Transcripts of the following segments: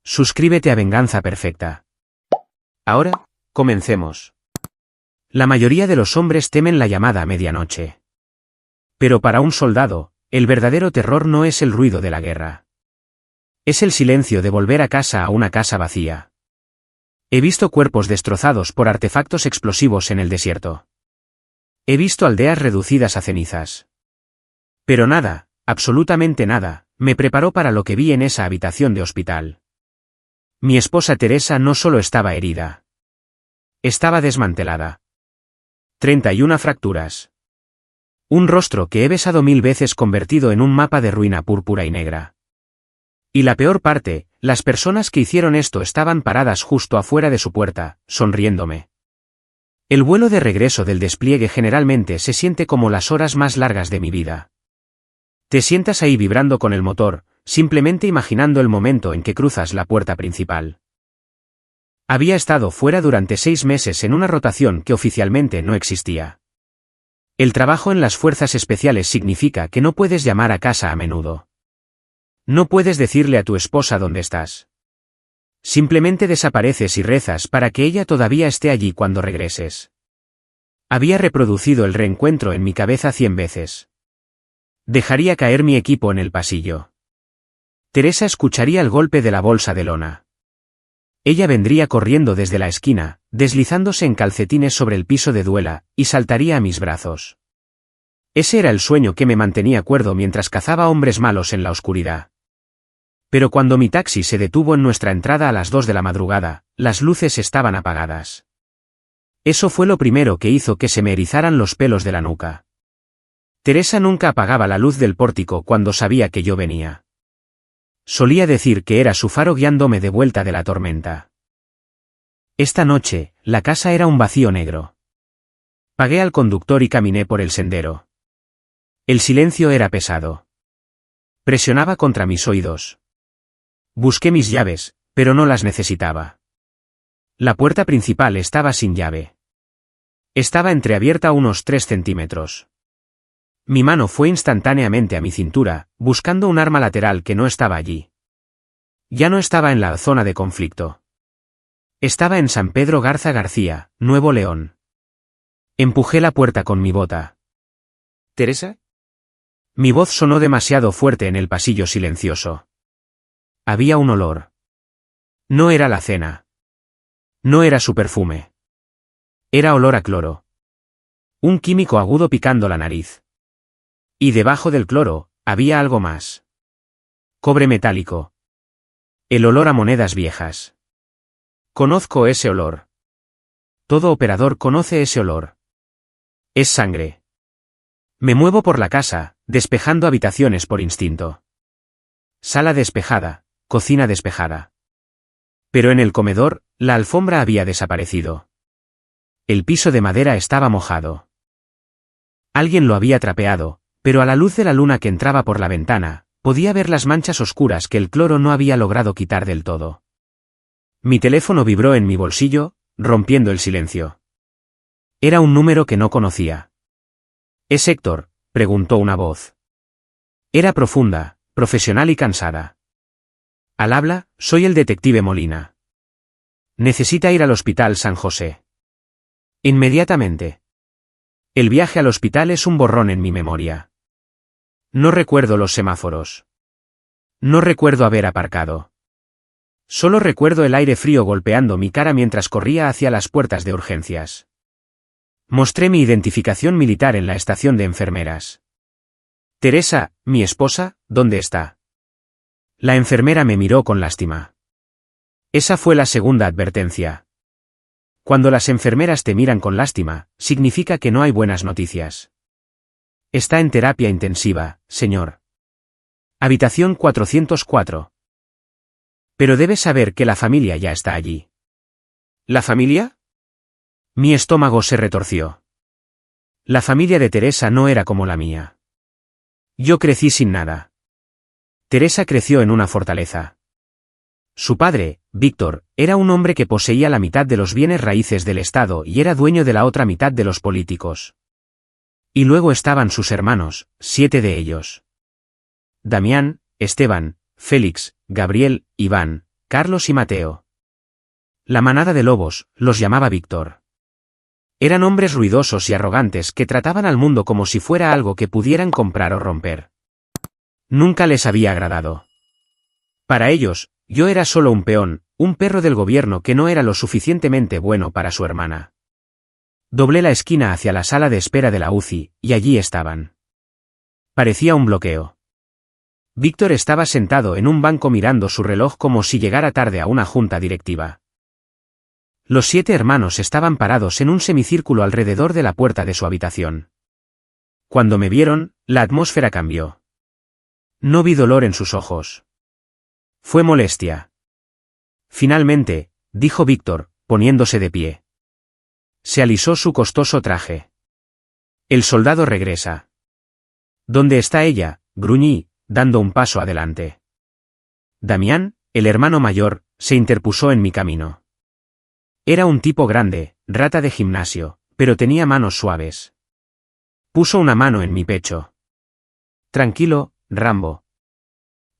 Suscríbete a Venganza Perfecta. Ahora, comencemos. La mayoría de los hombres temen la llamada a medianoche. Pero para un soldado, el verdadero terror no es el ruido de la guerra. Es el silencio de volver a casa, a una casa vacía. He visto cuerpos destrozados por artefactos explosivos en el desierto. He visto aldeas reducidas a cenizas. Pero nada, absolutamente nada, me preparó para lo que vi en esa habitación de hospital. Mi esposa Teresa no solo estaba herida. Estaba desmantelada. 31 fracturas. Un rostro que he besado 1000 veces convertido en un mapa de ruina púrpura y negra. Y la peor parte, las personas que hicieron esto estaban paradas justo afuera de su puerta, sonriéndome. El vuelo de regreso del despliegue generalmente se siente como las horas más largas de mi vida. Te sientas ahí vibrando con el motor, simplemente imaginando el momento en que cruzas la puerta principal. Había estado fuera durante 6 meses en una rotación que oficialmente no existía. El trabajo en las fuerzas especiales significa que no puedes llamar a casa a menudo. No puedes decirle a tu esposa dónde estás. Simplemente desapareces y rezas para que ella todavía esté allí cuando regreses. Había reproducido el reencuentro en mi cabeza 100 veces. Dejaría caer mi equipo en el pasillo. Teresa escucharía el golpe de la bolsa de lona. Ella vendría corriendo desde la esquina, deslizándose en calcetines sobre el piso de duela, y saltaría a mis brazos. Ese era el sueño que me mantenía cuerdo mientras cazaba hombres malos en la oscuridad. Pero cuando mi taxi se detuvo en nuestra entrada a las 2 de la madrugada, las luces estaban apagadas. Eso fue lo primero que hizo que se me erizaran los pelos de la nuca. Teresa nunca apagaba la luz del pórtico cuando sabía que yo venía. Solía decir que era su faro guiándome de vuelta de la tormenta. Esta noche, la casa era un vacío negro. Pagué al conductor y caminé por el sendero. El silencio era pesado. Presionaba contra mis oídos. Busqué mis llaves, pero no las necesitaba. La puerta principal estaba sin llave. Estaba entreabierta unos 3 centímetros. Mi mano fue instantáneamente a mi cintura, buscando un arma lateral que no estaba allí. Ya no estaba en la zona de conflicto. Estaba en San Pedro Garza García, Nuevo León. Empujé la puerta con mi bota. ¿Teresa? Mi voz sonó demasiado fuerte en el pasillo silencioso. Había un olor. No era la cena. No era su perfume. Era olor a cloro. Un químico agudo picando la nariz. Y debajo del cloro, había algo más. Cobre metálico. El olor a monedas viejas. Conozco ese olor. Todo operador conoce ese olor. Es sangre. Me muevo por la casa, despejando habitaciones por instinto. Sala despejada, cocina despejada. Pero en el comedor, la alfombra había desaparecido. El piso de madera estaba mojado. Alguien lo había trapeado, pero a la luz de la luna que entraba por la ventana, podía ver las manchas oscuras que el cloro no había logrado quitar del todo. Mi teléfono vibró en mi bolsillo, rompiendo el silencio. Era un número que no conocía. ¿Es Héctor?, preguntó una voz. Era profunda, profesional y cansada. Al habla, soy el detective Molina. Necesita ir al hospital San José. Inmediatamente. El viaje al hospital es un borrón en mi memoria. No recuerdo los semáforos. No recuerdo haber aparcado. Solo recuerdo el aire frío golpeando mi cara mientras corría hacia las puertas de urgencias. Mostré mi identificación militar en la estación de enfermeras. Teresa, mi esposa, ¿dónde está? La enfermera me miró con lástima. Esa fue la segunda advertencia. Cuando las enfermeras te miran con lástima, significa que no hay buenas noticias. Está en terapia intensiva, señor. Habitación 404. Pero debes saber que la familia ya está allí. ¿La familia? Mi estómago se retorció. La familia de Teresa no era como la mía. Yo crecí sin nada. Teresa creció en una fortaleza. Su padre, Víctor, era un hombre que poseía la mitad de los bienes raíces del Estado y era dueño de la otra mitad de los políticos. Y luego estaban sus hermanos, 7 de ellos. Damián, Esteban, Félix, Gabriel, Iván, Carlos y Mateo. La manada de lobos, los llamaba Víctor. Eran hombres ruidosos y arrogantes que trataban al mundo como si fuera algo que pudieran comprar o romper. Nunca les había agradado. Para ellos, yo era solo un peón, un perro del gobierno que no era lo suficientemente bueno para su hermana. Doblé la esquina hacia la sala de espera de la UCI, y allí estaban. Parecía un bloqueo. Víctor estaba sentado en un banco mirando su reloj como si llegara tarde a una junta directiva. Los 7 hermanos estaban parados en un semicírculo alrededor de la puerta de su habitación. Cuando me vieron, la atmósfera cambió. No vi dolor en sus ojos. Fue molestia. Finalmente, dijo Víctor, poniéndose de pie. Se alisó su costoso traje. El soldado regresa. ¿Dónde está ella?, gruñí, dando un paso adelante. Damián, el hermano mayor, se interpuso en mi camino. Era un tipo grande, rata de gimnasio, pero tenía manos suaves. Puso una mano en mi pecho. Tranquilo, Rambo.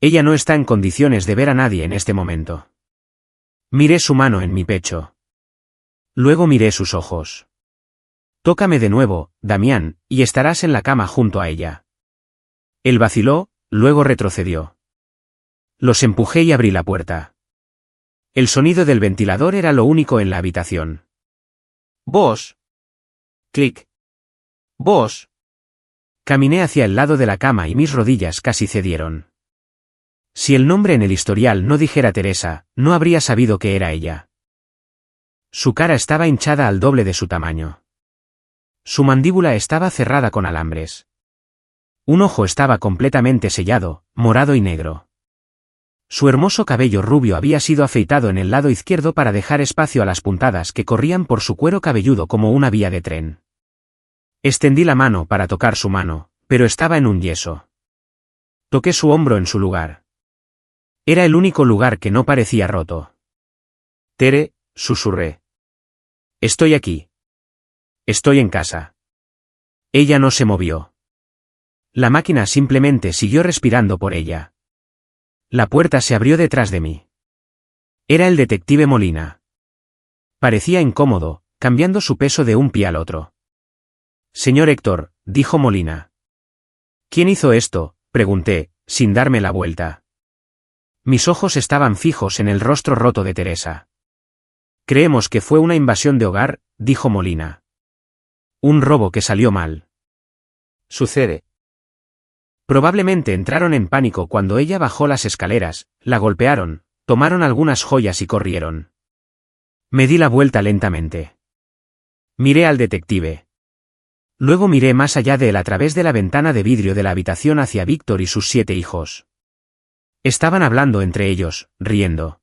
Ella no está en condiciones de ver a nadie en este momento. Miré su mano en mi pecho. Luego miré sus ojos. Tócame de nuevo, Damián, y estarás en la cama junto a ella. Él vaciló, luego retrocedió. Los empujé y abrí la puerta. El sonido del ventilador era lo único en la habitación. «¡Vos!». Clic. «¡Vos!». Caminé hacia el lado de la cama y mis rodillas casi cedieron. Si el nombre en el historial no dijera Teresa, no habría sabido que era ella. Su cara estaba hinchada al doble de su tamaño. Su mandíbula estaba cerrada con alambres. Un ojo estaba completamente sellado, morado y negro. Su hermoso cabello rubio había sido afeitado en el lado izquierdo para dejar espacio a las puntadas que corrían por su cuero cabelludo como una vía de tren. Extendí la mano para tocar su mano, pero estaba en un yeso. Toqué su hombro en su lugar. Era el único lugar que no parecía roto. «Tere», susurré. «Estoy aquí. Estoy en casa». Ella no se movió. La máquina simplemente siguió respirando por ella. La puerta se abrió detrás de mí. Era el detective Molina. Parecía incómodo, cambiando su peso de un pie al otro. «Señor Héctor», dijo Molina. «¿Quién hizo esto?», pregunté, sin darme la vuelta. Mis ojos estaban fijos en el rostro roto de Teresa. «Creemos que fue una invasión de hogar», dijo Molina. «Un robo que salió mal». «Sucede». Probablemente entraron en pánico cuando ella bajó las escaleras, la golpearon, tomaron algunas joyas y corrieron. Me di la vuelta lentamente. Miré al detective. Luego miré más allá de él a través de la ventana de vidrio de la habitación hacia Víctor y sus 7 hijos. Estaban hablando entre ellos, riendo.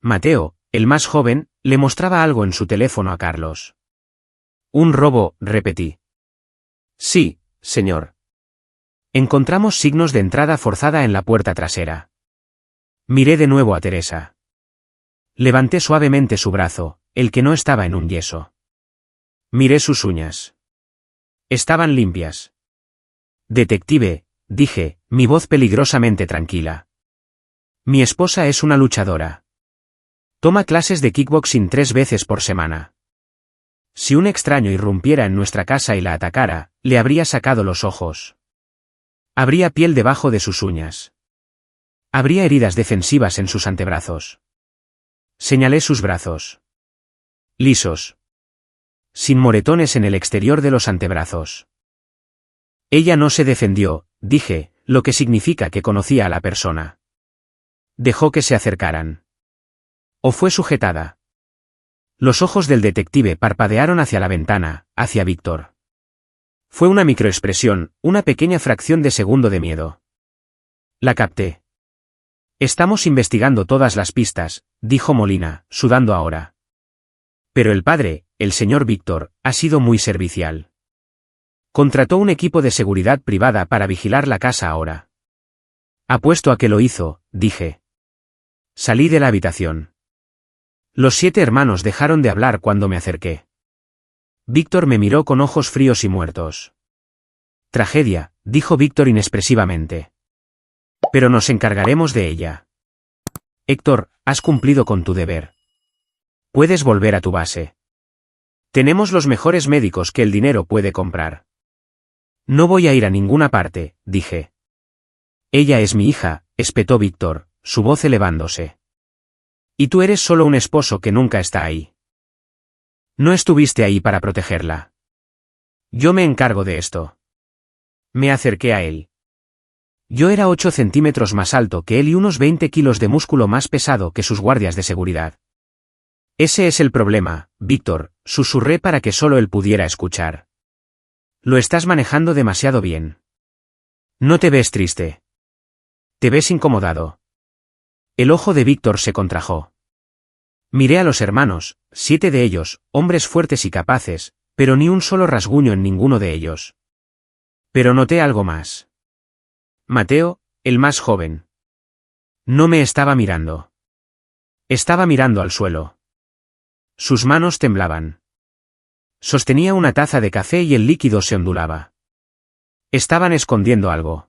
Mateo, el más joven, le mostraba algo en su teléfono a Carlos. «Un robo», repetí. «Sí, señor». Encontramos signos de entrada forzada en la puerta trasera. Miré de nuevo a Teresa. Levanté suavemente su brazo, el que no estaba en un yeso. Miré sus uñas. Estaban limpias. «Detective», dije, mi voz peligrosamente tranquila. «Mi esposa es una luchadora. Toma clases de kickboxing 3 veces por semana. Si un extraño irrumpiera en nuestra casa y la atacara, le habría sacado los ojos. Habría piel debajo de sus uñas. Habría heridas defensivas en sus antebrazos». Señalé sus brazos. Lisos. Sin moretones en el exterior de los antebrazos. Ella no se defendió, dije, lo que significa que conocía a la persona. Dejó que se acercaran. ¿O fue sujetada? Los ojos del detective parpadearon hacia la ventana, hacia Víctor. Fue una microexpresión, una pequeña fracción de segundo de miedo. La capté. «Estamos investigando todas las pistas», dijo Molina, sudando ahora. «Pero el padre, el señor Víctor, ha sido muy servicial. Contrató un equipo de seguridad privada para vigilar la casa ahora». «Apuesto a que lo hizo», dije. Salí de la habitación. Los 7 hermanos dejaron de hablar cuando me acerqué. Víctor me miró con ojos fríos y muertos. «Tragedia», dijo Víctor inexpresivamente. «Pero nos encargaremos de ella». «Héctor, has cumplido con tu deber. Puedes volver a tu base. Tenemos los mejores médicos que el dinero puede comprar. No voy a ir a ninguna parte, dije. Ella es mi hija, espetó Víctor, su voz elevándose. Y tú eres solo un esposo que nunca está ahí. No estuviste ahí para protegerla. Yo me encargo de esto. Me acerqué a él. Yo era 8 centímetros más alto que él y unos 20 kilos de músculo más pesado que sus guardias de seguridad. Ese es el problema, Víctor, susurré para que solo él pudiera escuchar. Lo estás manejando demasiado bien. No te ves triste. Te ves incomodado. El ojo de Víctor se contrajo. Miré a los hermanos, 7 de ellos, hombres fuertes y capaces, pero ni un solo rasguño en ninguno de ellos. Pero noté algo más. Mateo, el más joven. No me estaba mirando. Estaba mirando al suelo. Sus manos temblaban. Sostenía una taza de café y el líquido se ondulaba. Estaban escondiendo algo.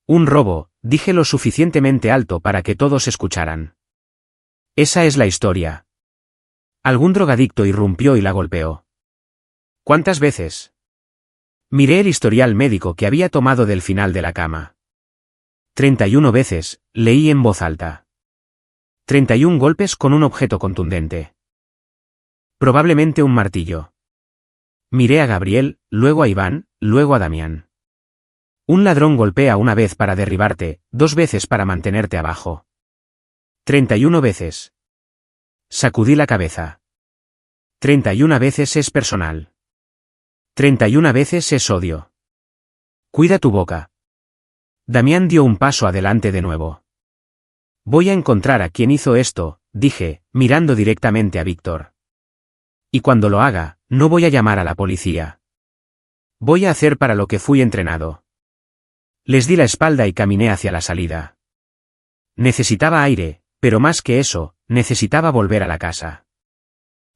Un robo, dije lo suficientemente alto para que todos escucharan. Esa es la historia. Algún drogadicto irrumpió y la golpeó. ¿Cuántas veces? Miré el historial médico que había tomado del final de la cama. 31 veces, leí en voz alta. 31 golpes con un objeto contundente. Probablemente un martillo. Miré a Gabriel, luego a Iván, luego a Damián. Un ladrón golpea una vez para derribarte, 2 veces para mantenerte abajo. 31 veces. Sacudí la cabeza. 31 veces es personal. 31 veces es odio. Cuida tu boca. Damián dio un paso adelante de nuevo. Voy a encontrar a quien hizo esto, dije, mirando directamente a Víctor. Y cuando lo haga, no voy a llamar a la policía. Voy a hacer para lo que fui entrenado. Les di la espalda y caminé hacia la salida. Necesitaba aire, pero más que eso, necesitaba volver a la casa.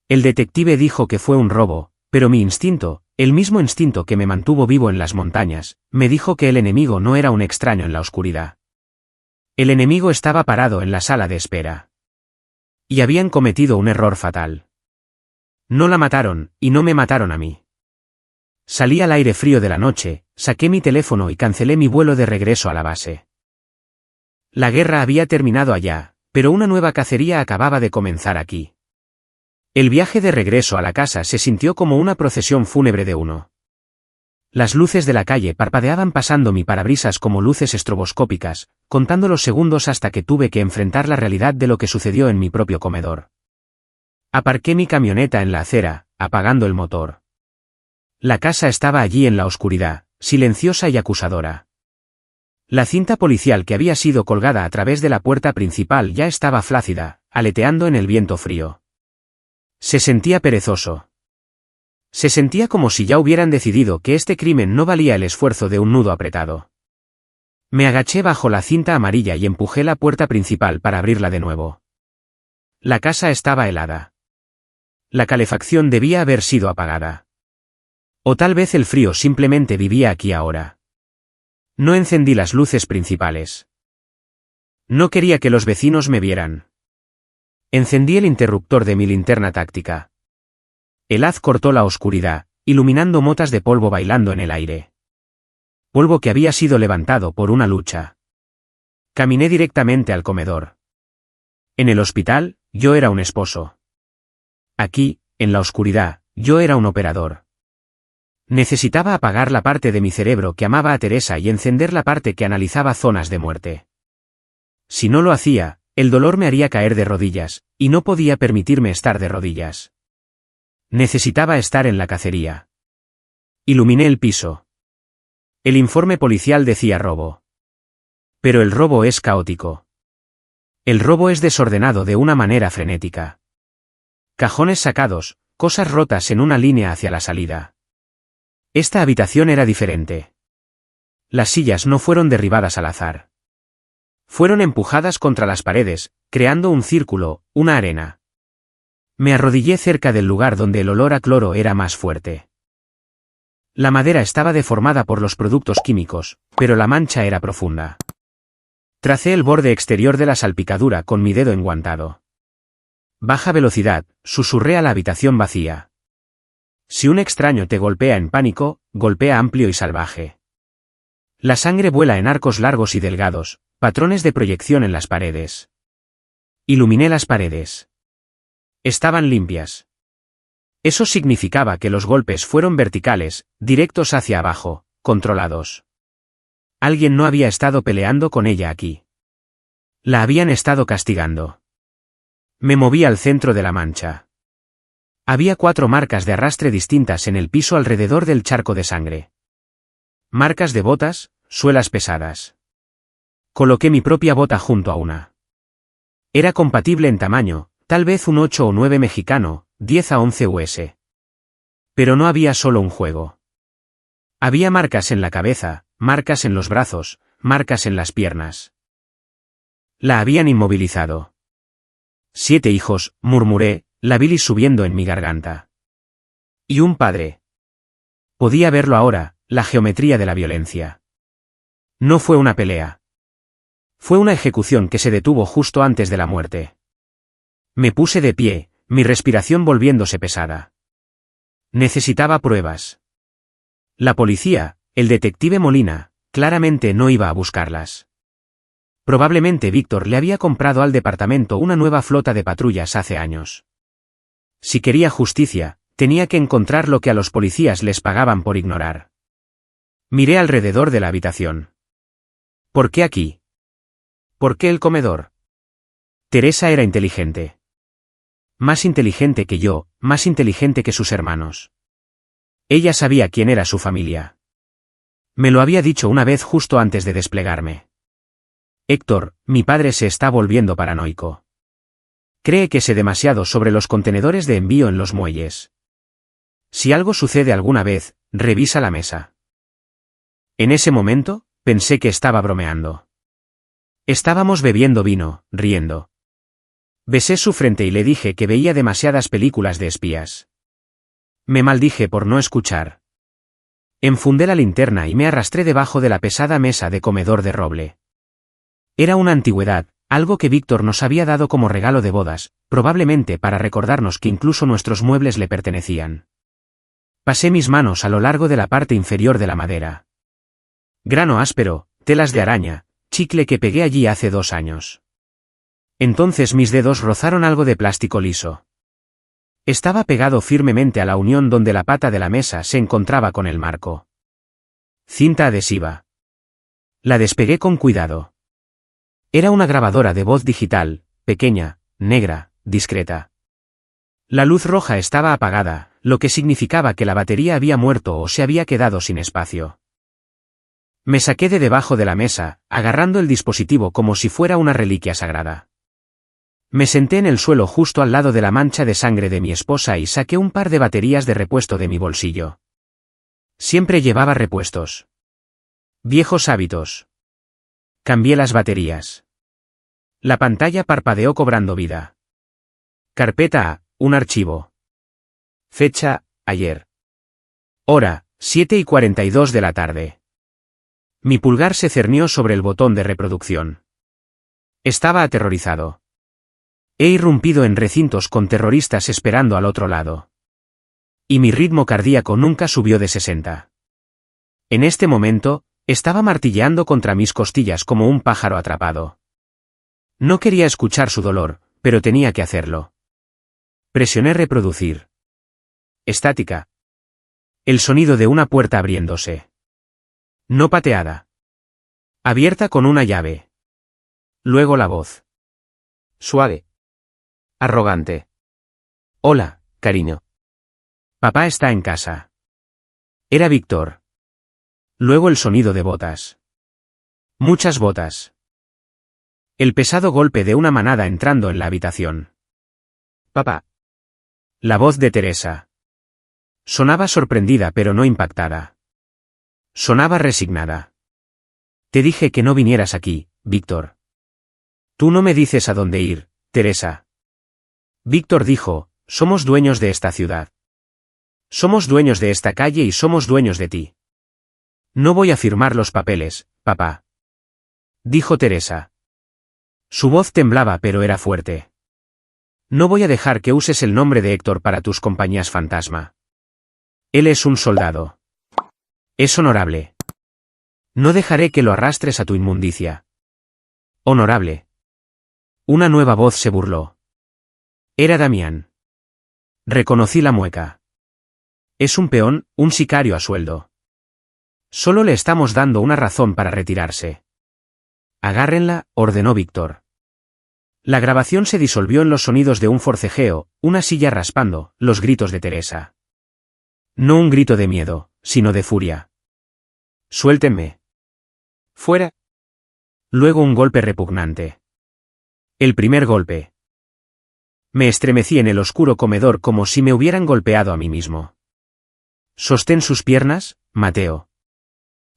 El detective dijo que fue un robo, pero mi instinto, el mismo instinto que me mantuvo vivo en las montañas, me dijo que el enemigo no era un extraño en la oscuridad. El enemigo estaba parado en la sala de espera. Y habían cometido un error fatal. No la mataron, y no me mataron a mí. Salí al aire frío de la noche, saqué mi teléfono y cancelé mi vuelo de regreso a la base. La guerra había terminado allá, pero una nueva cacería acababa de comenzar aquí. El viaje de regreso a la casa se sintió como una procesión fúnebre de uno. Las luces de la calle parpadeaban pasando mi parabrisas como luces estroboscópicas, contando los segundos hasta que tuve que enfrentar la realidad de lo que sucedió en mi propio comedor. Aparqué mi camioneta en la acera, apagando el motor. La casa estaba allí en la oscuridad, silenciosa y acusadora. La cinta policial que había sido colgada a través de la puerta principal ya estaba flácida, aleteando en el viento frío. Se sentía perezoso. Se sentía como si ya hubieran decidido que este crimen no valía el esfuerzo de un nudo apretado. Me agaché bajo la cinta amarilla y empujé la puerta principal para abrirla de nuevo. La casa estaba helada. La calefacción debía haber sido apagada. O tal vez el frío simplemente vivía aquí ahora. No encendí las luces principales. No quería que los vecinos me vieran. Encendí el interruptor de mi linterna táctica. El haz cortó la oscuridad, iluminando motas de polvo bailando en el aire. Polvo que había sido levantado por una lucha. Caminé directamente al comedor. En el hospital, yo era un esposo. Aquí, en la oscuridad, yo era un operador. Necesitaba apagar la parte de mi cerebro que amaba a Teresa y encender la parte que analizaba zonas de muerte. Si no lo hacía, el dolor me haría caer de rodillas, y no podía permitirme estar de rodillas. Necesitaba estar en la cacería. Iluminé el piso. El informe policial decía robo. Pero el robo es caótico. El robo es desordenado de una manera frenética. Cajones sacados, cosas rotas en una línea hacia la salida. Esta habitación era diferente. Las sillas no fueron derribadas al azar. Fueron empujadas contra las paredes, creando un círculo, una arena. Me arrodillé cerca del lugar donde el olor a cloro era más fuerte. La madera estaba deformada por los productos químicos, pero la mancha era profunda. Tracé el borde exterior de la salpicadura con mi dedo enguantado. Baja velocidad, susurré a la habitación vacía. Si un extraño te golpea en pánico, golpea amplio y salvaje. La sangre vuela en arcos largos y delgados, patrones de proyección en las paredes. Iluminé las paredes. Estaban limpias. Eso significaba que los golpes fueron verticales, directos hacia abajo, controlados. Alguien no había estado peleando con ella aquí. La habían estado castigando. Me moví al centro de la mancha. Había 4 marcas de arrastre distintas en el piso alrededor del charco de sangre. Marcas de botas, suelas pesadas. Coloqué mi propia bota junto a una. Era compatible en tamaño, tal vez un 8 o 9 mexicano, 10 a 11 US. Pero no había solo un juego. Había marcas en la cabeza, marcas en los brazos, marcas en las piernas. La habían inmovilizado. 7 hijos, murmuré, la bilis subiendo en mi garganta. Y un padre. Podía verlo ahora, la geometría de la violencia. No fue una pelea. Fue una ejecución que se detuvo justo antes de la muerte. Me puse de pie, mi respiración volviéndose pesada. Necesitaba pruebas. La policía, el detective Molina, claramente no iba a buscarlas. Probablemente Víctor le había comprado al departamento una nueva flota de patrullas hace años. Si quería justicia, tenía que encontrar lo que a los policías les pagaban por ignorar. Miré alrededor de la habitación. ¿Por qué aquí? ¿Por qué el comedor? Teresa era inteligente. Más inteligente que yo, más inteligente que sus hermanos. Ella sabía quién era su familia. Me lo había dicho una vez justo antes de desplegarme. Héctor, mi padre se está volviendo paranoico. Cree que sé demasiado sobre los contenedores de envío en los muelles. Si algo sucede alguna vez, revisa la mesa. En ese momento, pensé que estaba bromeando. Estábamos bebiendo vino, riendo. Besé su frente y le dije que veía demasiadas películas de espías. Me maldije por no escuchar. Enfundé la linterna y me arrastré debajo de la pesada mesa de comedor de roble. Era una antigüedad, algo que Víctor nos había dado como regalo de bodas, probablemente para recordarnos que incluso nuestros muebles le pertenecían. Pasé mis manos a lo largo de la parte inferior de la madera. Grano áspero, telas de araña, chicle que pegué allí hace 2 años. Entonces mis dedos rozaron algo de plástico liso. Estaba pegado firmemente a la unión donde la pata de la mesa se encontraba con el marco. Cinta adhesiva. La despegué con cuidado. Era una grabadora de voz digital, pequeña, negra, discreta. La luz roja estaba apagada, lo que significaba que la batería había muerto o se había quedado sin espacio. Me saqué de debajo de la mesa, agarrando el dispositivo como si fuera una reliquia sagrada. Me senté en el suelo justo al lado de la mancha de sangre de mi esposa y saqué un par de baterías de repuesto de mi bolsillo. Siempre llevaba repuestos. Viejos hábitos. Cambié las baterías. La pantalla parpadeó cobrando vida. Carpeta A, un archivo. Fecha, ayer. Hora, 7:42 de la tarde. Mi pulgar se cernió sobre el botón de reproducción. Estaba aterrorizado. He irrumpido en recintos con terroristas esperando al otro lado. Y mi ritmo cardíaco nunca subió de 60. En este momento, estaba martilleando contra mis costillas como un pájaro atrapado. No quería escuchar su dolor, pero tenía que hacerlo. Presioné reproducir. Estática. El sonido de una puerta abriéndose. No pateada. Abierta con una llave. Luego la voz. Suave. Arrogante. Hola, cariño. Papá está en casa. Era Víctor. Luego el sonido de botas. Muchas botas. El pesado golpe de una manada entrando en la habitación. Papá. La voz de Teresa. Sonaba sorprendida pero no impactada. Sonaba resignada. Te dije que no vinieras aquí, Víctor. Tú no me dices a dónde ir, Teresa. Víctor dijo, somos dueños de esta ciudad. Somos dueños de esta calle y somos dueños de ti. No voy a firmar los papeles, papá. Dijo Teresa. Su voz temblaba pero era fuerte. No voy a dejar que uses el nombre de Héctor para tus compañías fantasma. Él es un soldado. Es honorable. No dejaré que lo arrastres a tu inmundicia. Honorable. Una nueva voz se burló. Era Damián. Reconocí la mueca. Es un peón, un sicario a sueldo. Solo le estamos dando una razón para retirarse. Agárrenla, ordenó Víctor. La grabación se disolvió en los sonidos de un forcejeo, una silla raspando, los gritos de Teresa. No un grito de miedo, sino de furia. Suéltenme. Fuera. Luego un golpe repugnante. El primer golpe. Me estremecí en el oscuro comedor como si me hubieran golpeado a mí mismo. Sostén sus piernas, Mateo.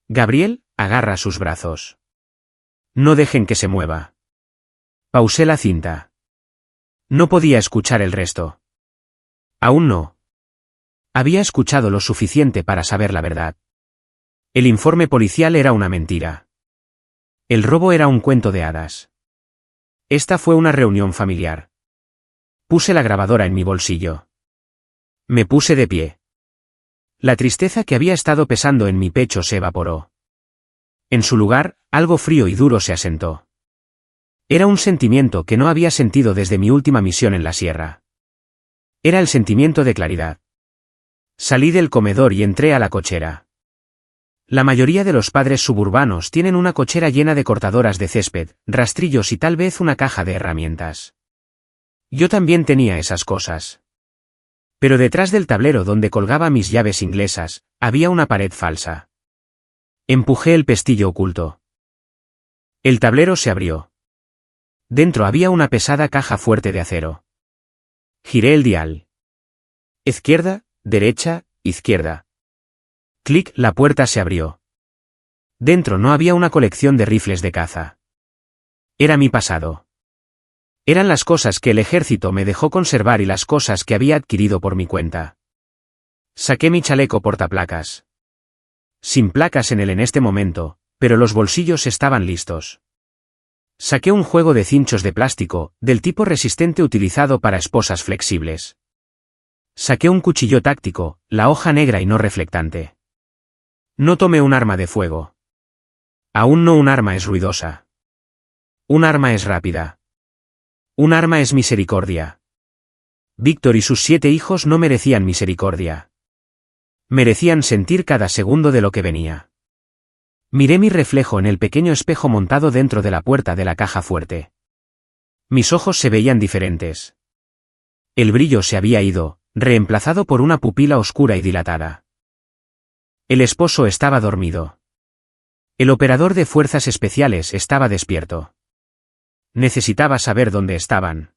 Gabriel, agarra sus brazos. No dejen que se mueva. Pausé la cinta. No podía escuchar el resto. Aún no. Había escuchado lo suficiente para saber la verdad. El informe policial era una mentira. El robo era un cuento de hadas. Esta fue una reunión familiar. Puse la grabadora en mi bolsillo. Me puse de pie. La tristeza que había estado pesando en mi pecho se evaporó. En su lugar, algo frío y duro se asentó. Era un sentimiento que no había sentido desde mi última misión en la sierra. Era el sentimiento de claridad. Salí del comedor y entré a la cochera. La mayoría de los padres suburbanos tienen una cochera llena de cortadoras de césped, rastrillos y tal vez una caja de herramientas. Yo también tenía esas cosas. Pero detrás del tablero donde colgaba mis llaves inglesas, había una pared falsa. Empujé el pestillo oculto. El tablero se abrió. Dentro había una pesada caja fuerte de acero. Giré el dial. Izquierda, derecha, izquierda. Clic, la puerta se abrió. Dentro no había una colección de rifles de caza. Era mi pasado. Eran las cosas que el ejército me dejó conservar y las cosas que había adquirido por mi cuenta. Saqué mi chaleco portaplacas. Sin placas en él en este momento, pero los bolsillos estaban listos. Saqué un juego de cinchos de plástico, del tipo resistente utilizado para esposas flexibles. Saqué un cuchillo táctico, la hoja negra y no reflectante. No tomé un arma de fuego. Aún no un arma es ruidosa. Un arma es rápida. Un arma es misericordia. Víctor y sus 7 hijos no merecían misericordia. Merecían sentir cada segundo de lo que venía. Miré mi reflejo en el pequeño espejo montado dentro de la puerta de la caja fuerte. Mis ojos se veían diferentes. El brillo se había ido, reemplazado por una pupila oscura y dilatada. El esposo estaba dormido. El operador de fuerzas especiales estaba despierto. Necesitaba saber dónde estaban.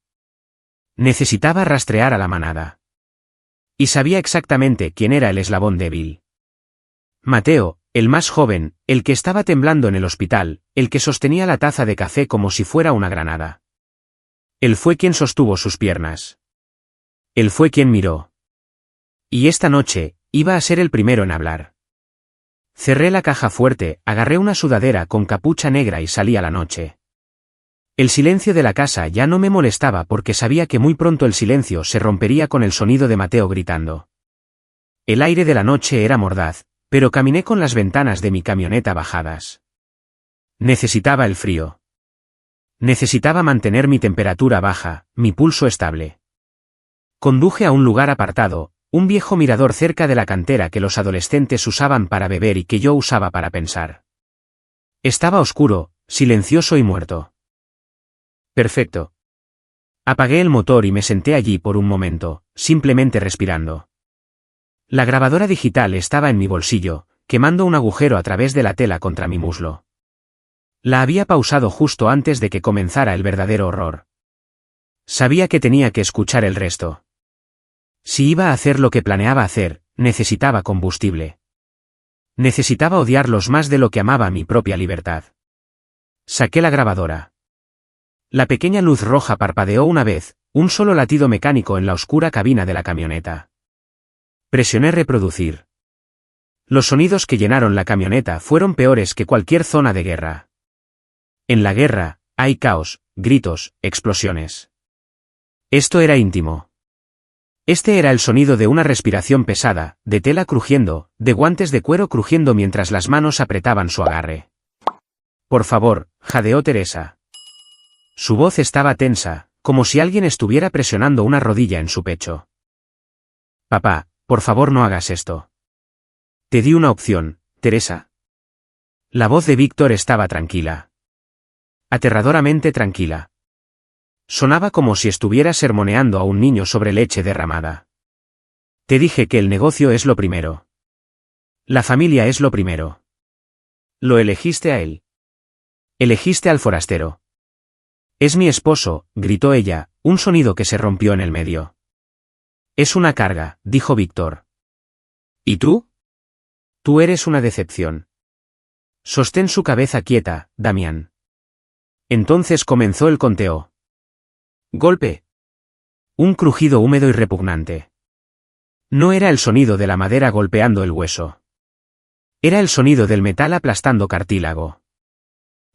Necesitaba rastrear a la manada. Y sabía exactamente quién era el eslabón débil. Mateo, el más joven, el que estaba temblando en el hospital, el que sostenía la taza de café como si fuera una granada. Él fue quien sostuvo sus piernas. Él fue quien miró. Y esta noche, iba a ser el primero en hablar. Cerré la caja fuerte, agarré una sudadera con capucha negra y salí a la noche. El silencio de la casa ya no me molestaba porque sabía que muy pronto el silencio se rompería con el sonido de Mateo gritando. El aire de la noche era mordaz, pero caminé con las ventanas de mi camioneta bajadas. Necesitaba el frío. Necesitaba mantener mi temperatura baja, mi pulso estable. Conduje a un lugar apartado, un viejo mirador cerca de la cantera que los adolescentes usaban para beber y que yo usaba para pensar. Estaba oscuro, silencioso y muerto. Perfecto. Apagué el motor y me senté allí por un momento, simplemente respirando. La grabadora digital estaba en mi bolsillo, quemando un agujero a través de la tela contra mi muslo. La había pausado justo antes de que comenzara el verdadero horror. Sabía que tenía que escuchar el resto. Si iba a hacer lo que planeaba hacer, necesitaba combustible. Necesitaba odiarlos más de lo que amaba mi propia libertad. Saqué la grabadora. La pequeña luz roja parpadeó una vez, un solo latido mecánico en la oscura cabina de la camioneta. Presioné reproducir. Los sonidos que llenaron la camioneta fueron peores que cualquier zona de guerra. En la guerra, hay caos, gritos, explosiones. Esto era íntimo. Este era el sonido de una respiración pesada, de tela crujiendo, de guantes de cuero crujiendo mientras las manos apretaban su agarre. Por favor, jadeó Teresa. Su voz estaba tensa, como si alguien estuviera presionando una rodilla en su pecho. Papá, por favor no hagas esto. Te di una opción, Teresa. La voz de Víctor estaba tranquila. Aterradoramente tranquila. Sonaba como si estuviera sermoneando a un niño sobre leche derramada. Te dije que el negocio es lo primero. La familia es lo primero. Lo elegiste a él. Elegiste al forastero. Es mi esposo, gritó ella, un sonido que se rompió en el medio. Es una carga, dijo Víctor. ¿Y tú? Tú eres una decepción. Sostén su cabeza quieta, Damián. Entonces comenzó el conteo. Golpe. Un crujido húmedo y repugnante. No era el sonido de la madera golpeando el hueso. Era el sonido del metal aplastando cartílago.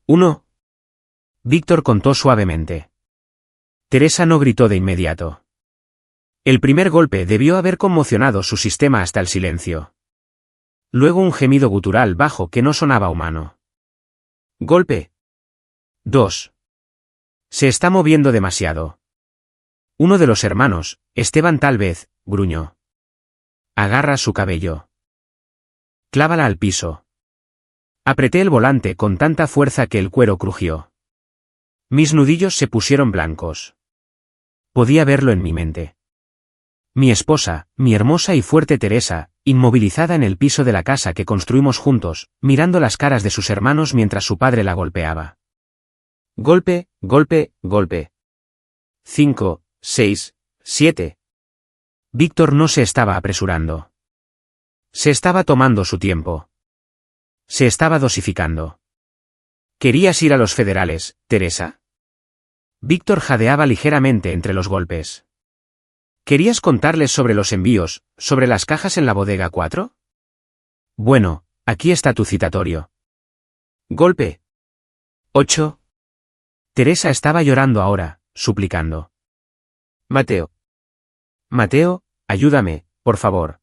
1. Víctor contó suavemente. Teresa no gritó de inmediato. El primer golpe debió haber conmocionado su sistema hasta el silencio. Luego un gemido gutural bajo que no sonaba humano. Golpe. 2. Se está moviendo demasiado. Uno de los hermanos, Esteban tal vez, gruñó. Agarra su cabello. Clávala al piso. Apreté el volante con tanta fuerza que el cuero crujió. Mis nudillos se pusieron blancos. Podía verlo en mi mente. Mi esposa, mi hermosa y fuerte Teresa, inmovilizada en el piso de la casa que construimos juntos, mirando las caras de sus hermanos mientras su padre la golpeaba. Golpe, golpe, golpe. 5, 6, 7. Víctor no se estaba apresurando. Se estaba tomando su tiempo. Se estaba dosificando. ¿Querías ir a los federales, Teresa? Víctor jadeaba ligeramente entre los golpes. ¿Querías contarles sobre los envíos, sobre las cajas en la bodega 4? Bueno, aquí está tu citatorio. Golpe. 8. Teresa estaba llorando ahora, suplicando. Mateo. Mateo, ayúdame, por favor.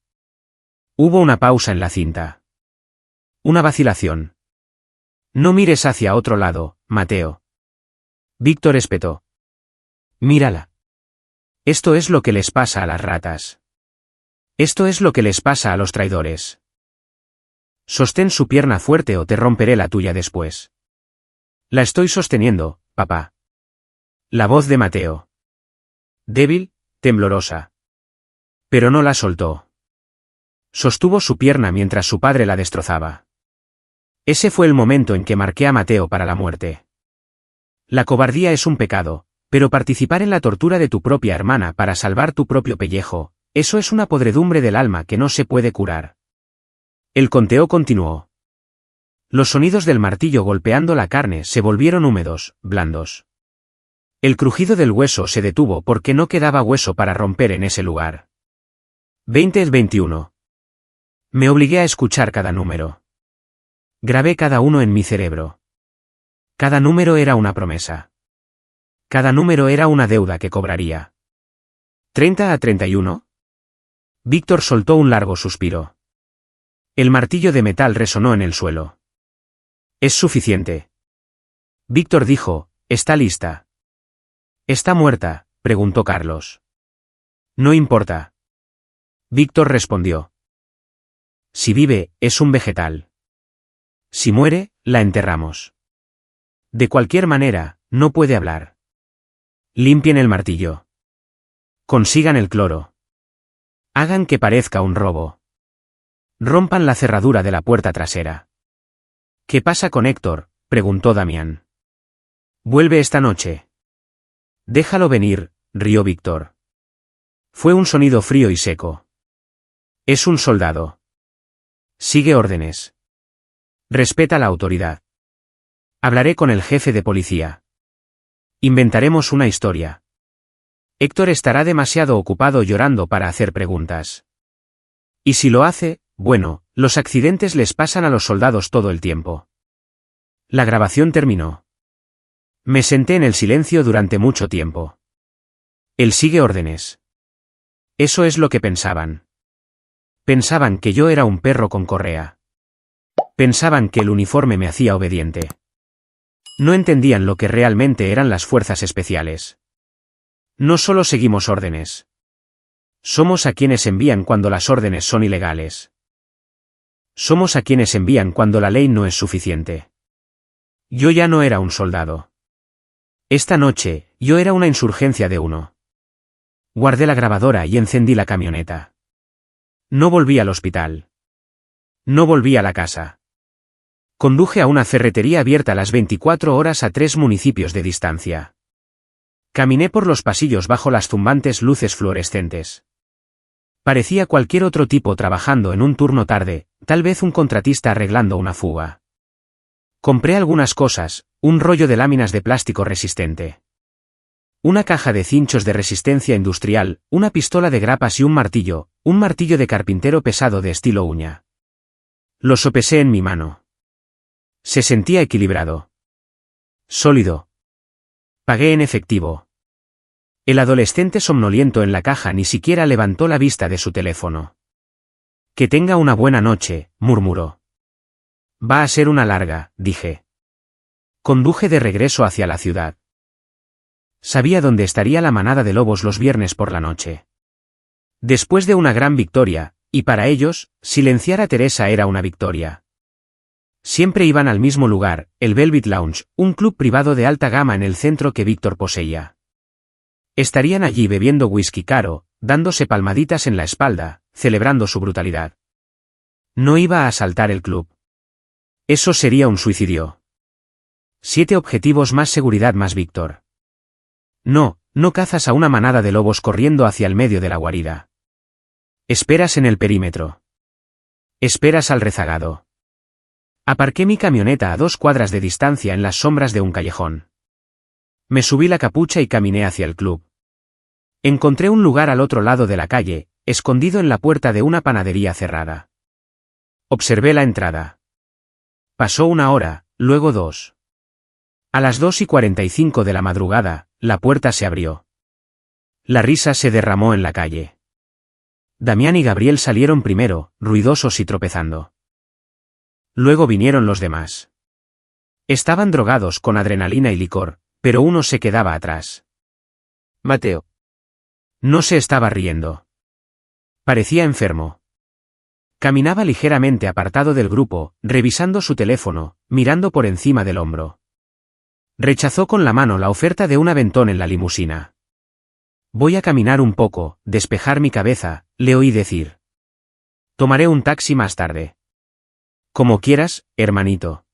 Hubo una pausa en la cinta. Una vacilación. No mires hacia otro lado, Mateo. Víctor espetó. Mírala. Esto es lo que les pasa a las ratas. Esto es lo que les pasa a los traidores. Sostén su pierna fuerte o te romperé la tuya después. La estoy sosteniendo, papá. La voz de Mateo. Débil, temblorosa. Pero no la soltó. Sostuvo su pierna mientras su padre la destrozaba. Ese fue el momento en que marqué a Mateo para la muerte. La cobardía es un pecado, pero participar en la tortura de tu propia hermana para salvar tu propio pellejo, eso es una podredumbre del alma que no se puede curar. El conteo continuó. Los sonidos del martillo golpeando la carne se volvieron húmedos, blandos. El crujido del hueso se detuvo porque no quedaba hueso para romper en ese lugar. 20-21. Me obligué a escuchar cada número. Grabé cada uno en mi cerebro. Cada número era una promesa. Cada número era una deuda que cobraría. 30-31. Víctor soltó un largo suspiro. El martillo de metal resonó en el suelo. Es suficiente. Víctor dijo, está lista. ¿Está muerta?, preguntó Carlos. No importa. Víctor respondió. Si vive, es un vegetal. Si muere, la enterramos. De cualquier manera, no puede hablar. Limpien el martillo. Consigan el cloro. Hagan que parezca un robo. Rompan la cerradura de la puerta trasera. ¿Qué pasa con Héctor?, preguntó Damián. Vuelve esta noche. Déjalo venir, rió Víctor. Fue un sonido frío y seco. Es un soldado. Sigue órdenes. Respeta la autoridad. Hablaré con el jefe de policía. Inventaremos una historia. Héctor estará demasiado ocupado llorando para hacer preguntas. Y si lo hace, bueno, los accidentes les pasan a los soldados todo el tiempo. La grabación terminó. Me senté en el silencio durante mucho tiempo. Él sigue órdenes. Eso es lo que pensaban. Pensaban que yo era un perro con correa. Pensaban que el uniforme me hacía obediente. No entendían lo que realmente eran las fuerzas especiales. No solo seguimos órdenes. Somos a quienes envían cuando las órdenes son ilegales. Somos a quienes envían cuando la ley no es suficiente. Yo ya no era un soldado. Esta noche, yo era una insurgencia de uno. Guardé la grabadora y encendí la camioneta. No volví al hospital. No volví a la casa. Conduje a una ferretería abierta las 24 horas a 3 municipios de distancia. Caminé por los pasillos bajo las zumbantes luces fluorescentes. Parecía cualquier otro tipo trabajando en un turno tarde, tal vez un contratista arreglando una fuga. Compré algunas cosas, un rollo de láminas de plástico resistente. Una caja de cinchos de resistencia industrial, una pistola de grapas y un martillo de carpintero pesado de estilo uña. Lo sopesé en mi mano. Se sentía equilibrado. Sólido. Pagué en efectivo. El adolescente somnoliento en la caja ni siquiera levantó la vista de su teléfono. Que tenga una buena noche, murmuró. Va a ser una larga, dije. Conduje de regreso hacia la ciudad. Sabía dónde estaría la manada de lobos los viernes por la noche. Después de una gran victoria, y para ellos, silenciar a Teresa era una victoria. Siempre iban al mismo lugar, el Velvet Lounge, un club privado de alta gama en el centro que Víctor poseía. Estarían allí bebiendo whisky caro, dándose palmaditas en la espalda, celebrando su brutalidad. No iba a asaltar el club. Eso sería un suicidio. 7 objetivos más seguridad más Víctor. No cazas a una manada de lobos corriendo hacia el medio de la guarida. Esperas en el perímetro. Esperas al rezagado. Aparqué mi camioneta a 2 cuadras de distancia en las sombras de un callejón. Me subí la capucha y caminé hacia el club. Encontré un lugar al otro lado de la calle, escondido en la puerta de una panadería cerrada. Observé la entrada. Pasó 1 hora, luego 2. A las 2:45 de la madrugada, la puerta se abrió. La risa se derramó en la calle. Damián y Gabriel salieron primero, ruidosos y tropezando. Luego vinieron los demás. Estaban drogados con adrenalina y licor, pero uno se quedaba atrás. Mateo. No se estaba riendo. Parecía enfermo. Caminaba ligeramente apartado del grupo, revisando su teléfono, mirando por encima del hombro. Rechazó con la mano la oferta de un aventón en la limusina. Voy a caminar un poco, despejar mi cabeza, le oí decir. Tomaré un taxi más tarde. Como quieras, hermanito.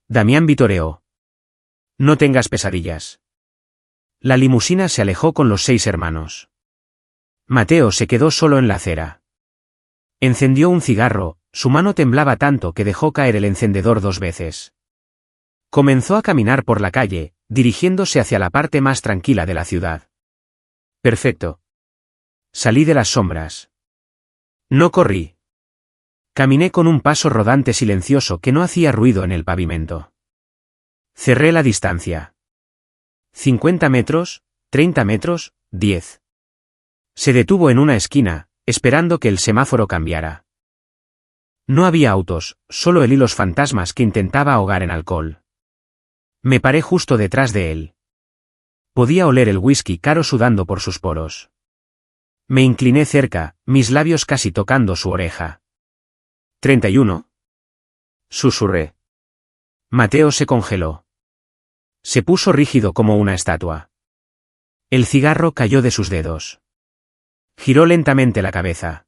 Damián vitoreó. No tengas pesadillas. La limusina se alejó con los 6 hermanos. Mateo se quedó solo en la acera. Encendió un cigarro, su mano temblaba tanto que dejó caer el encendedor 2 veces. Comenzó a caminar por la calle, dirigiéndose hacia la parte más tranquila de la ciudad. Perfecto. Salí de las sombras. No corrí. Caminé con un paso rodante silencioso que no hacía ruido en el pavimento. Cerré la distancia. 50 metros, 30 metros, 10. Se detuvo en una esquina, esperando que el semáforo cambiara. No había autos, solo él y los fantasmas que intentaba ahogar en alcohol. Me paré justo detrás de él. Podía oler el whisky caro sudando por sus poros. Me incliné cerca, mis labios casi tocando su oreja. 31. Susurré. Mateo se congeló. Se puso rígido como una estatua. El cigarro cayó de sus dedos. Giró lentamente la cabeza.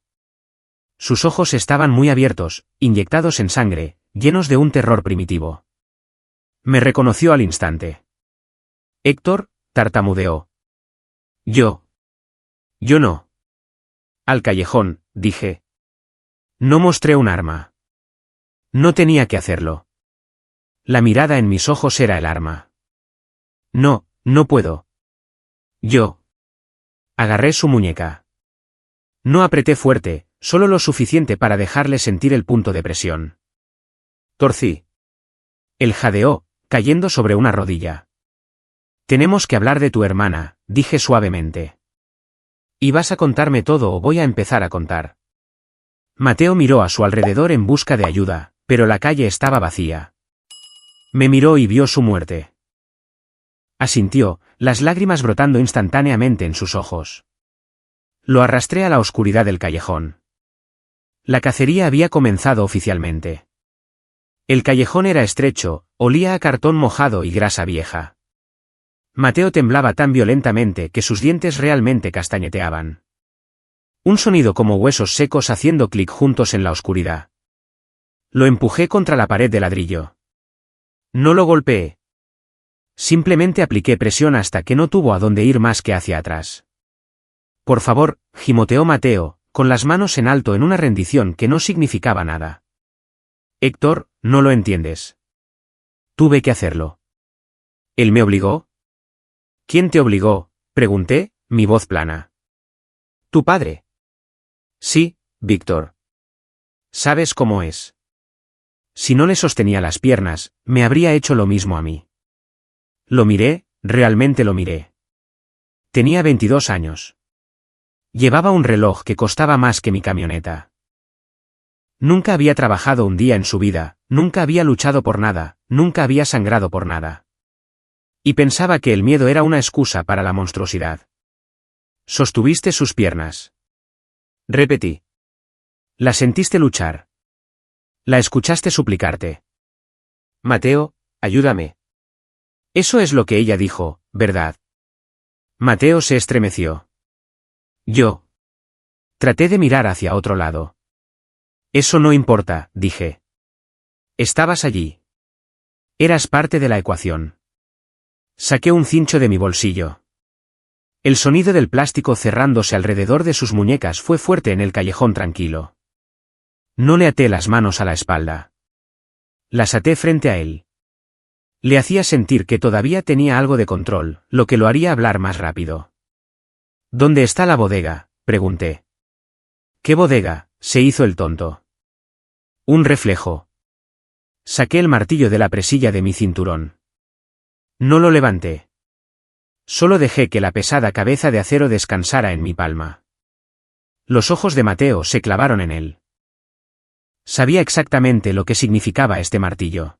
Sus ojos estaban muy abiertos, inyectados en sangre, llenos de un terror primitivo. Me reconoció al instante. Héctor, tartamudeó. Yo no. Al callejón, dije. No mostré un arma. No tenía que hacerlo. La mirada en mis ojos era el arma. No puedo. Yo. Agarré su muñeca. No apreté fuerte, solo lo suficiente para dejarle sentir el punto de presión. Torcí. Él jadeó, cayendo sobre una rodilla. Tenemos que hablar de tu hermana, dije suavemente. ¿Y vas a contarme todo o voy a empezar a contar? Mateo miró a su alrededor en busca de ayuda, pero la calle estaba vacía. Me miró y vio su muerte. Asintió, las lágrimas brotando instantáneamente en sus ojos. Lo arrastré a la oscuridad del callejón. La cacería había comenzado oficialmente. El callejón era estrecho, olía a cartón mojado y grasa vieja. Mateo temblaba tan violentamente que sus dientes realmente castañeteaban. Un sonido como huesos secos haciendo clic juntos en la oscuridad. Lo empujé contra la pared de ladrillo. No lo golpeé. Simplemente apliqué presión hasta que no tuvo a dónde ir más que hacia atrás. Por favor, gimoteó Mateo, con las manos en alto en una rendición que no significaba nada. Héctor, no lo entiendes. Tuve que hacerlo. ¿Él me obligó? ¿Quién te obligó?, pregunté, mi voz plana. Tu padre. Sí, Víctor. ¿Sabes cómo es? Si no le sostenía las piernas, me habría hecho lo mismo a mí. Lo miré, realmente lo miré. Tenía 22 años. Llevaba un reloj que costaba más que mi camioneta. Nunca había trabajado un día en su vida, nunca había luchado por nada, nunca había sangrado por nada. Y pensaba que el miedo era una excusa para la monstruosidad. Sostuviste sus piernas. Repetí. La sentiste luchar. La escuchaste suplicarte. Mateo, ayúdame. Eso es lo que ella dijo, ¿verdad? Mateo se estremeció. Yo. Traté de mirar hacia otro lado. Eso no importa, dije. Estabas allí. Eras parte de la ecuación. Saqué un cincho de mi bolsillo. El sonido del plástico cerrándose alrededor de sus muñecas fue fuerte en el callejón tranquilo. No le até las manos a la espalda. Las até frente a él. Le hacía sentir que todavía tenía algo de control, lo que lo haría hablar más rápido. ¿Dónde está la bodega?, pregunté. ¿Qué bodega?, se hizo el tonto. Un reflejo. Saqué el martillo de la presilla de mi cinturón. No lo levanté. Solo dejé que la pesada cabeza de acero descansara en mi palma. Los ojos de Mateo se clavaron en él. Sabía exactamente lo que significaba este martillo.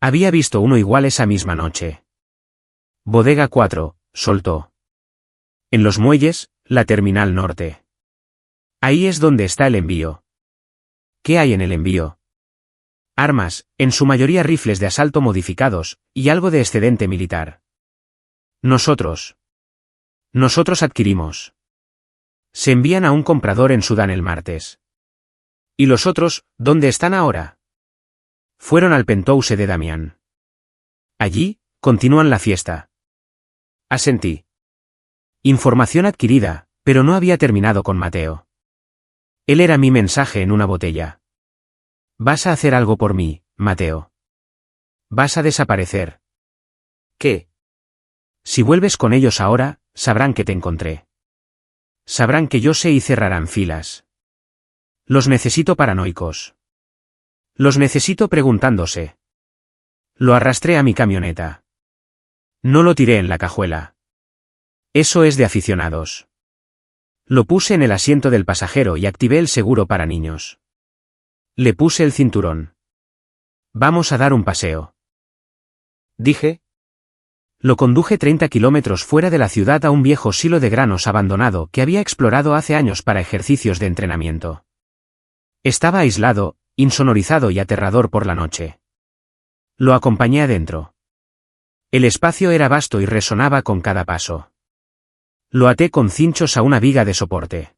Había visto uno igual esa misma noche. Bodega 4, soltó. En los muelles, la terminal norte. Ahí es donde está el envío. ¿Qué hay en el envío? Armas, en su mayoría rifles de asalto modificados, y algo de excedente militar. Nosotros adquirimos. Se envían a un comprador en Sudán el martes. ¿Y los otros, dónde están ahora? Fueron al Penthouse de Damián. Allí, continúan la fiesta. Asentí. Información adquirida, pero no había terminado con Mateo. Él era mi mensaje en una botella. Vas a hacer algo por mí, Mateo. Vas a desaparecer. ¿Qué? Si vuelves con ellos ahora, sabrán que te encontré. Sabrán que yo sé y cerrarán filas. Los necesito paranoicos. Los necesito preguntándose. Lo arrastré a mi camioneta. No lo tiré en la cajuela. Eso es de aficionados. Lo puse en el asiento del pasajero y activé el seguro para niños. Le puse el cinturón. Vamos a dar un paseo. Dije. Lo conduje 30 kilómetros fuera de la ciudad a un viejo silo de granos abandonado que había explorado hace años para ejercicios de entrenamiento. Estaba aislado, insonorizado y aterrador por la noche. Lo acompañé adentro. El espacio era vasto y resonaba con cada paso. Lo até con cinchos a una viga de soporte.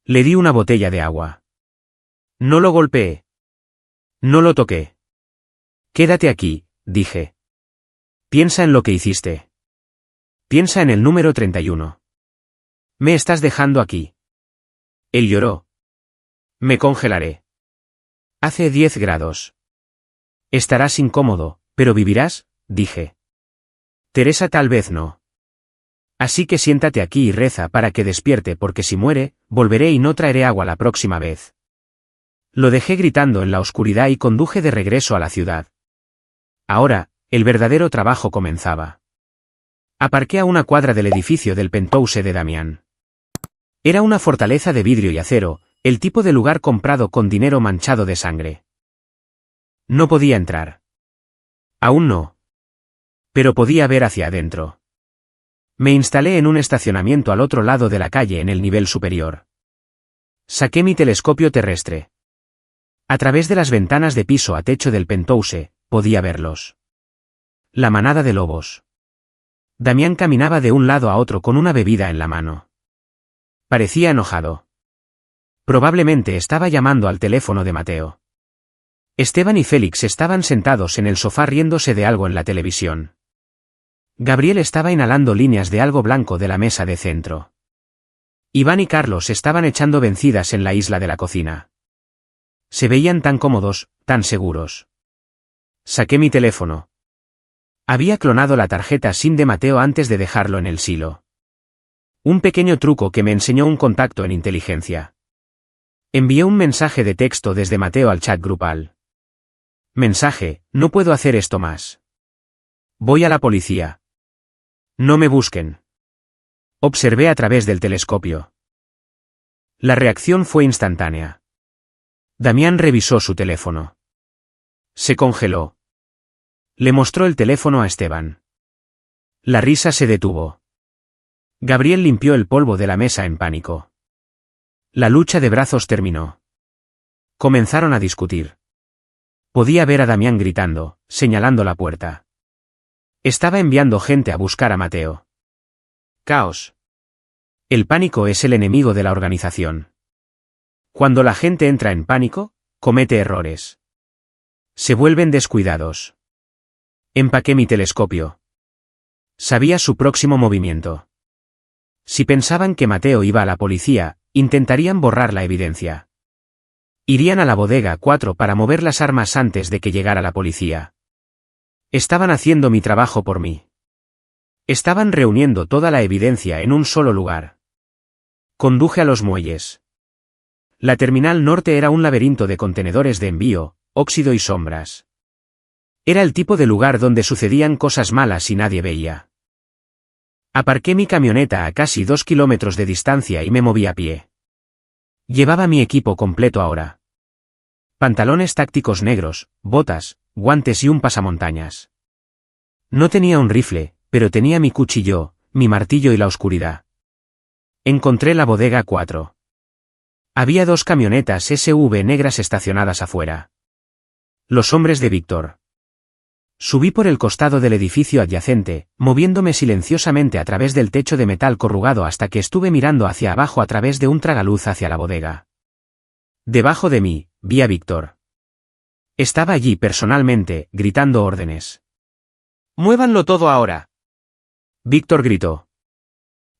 Le di una botella de agua. No lo golpeé. No lo toqué. Quédate aquí, dije. Piensa en lo que hiciste. Piensa en el número 31. Me estás dejando aquí. Él lloró. Me congelaré. Hace 10 grados. Estarás incómodo, pero vivirás, dije. Teresa tal vez no. Así que siéntate aquí y reza para que despierte porque si muere, volveré y no traeré agua la próxima vez. Lo dejé gritando en la oscuridad y conduje de regreso a la ciudad. Ahora, el verdadero trabajo comenzaba. Aparqué a una cuadra del edificio del penthouse de Damián. Era una fortaleza de vidrio y acero, el tipo de lugar comprado con dinero manchado de sangre. No podía entrar. Aún no. Pero podía ver hacia adentro. Me instalé en un estacionamiento al otro lado de la calle en el nivel superior. Saqué mi telescopio terrestre. A través de las ventanas de piso a techo del penthouse, podía verlos. La manada de lobos. Damián caminaba de un lado a otro con una bebida en la mano. Parecía enojado. Probablemente estaba llamando al teléfono de Mateo. Esteban y Félix estaban sentados en el sofá riéndose de algo en la televisión. Gabriel estaba inhalando líneas de algo blanco de la mesa de centro. Iván y Carlos estaban echando vencidas en la isla de la cocina. Se veían tan cómodos, tan seguros. Saqué mi teléfono. Había clonado la tarjeta SIM de Mateo antes de dejarlo en el silo. Un pequeño truco que me enseñó un contacto en inteligencia. Envié un mensaje de texto desde Mateo al chat grupal. Mensaje: no puedo hacer esto más. Voy a la policía. No me busquen. Observé a través del telescopio. La reacción fue instantánea. Damián revisó su teléfono. Se congeló. Le mostró el teléfono a Esteban. La risa se detuvo. Gabriel limpió el polvo de la mesa en pánico. La lucha de brazos terminó. Comenzaron a discutir. Podía ver a Damián gritando, señalando la puerta. Estaba enviando gente a buscar a Mateo. Caos. El pánico es el enemigo de la organización. Cuando la gente entra en pánico, comete errores. Se vuelven descuidados. Empaqué mi telescopio. Sabía su próximo movimiento. Si pensaban que Mateo iba a la policía, intentarían borrar la evidencia. Irían a la bodega 4 para mover las armas antes de que llegara la policía. Estaban haciendo mi trabajo por mí. Estaban reuniendo toda la evidencia en un solo lugar. Conduje a los muelles. La terminal norte era un laberinto de contenedores de envío, óxido y sombras. Era el tipo de lugar donde sucedían cosas malas y nadie veía. Aparqué mi camioneta a casi 2 kilómetros de distancia y me moví a pie. Llevaba mi equipo completo ahora. Pantalones tácticos negros, botas, guantes y un pasamontañas. No tenía un rifle, pero tenía mi cuchillo, mi martillo y la oscuridad. Encontré la bodega 4. Había 2 camionetas SUV negras estacionadas afuera. Los hombres de Víctor. Subí por el costado del edificio adyacente, moviéndome silenciosamente a través del techo de metal corrugado hasta que estuve mirando hacia abajo a través de un tragaluz hacia la bodega. Debajo de mí, vi a Víctor. Estaba allí personalmente, gritando órdenes. ¡Muévanlo todo ahora! Víctor gritó.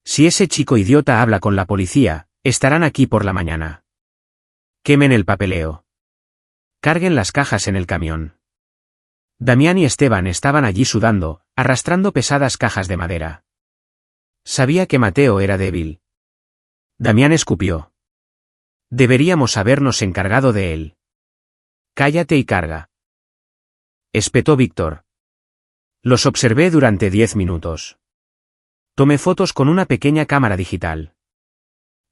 Si ese chico idiota habla con la policía, estarán aquí por la mañana. Quemen el papeleo. Carguen las cajas en el camión. Damián y Esteban estaban allí sudando, arrastrando pesadas cajas de madera. Sabía que Mateo era débil. Damián escupió. Deberíamos habernos encargado de él. Cállate y carga. Espetó Víctor. Los observé durante 10 minutos. Tomé fotos con una pequeña cámara digital.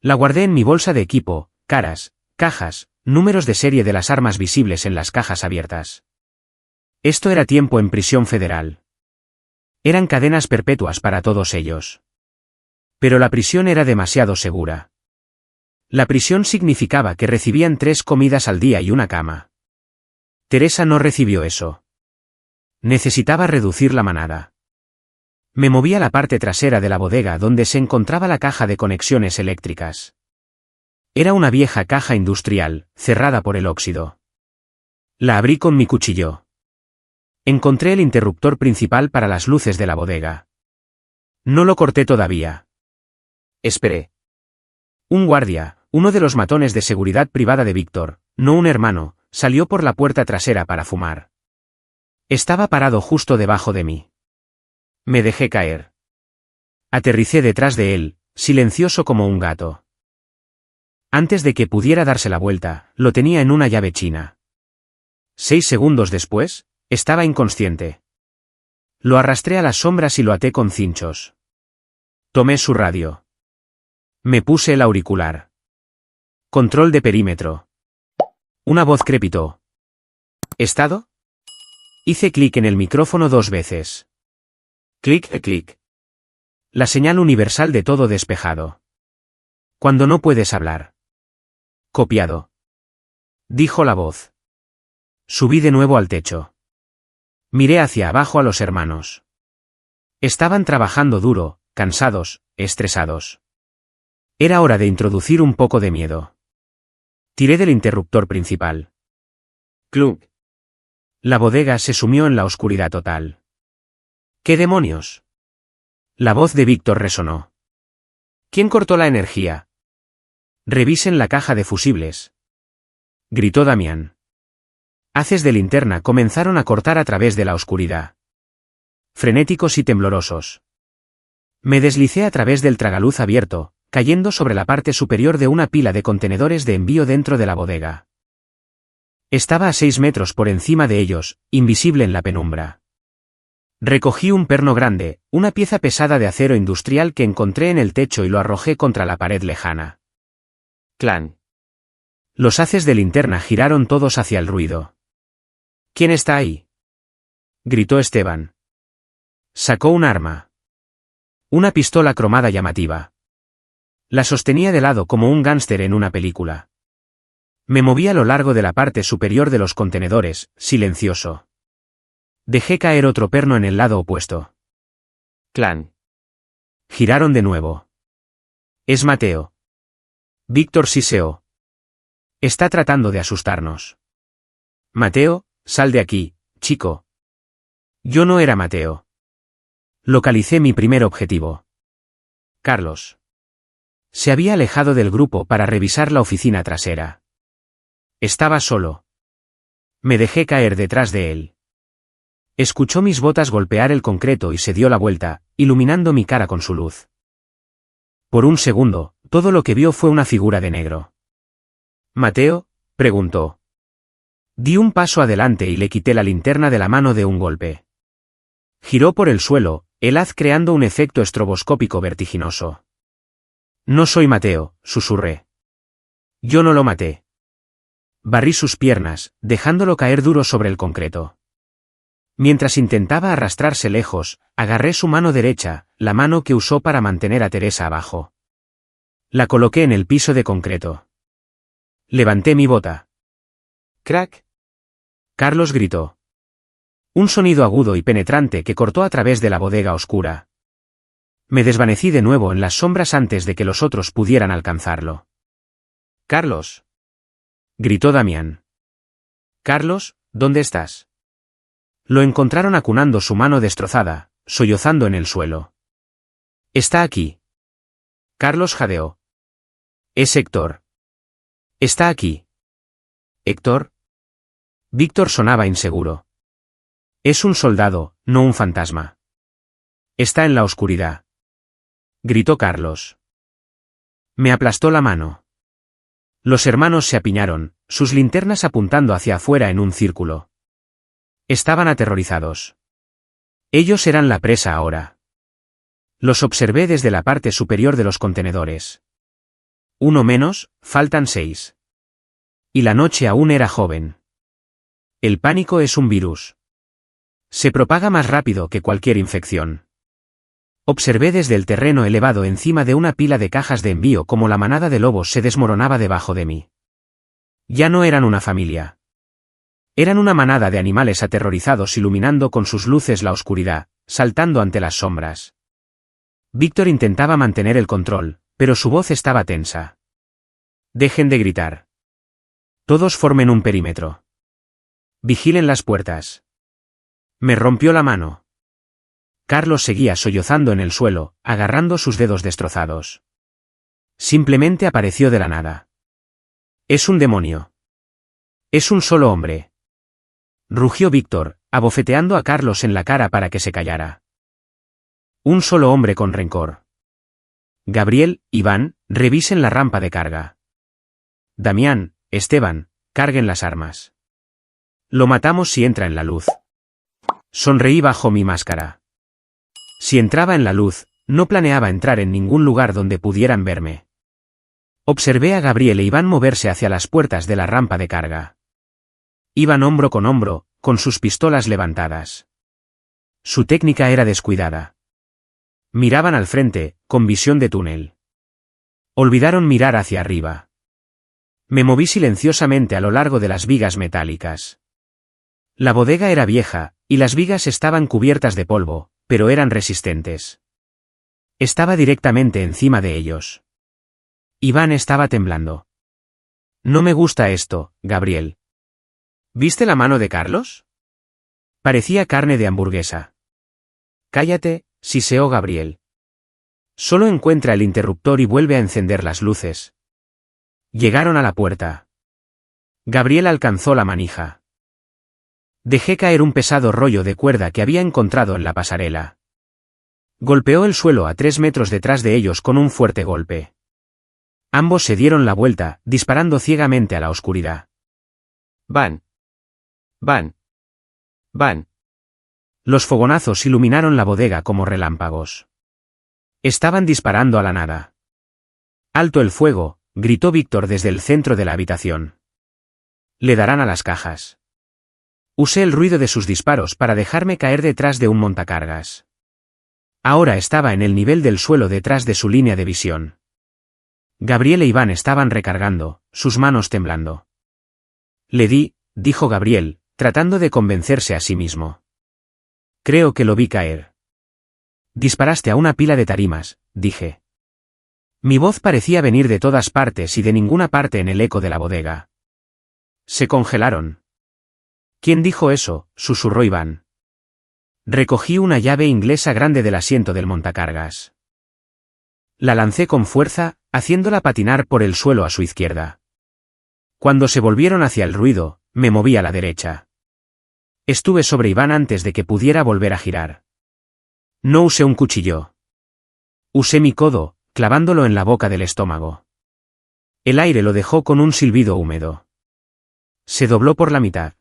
La guardé en mi bolsa de equipo, caras, cajas, números de serie de las armas visibles en las cajas abiertas. Esto era tiempo en prisión federal. Eran cadenas perpetuas para todos ellos. Pero la prisión era demasiado segura. La prisión significaba que recibían 3 comidas al día y una cama. Teresa no recibió eso. Necesitaba reducir la manada. Me moví a la parte trasera de la bodega donde se encontraba la caja de conexiones eléctricas. Era una vieja caja industrial, cerrada por el óxido. La abrí con mi cuchillo. Encontré el interruptor principal para las luces de la bodega. No lo corté todavía. Esperé. Un guardia, uno de los matones de seguridad privada de Víctor, no un hermano, salió por la puerta trasera para fumar. Estaba parado justo debajo de mí. Me dejé caer. Aterricé detrás de él, silencioso como un gato. Antes de que pudiera darse la vuelta, lo tenía en una llave china. 6 segundos después, estaba inconsciente. Lo arrastré a las sombras y lo até con cinchos. Tomé su radio. Me puse el auricular. Control de perímetro. Una voz crepitó. ¿Estado? Hice clic en el micrófono 2 veces. Clic, clic. La señal universal de todo despejado. Cuando no puedes hablar. Copiado. Dijo la voz. Subí de nuevo al techo. Miré hacia abajo a los hermanos. Estaban trabajando duro, cansados, estresados. Era hora de introducir un poco de miedo. Tiré del interruptor principal. Clunk. La bodega se sumió en la oscuridad total. ¿Qué demonios? La voz de Víctor resonó. ¿Quién cortó la energía? Revisen la caja de fusibles. Gritó Damián. Haces de linterna comenzaron a cortar a través de la oscuridad. Frenéticos y temblorosos. Me deslicé a través del tragaluz abierto, cayendo sobre la parte superior de una pila de contenedores de envío dentro de la bodega. Estaba a 6 metros por encima de ellos, invisible en la penumbra. Recogí un perno grande, una pieza pesada de acero industrial que encontré en el techo y lo arrojé contra la pared lejana. Clan. Los haces de linterna giraron todos hacia el ruido. ¿Quién está ahí? Gritó Esteban. Sacó un arma. Una pistola cromada llamativa. La sostenía de lado como un gángster en una película. Me moví a lo largo de la parte superior de los contenedores, silencioso. Dejé caer otro perno en el lado opuesto. Clan. Giraron de nuevo. Es Mateo. Víctor siseó. Está tratando de asustarnos. Mateo, sal de aquí, chico. Yo no era Mateo. Localicé mi primer objetivo. Carlos. Se había alejado del grupo para revisar la oficina trasera. Estaba solo. Me dejé caer detrás de él. Escuchó mis botas golpear el concreto y se dio la vuelta, iluminando mi cara con su luz. Por un segundo, todo lo que vio fue una figura de negro. ¿Mateo? Preguntó. Di un paso adelante y le quité la linterna de la mano de un golpe. Giró por el suelo, el haz creando un efecto estroboscópico vertiginoso. No soy Mateo, susurré. Yo no lo maté. Barrí sus piernas, dejándolo caer duro sobre el concreto. Mientras intentaba arrastrarse lejos, agarré su mano derecha, la mano que usó para mantener a Teresa abajo. La coloqué en el piso de concreto. Levanté mi bota. ¡Crack! Carlos gritó. Un sonido agudo y penetrante que cortó a través de la bodega oscura. Me desvanecí de nuevo en las sombras antes de que los otros pudieran alcanzarlo. Carlos. Gritó Damián. Carlos, ¿dónde estás? Lo encontraron acunando su mano destrozada, sollozando en el suelo. Está aquí. Carlos jadeó. Es Héctor. Está aquí. ¿Héctor? Víctor sonaba inseguro. Es un soldado, no un fantasma. Está en la oscuridad. Gritó Carlos. Me aplastó la mano. Los hermanos se apiñaron, sus linternas apuntando hacia afuera en un círculo. Estaban aterrorizados. Ellos eran la presa ahora. Los observé desde la parte superior de los contenedores. Uno menos, faltan 6. Y la noche aún era joven. El pánico es un virus. Se propaga más rápido que cualquier infección. Observé desde el terreno elevado encima de una pila de cajas de envío cómo la manada de lobos se desmoronaba debajo de mí. Ya no eran una familia. Eran una manada de animales aterrorizados iluminando con sus luces la oscuridad, saltando ante las sombras. Víctor intentaba mantener el control, pero su voz estaba tensa. Dejen de gritar. Todos formen un perímetro. Vigilen las puertas. Me rompió la mano. Carlos seguía sollozando en el suelo, agarrando sus dedos destrozados. Simplemente apareció de la nada. Es un demonio. Es un solo hombre. Rugió Víctor, abofeteando a Carlos en la cara para que se callara. Un solo hombre con rencor. Gabriel, Iván, revisen la rampa de carga. Damián, Esteban, carguen las armas. Lo matamos si entra en la luz. Sonreí bajo mi máscara. Si entraba en la luz, no planeaba entrar en ningún lugar donde pudieran verme. Observé a Gabriel e Iván moverse hacia las puertas de la rampa de carga. Iban hombro, con sus pistolas levantadas. Su técnica era descuidada. Miraban al frente, con visión de túnel. Olvidaron mirar hacia arriba. Me moví silenciosamente a lo largo de las vigas metálicas. La bodega era vieja, y las vigas estaban cubiertas de polvo, pero eran resistentes. Estaba directamente encima de ellos. Iván estaba temblando. No me gusta esto, Gabriel. ¿Viste la mano de Carlos? Parecía carne de hamburguesa. Cállate, siseó Gabriel. Solo encuentra el interruptor y vuelve a encender las luces. Llegaron a la puerta. Gabriel alcanzó la manija. Dejé caer un pesado rollo de cuerda que había encontrado en la pasarela. Golpeó el suelo a 3 metros detrás de ellos con un fuerte golpe. Ambos se dieron la vuelta, disparando ciegamente a la oscuridad. Van. Van. Van. Los fogonazos iluminaron la bodega como relámpagos. Estaban disparando a la nada. Alto el fuego, gritó Víctor desde el centro de la habitación. Le darán a las cajas. Usé el ruido de sus disparos para dejarme caer detrás de un montacargas. Ahora estaba en el nivel del suelo detrás de su línea de visión. Gabriel e Iván estaban recargando, sus manos temblando. Le di, dijo Gabriel, tratando de convencerse a sí mismo. Creo que lo vi caer. Disparaste a una pila de tarimas, dije. Mi voz parecía venir de todas partes y de ninguna parte en el eco de la bodega. Se congelaron. ¿Quién dijo eso?, susurró Iván. Recogí una llave inglesa grande del asiento del montacargas. La lancé con fuerza, haciéndola patinar por el suelo a su izquierda. Cuando se volvieron hacia el ruido, me moví a la derecha. Estuve sobre Iván antes de que pudiera volver a girar. No usé un cuchillo. Usé mi codo, clavándolo en la boca del estómago. El aire lo dejó con un silbido húmedo. Se dobló por la mitad.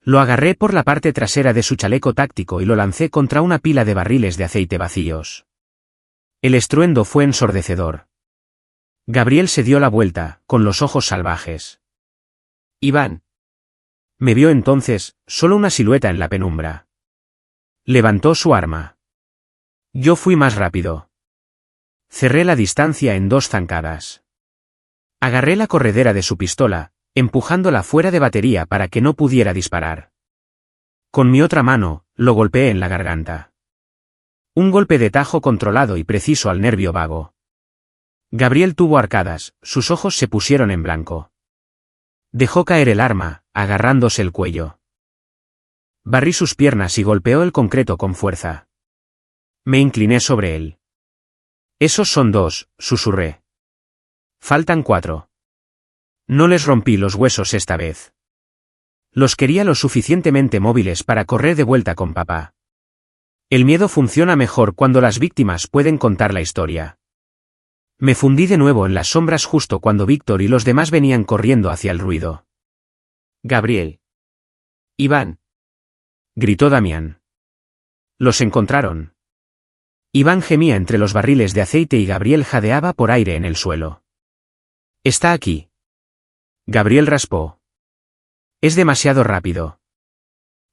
Lo agarré por la parte trasera de su chaleco táctico y lo lancé contra una pila de barriles de aceite vacíos. El estruendo fue ensordecedor. Gabriel se dio la vuelta, con los ojos salvajes. Iván. Me vio entonces, solo una silueta en la penumbra. Levantó su arma. Yo fui más rápido. Cerré la distancia en 2 zancadas. Agarré la corredera de su pistola, empujándola fuera de batería para que no pudiera disparar. Con mi otra mano, lo golpeé en la garganta. Un golpe de tajo controlado y preciso al nervio vago. Gabriel tuvo arcadas, sus ojos se pusieron en blanco. Dejó caer el arma, agarrándose el cuello. Barrí sus piernas y golpeó el concreto con fuerza. Me incliné sobre él. Esos son 2, susurré. Faltan 4. No les rompí los huesos esta vez. Los quería lo suficientemente móviles para correr de vuelta con papá. El miedo funciona mejor cuando las víctimas pueden contar la historia. Me fundí de nuevo en las sombras justo cuando Víctor y los demás venían corriendo hacia el ruido. Gabriel. Iván. Gritó Damián. Los encontraron. Iván gemía entre los barriles de aceite y Gabriel jadeaba por aire en el suelo. Está aquí. Gabriel raspó. Es demasiado rápido.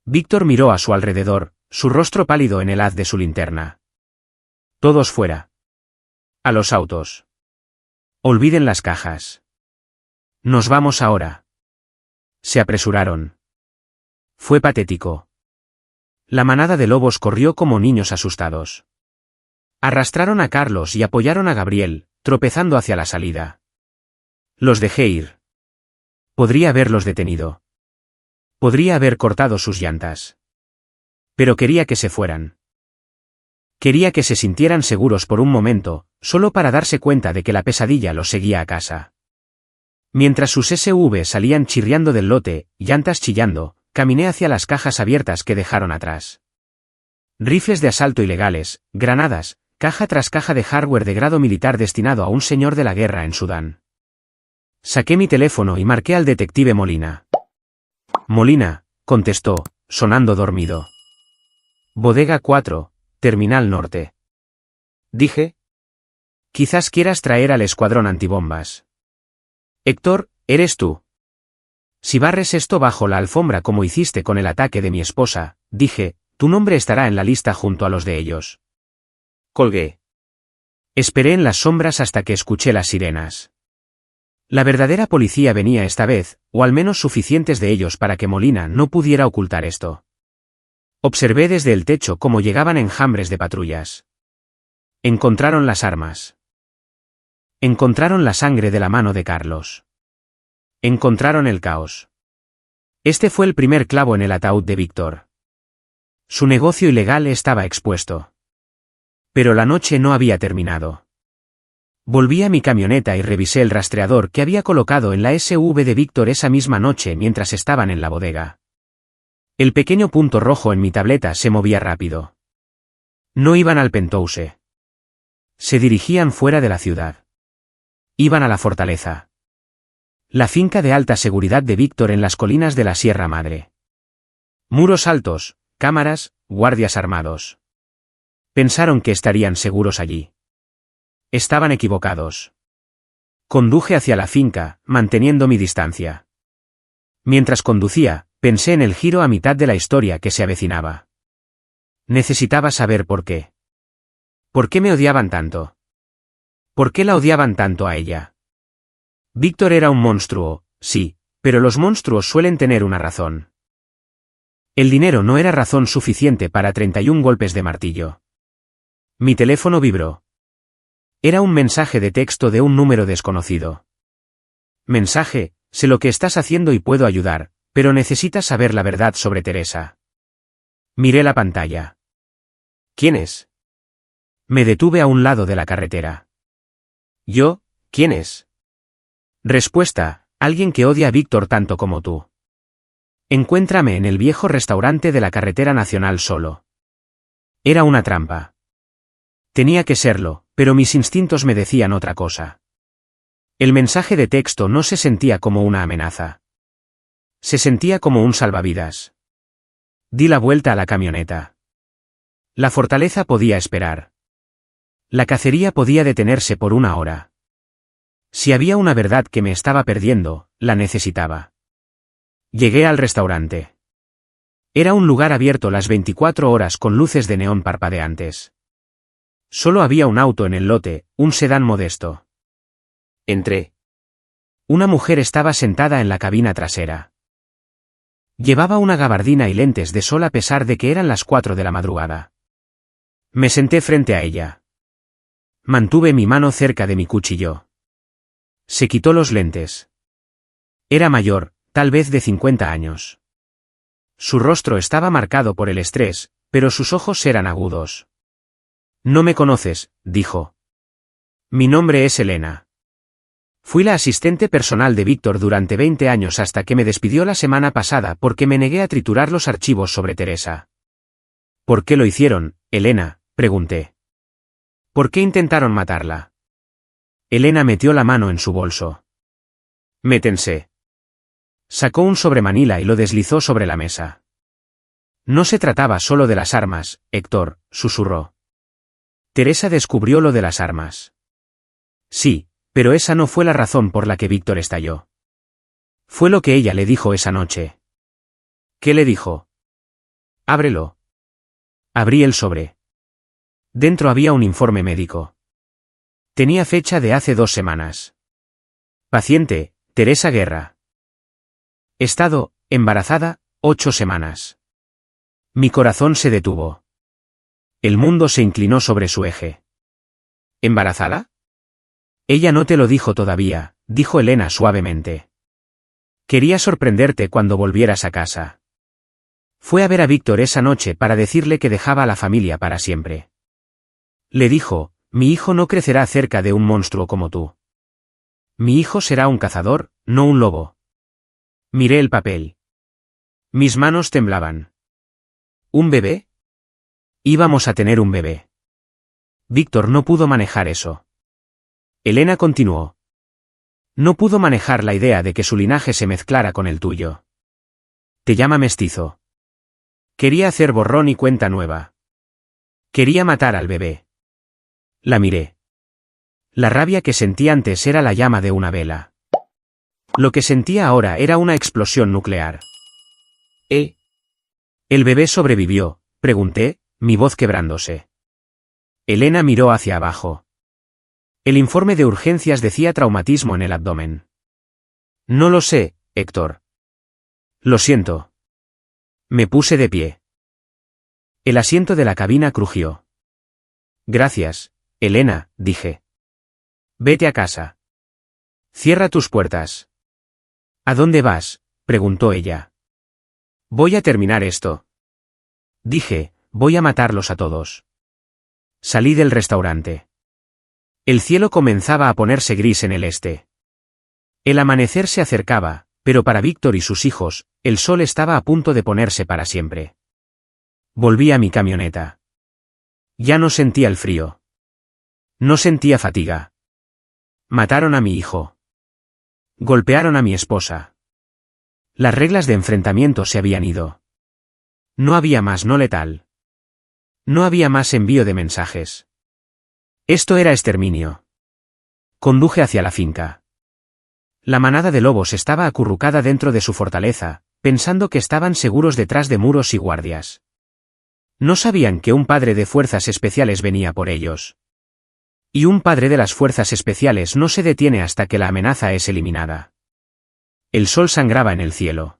Víctor miró a su alrededor, su rostro pálido en el haz de su linterna. Todos fuera. A los autos. Olviden las cajas. Nos vamos ahora. Se apresuraron. Fue patético. La manada de lobos corrió como niños asustados. Arrastraron a Carlos y apoyaron a Gabriel, tropezando hacia la salida. Los dejé ir. Podría haberlos detenido. Podría haber cortado sus llantas. Pero quería que se fueran. Quería que se sintieran seguros por un momento, solo para darse cuenta de que la pesadilla los seguía a casa. Mientras sus SUV salían chirriando del lote, llantas chillando, caminé hacia las cajas abiertas que dejaron atrás. Rifles de asalto ilegales, granadas, caja tras caja de hardware de grado militar destinado a un señor de la guerra en Sudán. Saqué mi teléfono y marqué al detective Molina. Molina, contestó, sonando dormido. Bodega 4, Terminal Norte. Dije. Quizás quieras traer al escuadrón antibombas. Héctor, eres tú. Si barres esto bajo la alfombra como hiciste con el ataque de mi esposa, dije, tu nombre estará en la lista junto a los de ellos. Colgué. Esperé en las sombras hasta que escuché las sirenas. La verdadera policía venía esta vez, o al menos suficientes de ellos para que Molina no pudiera ocultar esto. Observé desde el techo cómo llegaban enjambres de patrullas. Encontraron las armas. Encontraron la sangre de la mano de Carlos. Encontraron el caos. Este fue el primer clavo en el ataúd de Víctor. Su negocio ilegal estaba expuesto. Pero la noche no había terminado. Volví a mi camioneta y revisé el rastreador que había colocado en la SUV de Víctor esa misma noche mientras estaban en la bodega. El pequeño punto rojo en mi tableta se movía rápido. No iban al Penthouse. Se dirigían fuera de la ciudad. Iban a la fortaleza. La finca de alta seguridad de Víctor en las colinas de la Sierra Madre. Muros altos, cámaras, guardias armados. Pensaron que estarían seguros allí. Estaban equivocados. Conduje hacia la finca, manteniendo mi distancia. Mientras conducía, pensé en el giro a mitad de la historia que se avecinaba. Necesitaba saber por qué. ¿Por qué me odiaban tanto? ¿Por qué la odiaban tanto a ella? Víctor era un monstruo, sí, pero los monstruos suelen tener una razón. El dinero no era razón suficiente para 31 golpes de martillo. Mi teléfono vibró. Era un mensaje de texto de un número desconocido. Mensaje, sé lo que estás haciendo y puedo ayudar, pero necesitas saber la verdad sobre Teresa. Miré la pantalla. ¿Quién es? Me detuve a un lado de la carretera. ¿Yo? ¿Quién es? Respuesta, alguien que odia a Víctor tanto como tú. Encuéntrame en el viejo restaurante de la carretera nacional solo. Era una trampa. Tenía que serlo, pero mis instintos me decían otra cosa. El mensaje de texto no se sentía como una amenaza. Se sentía como un salvavidas. Di la vuelta a la camioneta. La fortaleza podía esperar. La cacería podía detenerse por una hora. Si había una verdad que me estaba perdiendo, la necesitaba. Llegué al restaurante. Era un lugar abierto las 24 horas con luces de neón parpadeantes. Solo había un auto en el lote, un sedán modesto. Entré. Una mujer estaba sentada en la cabina trasera. Llevaba una gabardina y lentes de sol a pesar de que eran las 4 de la madrugada. Me senté frente a ella. Mantuve mi mano cerca de mi cuchillo. Se quitó los lentes. Era mayor, tal vez de 50 años. Su rostro estaba marcado por el estrés, pero sus ojos eran agudos. No me conoces, dijo. Mi nombre es Elena. Fui la asistente personal de Víctor durante 20 años hasta que me despidió la semana pasada porque me negué a triturar los archivos sobre Teresa. ¿Por qué lo hicieron, Elena?, pregunté. ¿Por qué intentaron matarla? Elena metió la mano en su bolso. Me tensé. Sacó un sobremanila y lo deslizó sobre la mesa. No se trataba solo de las armas, Héctor, susurró. Teresa descubrió lo de las armas. Sí, pero esa no fue la razón por la que Víctor estalló. Fue lo que ella le dijo esa noche. ¿Qué le dijo? Ábrelo. Abrí el sobre. Dentro había un informe médico. Tenía fecha de hace 2 semanas. Paciente, Teresa Guerra. Estado, embarazada, 8 semanas. Mi corazón se detuvo. El mundo se inclinó sobre su eje. ¿Embarazada? Ella no te lo dijo todavía, dijo Elena suavemente. Quería sorprenderte cuando volvieras a casa. Fue a ver a Víctor esa noche para decirle que dejaba a la familia para siempre. Le dijo, mi hijo no crecerá cerca de un monstruo como tú. Mi hijo será un cazador, no un lobo. Miré el papel. Mis manos temblaban. ¿Un bebé? Íbamos a tener un bebé. Víctor no pudo manejar eso. Elena continuó. No pudo manejar la idea de que su linaje se mezclara con el tuyo. Te llama mestizo. Quería hacer borrón y cuenta nueva. Quería matar al bebé. La miré. La rabia que sentí antes era la llama de una vela. Lo que sentía ahora era una explosión nuclear. ¿El bebé sobrevivió?, pregunté, mi voz quebrándose. Elena miró hacia abajo. El informe de urgencias decía traumatismo en el abdomen. No lo sé, Héctor. Lo siento. Me puse de pie. El asiento de la cabina crujió. Gracias, Elena, dije. Vete a casa. Cierra tus puertas. ¿A dónde vas?, preguntó ella. Voy a terminar esto. Dije, voy a matarlos a todos. Salí del restaurante. El cielo comenzaba a ponerse gris en el este. El amanecer se acercaba, pero para Víctor y sus hijos, el sol estaba a punto de ponerse para siempre. Volví a mi camioneta. Ya no sentía el frío. No sentía fatiga. Mataron a mi hijo. Golpearon a mi esposa. Las reglas de enfrentamiento se habían ido. No había más no letal. No había más envío de mensajes. Esto era exterminio. Conduje hacia la finca. La manada de lobos estaba acurrucada dentro de su fortaleza, pensando que estaban seguros detrás de muros y guardias. No sabían que un padre de fuerzas especiales venía por ellos. Y un padre de las fuerzas especiales no se detiene hasta que la amenaza es eliminada. El sol sangraba en el cielo.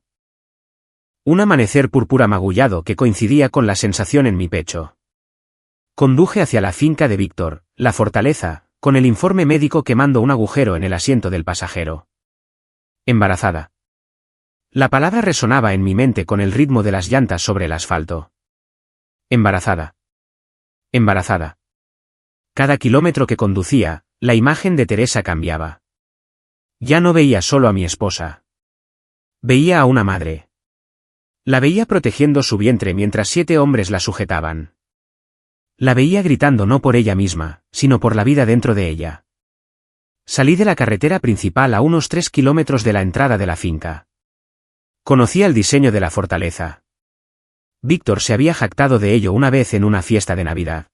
Un amanecer púrpura magullado que coincidía con la sensación en mi pecho. Conduje hacia la finca de Víctor, la fortaleza, con el informe médico quemando un agujero en el asiento del pasajero. Embarazada. La palabra resonaba en mi mente con el ritmo de las llantas sobre el asfalto. Embarazada. Embarazada. Cada kilómetro que conducía, la imagen de Teresa cambiaba. Ya no veía solo a mi esposa. Veía a una madre. La veía protegiendo su vientre mientras 7 hombres la sujetaban. La veía gritando no por ella misma, sino por la vida dentro de ella. Salí de la carretera principal a unos 3 kilómetros de la entrada de la finca. Conocía el diseño de la fortaleza. Víctor se había jactado de ello una vez en una fiesta de Navidad.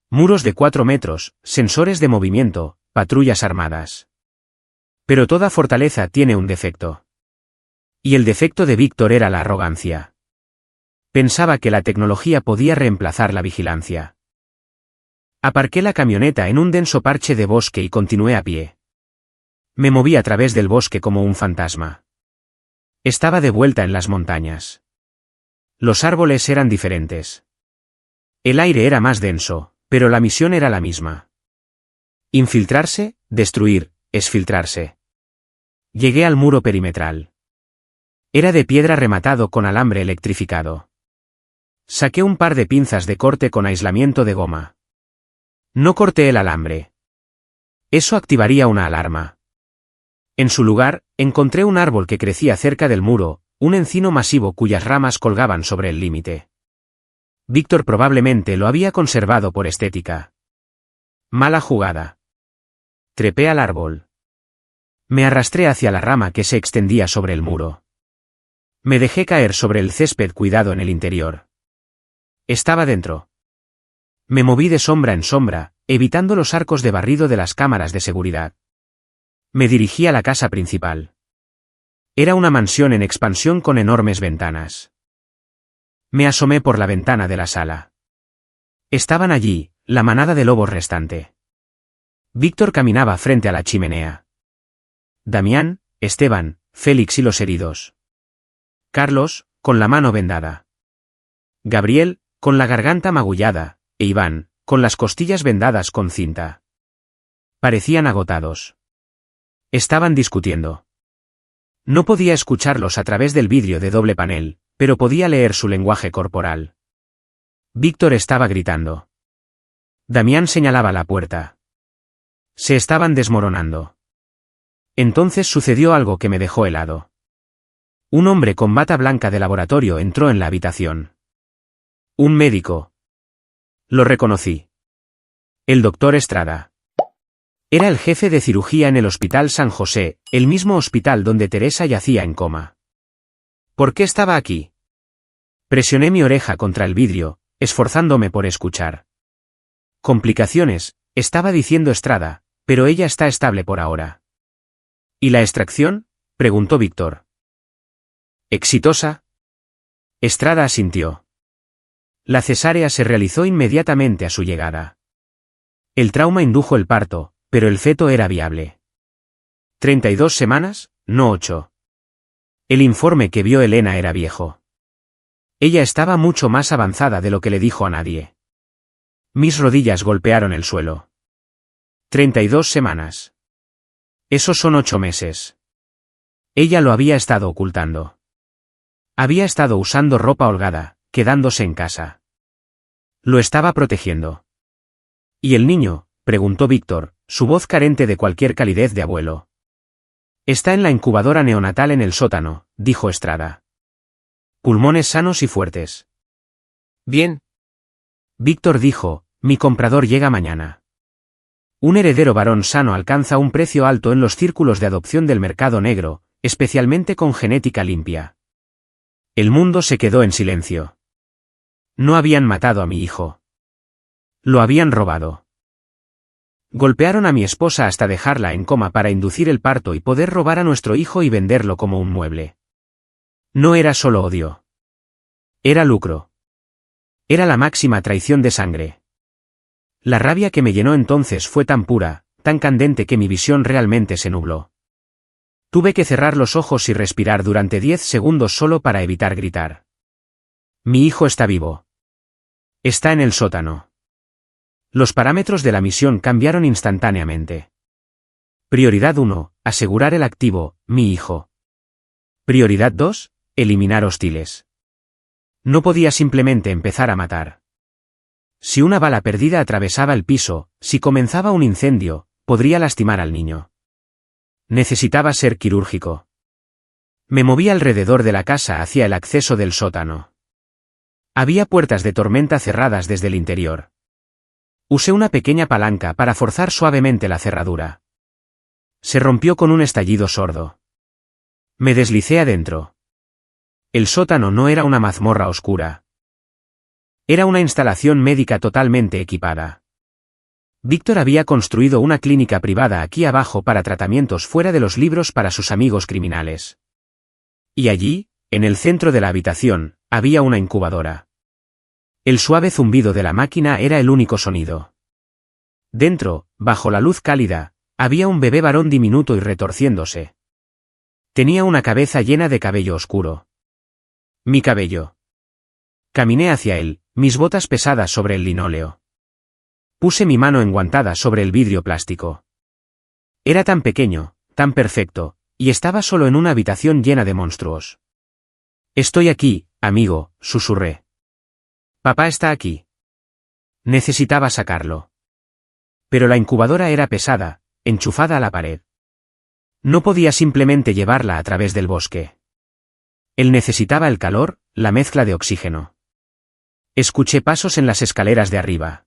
Muros de 4 metros, sensores de movimiento, patrullas armadas. Pero toda fortaleza tiene un defecto. Y el defecto de Víctor era la arrogancia. Pensaba que la tecnología podía reemplazar la vigilancia. Aparqué la camioneta en un denso parche de bosque y continué a pie. Me moví a través del bosque como un fantasma. Estaba de vuelta en las montañas. Los árboles eran diferentes. El aire era más denso, pero la misión era la misma. Infiltrarse, destruir, exfiltrarse. Llegué al muro perimetral. Era de piedra rematado con alambre electrificado. Saqué un par de pinzas de corte con aislamiento de goma. No corté el alambre. Eso activaría una alarma. En su lugar, encontré un árbol que crecía cerca del muro, un encino masivo cuyas ramas colgaban sobre el límite. Víctor probablemente lo había conservado por estética. Mala jugada. Trepé al árbol. Me arrastré hacia la rama que se extendía sobre el muro. Me dejé caer sobre el césped cuidado en el interior. Estaba dentro. Me moví de sombra en sombra, evitando los arcos de barrido de las cámaras de seguridad. Me dirigí a la casa principal. Era una mansión en expansión con enormes ventanas. Me asomé por la ventana de la sala. Estaban allí, la manada de lobos restante. Víctor caminaba frente a la chimenea. Damián, Esteban, Félix y los heridos. Carlos, con la mano vendada. Gabriel, con la garganta magullada, e Iván, con las costillas vendadas con cinta. Parecían agotados. Estaban discutiendo. No podía escucharlos a través del vidrio de doble panel, pero podía leer su lenguaje corporal. Víctor estaba gritando. Damián señalaba la puerta. Se estaban desmoronando. Entonces sucedió algo que me dejó helado. Un hombre con bata blanca de laboratorio entró en la habitación. Un médico. Lo reconocí. El doctor Estrada. Era el jefe de cirugía en el Hospital San José, el mismo hospital donde Teresa yacía en coma. ¿Por qué estaba aquí? Presioné mi oreja contra el vidrio, esforzándome por escuchar. Complicaciones, estaba diciendo Estrada, pero ella está estable por ahora. ¿Y la extracción?, preguntó Víctor. ¿Exitosa? Estrada asintió. La cesárea se realizó inmediatamente a su llegada. El trauma indujo el parto, pero el feto era viable. 32 semanas, no 8. El informe que vio Elena era viejo. Ella estaba mucho más avanzada de lo que le dijo a nadie. Mis rodillas golpearon el suelo. 32 semanas. Esos son 8 meses. Ella lo había estado ocultando. Había estado usando ropa holgada, quedándose en casa. Lo estaba protegiendo. ¿Y el niño?, preguntó Víctor, su voz carente de cualquier calidez de abuelo. Está en la incubadora neonatal en el sótano, dijo Estrada. Pulmones sanos y fuertes. Bien. Víctor dijo, mi comprador llega mañana. Un heredero varón sano alcanza un precio alto en los círculos de adopción del mercado negro, especialmente con genética limpia. El mundo se quedó en silencio. No habían matado a mi hijo. Lo habían robado. Golpearon a mi esposa hasta dejarla en coma para inducir el parto y poder robar a nuestro hijo y venderlo como un mueble. No era solo odio. Era lucro. Era la máxima traición de sangre. La rabia que me llenó entonces fue tan pura, tan candente que mi visión realmente se nubló. Tuve que cerrar los ojos y respirar durante 10 segundos solo para evitar gritar. Mi hijo está vivo. Está en el sótano. Los parámetros de la misión cambiaron instantáneamente. Prioridad 1, asegurar el activo, mi hijo. Prioridad 2, eliminar hostiles. No podía simplemente empezar a matar. Si una bala perdida atravesaba el piso, si comenzaba un incendio, podría lastimar al niño. Necesitaba ser quirúrgico. Me moví alrededor de la casa hacia el acceso del sótano. Había puertas de tormenta cerradas desde el interior. Usé una pequeña palanca para forzar suavemente la cerradura. Se rompió con un estallido sordo. Me deslicé adentro. El sótano no era una mazmorra oscura. Era una instalación médica totalmente equipada. Víctor había construido una clínica privada aquí abajo para tratamientos fuera de los libros para sus amigos criminales. Y allí, en el centro de la habitación, había una incubadora. El suave zumbido de la máquina era el único sonido. Dentro, bajo la luz cálida, había un bebé varón diminuto y retorciéndose. Tenía una cabeza llena de cabello oscuro. Mi cabello. Caminé hacia él, mis botas pesadas sobre el linóleo. Puse mi mano enguantada sobre el vidrio plástico. Era tan pequeño, tan perfecto, y estaba solo en una habitación llena de monstruos. Estoy aquí, amigo, susurré. Papá está aquí. Necesitaba sacarlo. Pero la incubadora era pesada, enchufada a la pared. No podía simplemente llevarla a través del bosque. Él necesitaba el calor, la mezcla de oxígeno. Escuché pasos en las escaleras de arriba.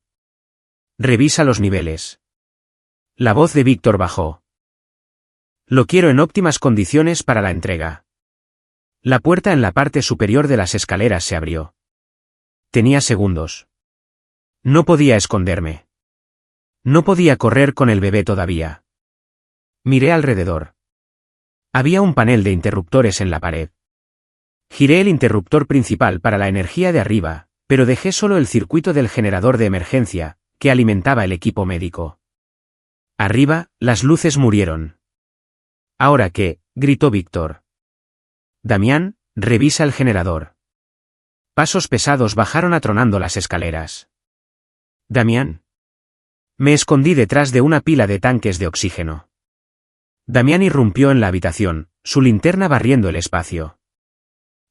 Revisa los niveles. La voz de Víctor bajó. Lo quiero en óptimas condiciones para la entrega. La puerta en la parte superior de las escaleras se abrió. Tenía segundos. No podía esconderme. No podía correr con el bebé todavía. Miré alrededor. Había un panel de interruptores en la pared. Giré el interruptor principal para la energía de arriba, pero dejé solo el circuito del generador de emergencia, que alimentaba el equipo médico. Arriba, las luces murieron. ¿Ahora qué?, gritó Víctor. Damián, revisa el generador. Pasos pesados bajaron atronando las escaleras. Damián. Me escondí detrás de una pila de tanques de oxígeno. Damián irrumpió en la habitación, su linterna barriendo el espacio.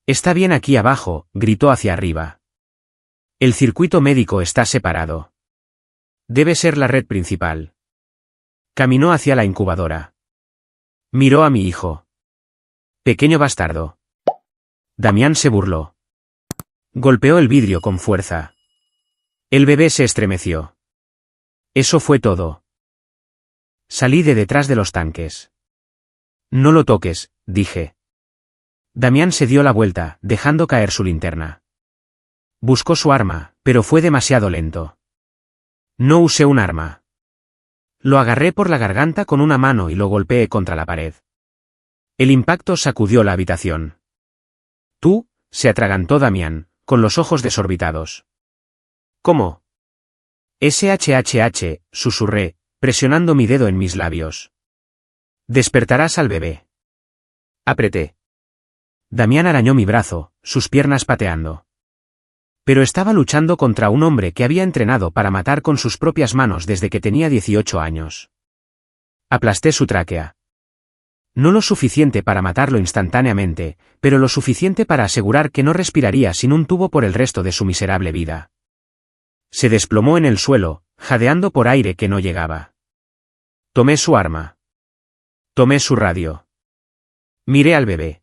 Está bien aquí abajo, gritó hacia arriba. El circuito médico está separado. Debe ser la red principal. Caminó hacia la incubadora. Miró a mi hijo. Pequeño bastardo. Damián se burló. Golpeó el vidrio con fuerza. El bebé se estremeció. Eso fue todo. Salí de detrás de los tanques. No lo toques, dije. Damián se dio la vuelta, dejando caer su linterna. Buscó su arma, pero fue demasiado lento. No usé un arma. Lo agarré por la garganta con una mano y lo golpeé contra la pared. El impacto sacudió la habitación. «Tú», se atragantó Damián, con los ojos desorbitados. «¿Cómo?» «SHHH», susurré, presionando mi dedo en mis labios. «Despertarás al bebé». Apreté. Damián arañó mi brazo, sus piernas pateando. Pero estaba luchando contra un hombre que había entrenado para matar con sus propias manos desde que tenía 18 años. Aplasté su tráquea. No lo suficiente para matarlo instantáneamente, pero lo suficiente para asegurar que no respiraría sin un tubo por el resto de su miserable vida. Se desplomó en el suelo, jadeando por aire que no llegaba. Tomé su arma. Tomé su radio. Miré al bebé.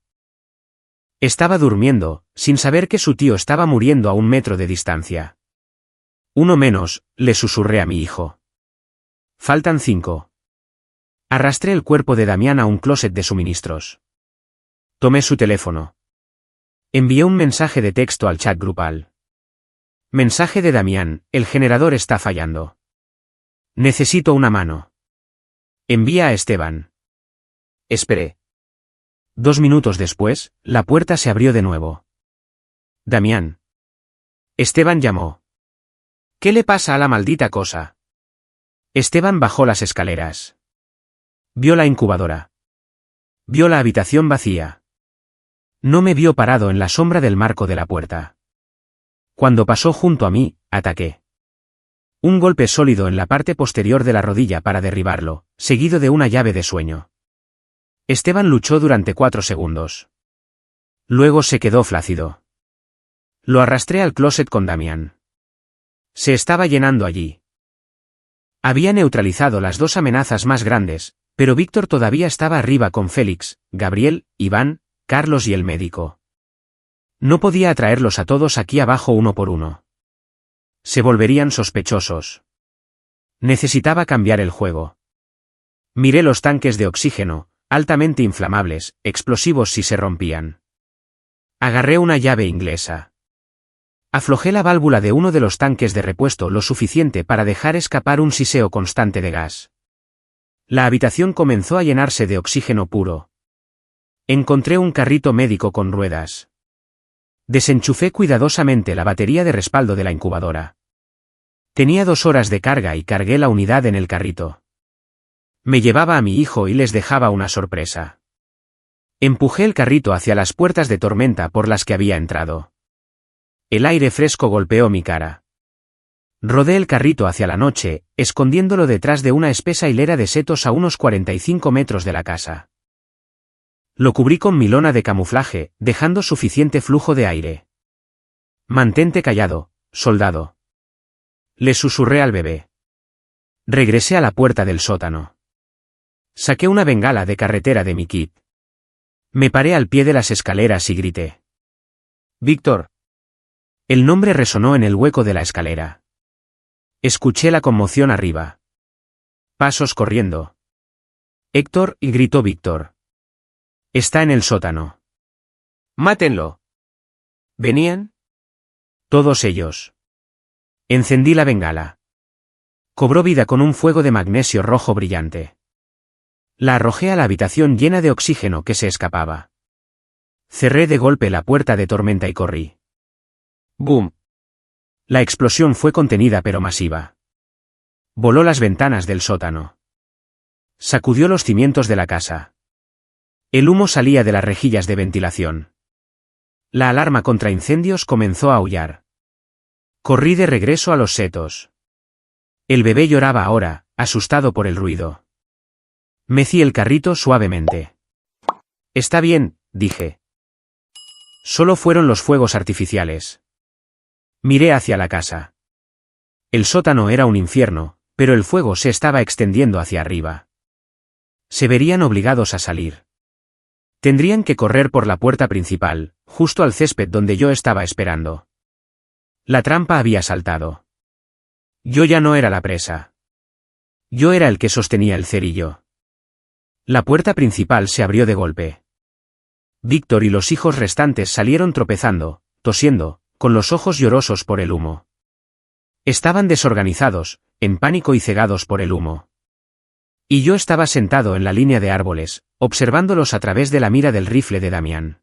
Estaba durmiendo, sin saber que su tío estaba muriendo a 1 metro de distancia. «Uno menos», le susurré a mi hijo. «Faltan 5». Arrastré el cuerpo de Damián a un closet de suministros. Tomé su teléfono. Envié un mensaje de texto al chat grupal. Mensaje de Damián: «El generador está fallando. Necesito una mano». Envía a Esteban. Esperé. 2 minutos después, la puerta se abrió de nuevo. «Damián». Esteban llamó. «¿Qué le pasa a la maldita cosa?» Esteban bajó las escaleras. Vio la incubadora. Vio la habitación vacía. No me vio parado en la sombra del marco de la puerta. Cuando pasó junto a mí, ataqué. Un golpe sólido en la parte posterior de la rodilla para derribarlo, seguido de una llave de sueño. Esteban luchó durante 4 segundos. Luego se quedó flácido. Lo arrastré al closet con Damián. Se estaba llenando allí. Había neutralizado las 2 amenazas más grandes, pero Víctor todavía estaba arriba con Félix, Gabriel, Iván, Carlos y el médico. No podía atraerlos a todos aquí abajo uno por uno. Se volverían sospechosos. Necesitaba cambiar el juego. Miré los tanques de oxígeno, altamente inflamables, explosivos si se rompían. Agarré una llave inglesa. Aflojé la válvula de uno de los tanques de repuesto lo suficiente para dejar escapar un siseo constante de gas. La habitación comenzó a llenarse de oxígeno puro. Encontré un carrito médico con ruedas. Desenchufé cuidadosamente la batería de respaldo de la incubadora. Tenía 2 horas de carga y cargué la unidad en el carrito. Me llevaba a mi hijo y les dejaba una sorpresa. Empujé el carrito hacia las puertas de tormenta por las que había entrado. El aire fresco golpeó mi cara. Rodé el carrito hacia la noche, escondiéndolo detrás de una espesa hilera de setos a unos 45 metros de la casa. Lo cubrí con mi lona de camuflaje, dejando suficiente flujo de aire. «Mantente callado, soldado». Le susurré al bebé. Regresé a la puerta del sótano. Saqué una bengala de carretera de mi kit. Me paré al pie de las escaleras y grité. «Víctor». El nombre resonó en el hueco de la escalera. Escuché la conmoción arriba. Pasos corriendo. «Héctor», y gritó Víctor. «Está en el sótano». «Mátenlo». ¿Venían? Todos ellos. Encendí la bengala. Cobró vida con un fuego de magnesio rojo brillante. La arrojé a la habitación llena de oxígeno que se escapaba. Cerré de golpe la puerta de tormenta y corrí. ¡Boom! La explosión fue contenida pero masiva. Voló las ventanas del sótano. Sacudió los cimientos de la casa. El humo salía de las rejillas de ventilación. La alarma contra incendios comenzó a aullar. Corrí de regreso a los setos. El bebé lloraba ahora, asustado por el ruido. Mecí el carrito suavemente. «Está bien», dije. Solo fueron los fuegos artificiales. Miré hacia la casa. El sótano era un infierno, pero el fuego se estaba extendiendo hacia arriba. Se verían obligados a salir. Tendrían que correr por la puerta principal, justo al césped donde yo estaba esperando. La trampa había saltado. Yo ya no era la presa. Yo era el que sostenía el cerillo. La puerta principal se abrió de golpe. Víctor y los hijos restantes salieron tropezando, tosiendo, con los ojos llorosos por el humo. Estaban desorganizados, en pánico y cegados por el humo. Y yo estaba sentado en la línea de árboles, observándolos a través de la mira del rifle de Damián.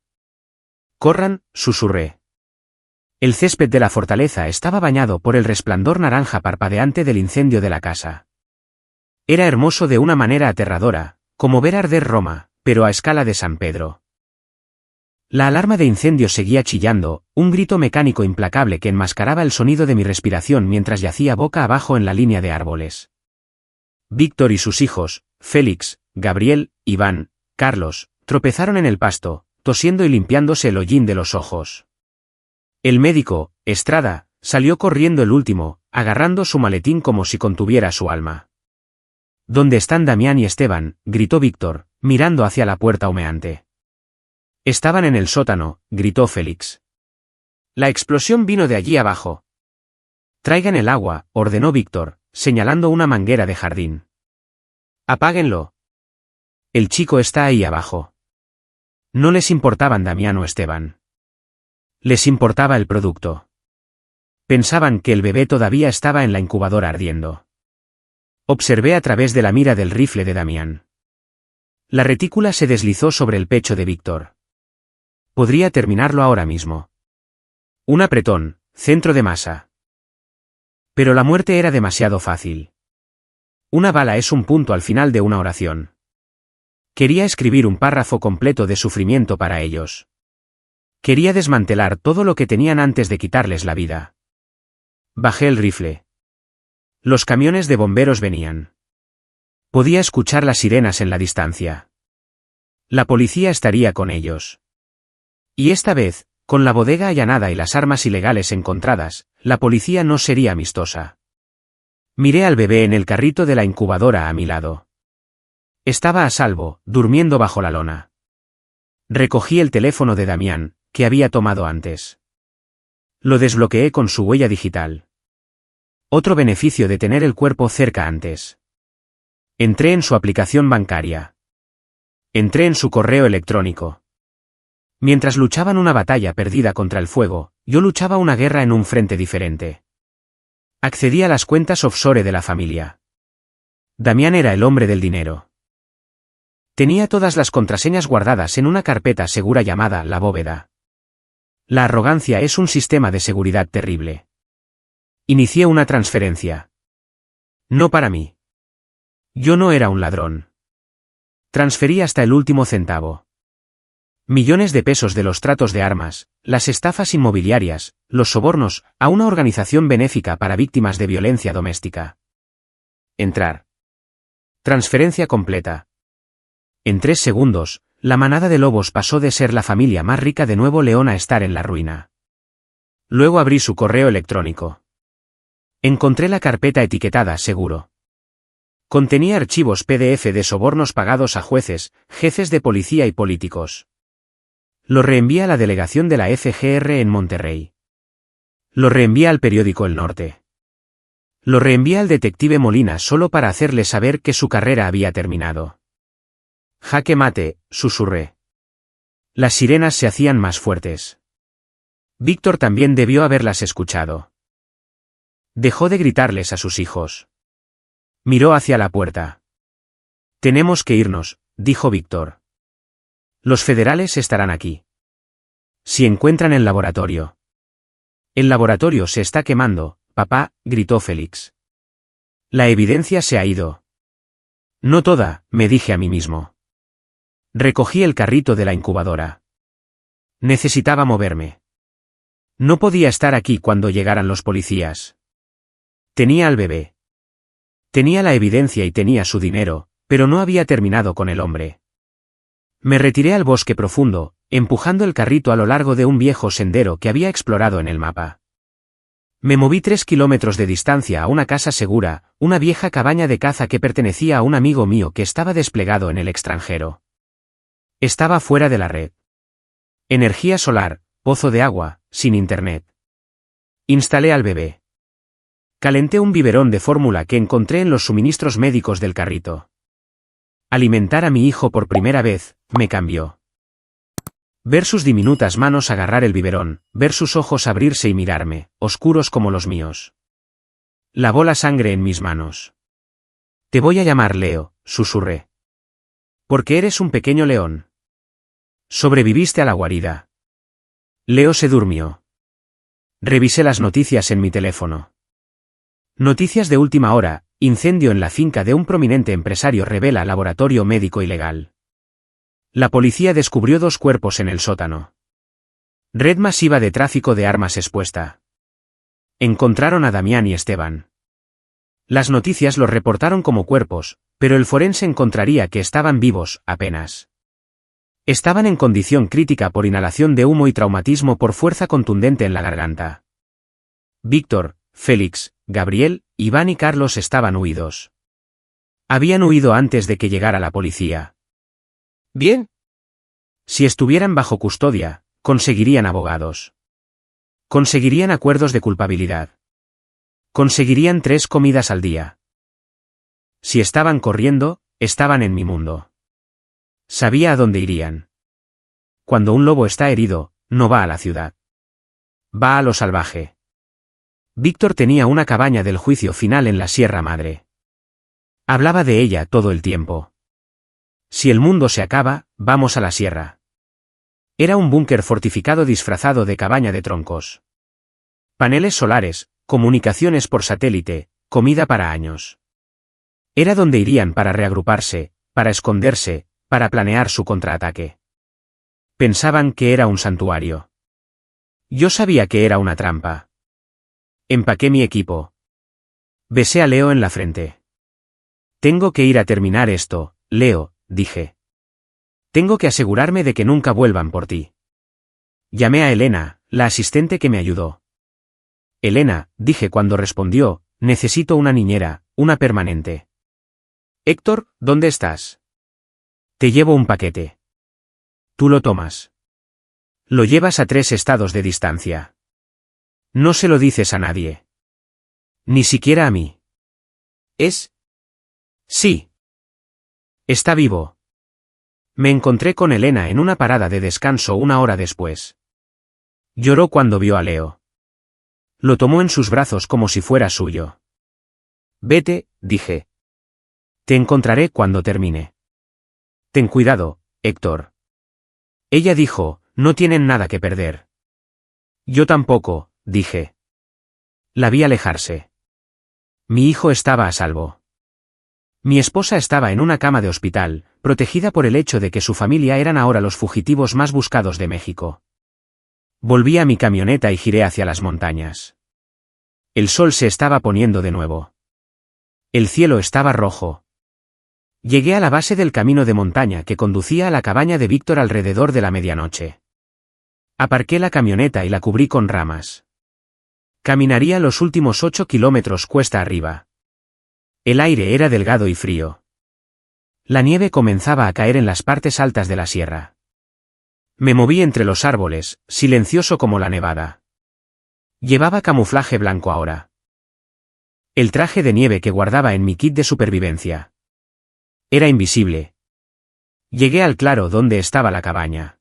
«Corran», susurré. El césped de la fortaleza estaba bañado por el resplandor naranja parpadeante del incendio de la casa. Era hermoso de una manera aterradora, como ver arder Roma, pero a escala de San Pedro. La alarma de incendio seguía chillando, un grito mecánico implacable que enmascaraba el sonido de mi respiración mientras yacía boca abajo en la línea de árboles. Víctor y sus hijos, Félix, Gabriel, Iván, Carlos, tropezaron en el pasto, tosiendo y limpiándose el hollín de los ojos. El médico, Estrada, salió corriendo el último, agarrando su maletín como si contuviera su alma. «¿Dónde están Damián y Esteban?», gritó Víctor, mirando hacia la puerta humeante. «Estaban en el sótano», gritó Félix. «La explosión vino de allí abajo». «Traigan el agua», ordenó Víctor, señalando una manguera de jardín. «Apáguenlo». «El chico está ahí abajo». No les importaban Damián o Esteban. Les importaba el producto. Pensaban que el bebé todavía estaba en la incubadora ardiendo. Observé a través de la mira del rifle de Damián. La retícula se deslizó sobre el pecho de Víctor. Podría terminarlo ahora mismo. Un apretón, centro de masa. Pero la muerte era demasiado fácil. Una bala es un punto al final de una oración. Quería escribir un párrafo completo de sufrimiento para ellos. Quería desmantelar todo lo que tenían antes de quitarles la vida. Bajé el rifle. Los camiones de bomberos venían. Podía escuchar las sirenas en la distancia. La policía estaría con ellos. Y esta vez, con la bodega allanada y las armas ilegales encontradas, la policía no sería amistosa. Miré al bebé en el carrito de la incubadora a mi lado. Estaba a salvo, durmiendo bajo la lona. Recogí el teléfono de Damián, que había tomado antes. Lo desbloqueé con su huella digital. Otro beneficio de tener el cuerpo cerca antes. Entré en su aplicación bancaria. Entré en su correo electrónico. Mientras luchaban una batalla perdida contra el fuego, yo luchaba una guerra en un frente diferente. Accedí a las cuentas offshore de la familia. Damián era el hombre del dinero. Tenía todas las contraseñas guardadas en una carpeta segura llamada La Bóveda. La arrogancia es un sistema de seguridad terrible. Inicié una transferencia. No para mí. Yo no era un ladrón. Transferí hasta el último centavo. Millones de pesos de los tratos de armas, las estafas inmobiliarias, los sobornos, a una organización benéfica para víctimas de violencia doméstica. Entrar. Transferencia completa. En 3 segundos, la manada de lobos pasó de ser la familia más rica de Nuevo León a estar en la ruina. Luego abrí su correo electrónico. Encontré la carpeta etiquetada seguro. Contenía archivos PDF de sobornos pagados a jueces, jefes de policía y políticos. Lo reenvié a la delegación de la FGR en Monterrey. Lo reenvié al periódico El Norte. Lo reenvié al detective Molina solo para hacerle saber que su carrera había terminado. Jaque mate, susurré. Las sirenas se hacían más fuertes. Víctor también debió haberlas escuchado. Dejó de gritarles a sus hijos. Miró hacia la puerta. «Tenemos que irnos», dijo Víctor. «Los federales estarán aquí. Si encuentran el laboratorio». «El laboratorio se está quemando, papá», gritó Félix. «La evidencia se ha ido». «No toda», me dije a mí mismo. Recogí el carrito de la incubadora. Necesitaba moverme. No podía estar aquí cuando llegaran los policías. Tenía al bebé. Tenía la evidencia y tenía su dinero, pero no había terminado con el hombre. Me retiré al bosque profundo, empujando el carrito a lo largo de un viejo sendero que había explorado en el mapa. Me moví 3 kilómetros de distancia a una casa segura, una vieja cabaña de caza que pertenecía a un amigo mío que estaba desplegado en el extranjero. Estaba fuera de la red. Energía solar, pozo de agua, sin internet. Instalé al bebé. Calenté un biberón de fórmula que encontré en los suministros médicos del carrito. Alimentar a mi hijo por primera vez, me cambió. Ver sus diminutas manos agarrar el biberón, ver sus ojos abrirse y mirarme, oscuros como los míos. Lavó la sangre en mis manos. Te voy a llamar Leo, susurré. Porque eres un pequeño león. Sobreviviste a la guarida. Leo se durmió. Revisé las noticias en mi teléfono. Noticias de última hora: incendio en la finca de un prominente empresario revela laboratorio médico ilegal. La policía descubrió 2 cuerpos en el sótano. Red masiva de tráfico de armas expuesta. Encontraron a Damián y Esteban. Las noticias los reportaron como cuerpos, pero el forense encontraría que estaban vivos, apenas. Estaban en condición crítica por inhalación de humo y traumatismo por fuerza contundente en la garganta. Víctor, Félix, Gabriel, Iván y Carlos estaban huidos. Habían huido antes de que llegara la policía. Bien. Si estuvieran bajo custodia, conseguirían abogados. Conseguirían acuerdos de culpabilidad. Conseguirían 3 comidas al día. Si estaban corriendo, estaban en mi mundo. Sabía a dónde irían. Cuando un lobo está herido, no va a la ciudad. Va a lo salvaje. Víctor tenía una cabaña del juicio final en la Sierra Madre. Hablaba de ella todo el tiempo. Si el mundo se acaba, vamos a la sierra. Era un búnker fortificado disfrazado de cabaña de troncos. Paneles solares, comunicaciones por satélite, comida para años. Era donde irían para reagruparse, para esconderse, para planear su contraataque. Pensaban que era un santuario. Yo sabía que era una trampa. Empaqué mi equipo. Besé a Leo en la frente. Tengo que ir a terminar esto, Leo, dije. Tengo que asegurarme de que nunca vuelvan por ti. Llamé a Elena, la asistente que me ayudó. Elena, dije cuando respondió, necesito una niñera, una permanente. Héctor, ¿dónde estás? Te llevo un paquete. Tú lo tomas. Lo llevas a 3 estados de distancia. No se lo dices a nadie. Ni siquiera a mí. ¿Es? Sí. Está vivo. Me encontré con Elena en una parada de descanso 1 hora después. Lloró cuando vio a Leo. Lo tomó en sus brazos como si fuera suyo. Vete, dije. Te encontraré cuando termine. Ten cuidado, Héctor. Ella dijo, no tienen nada que perder. Yo tampoco, dije. La vi alejarse. Mi hijo estaba a salvo. Mi esposa estaba en una cama de hospital, protegida por el hecho de que su familia eran ahora los fugitivos más buscados de México. Volví a mi camioneta y giré hacia las montañas. El sol se estaba poniendo de nuevo. El cielo estaba rojo. Llegué a la base del camino de montaña que conducía a la cabaña de Víctor alrededor de la medianoche. Aparqué la camioneta y la cubrí con ramas. Caminaría los últimos 8 kilómetros cuesta arriba. El aire era delgado y frío. La nieve comenzaba a caer en las partes altas de la sierra. Me moví entre los árboles, silencioso como la nevada. Llevaba camuflaje blanco ahora. El traje de nieve que guardaba en mi kit de supervivencia. Era invisible. Llegué al claro donde estaba la cabaña.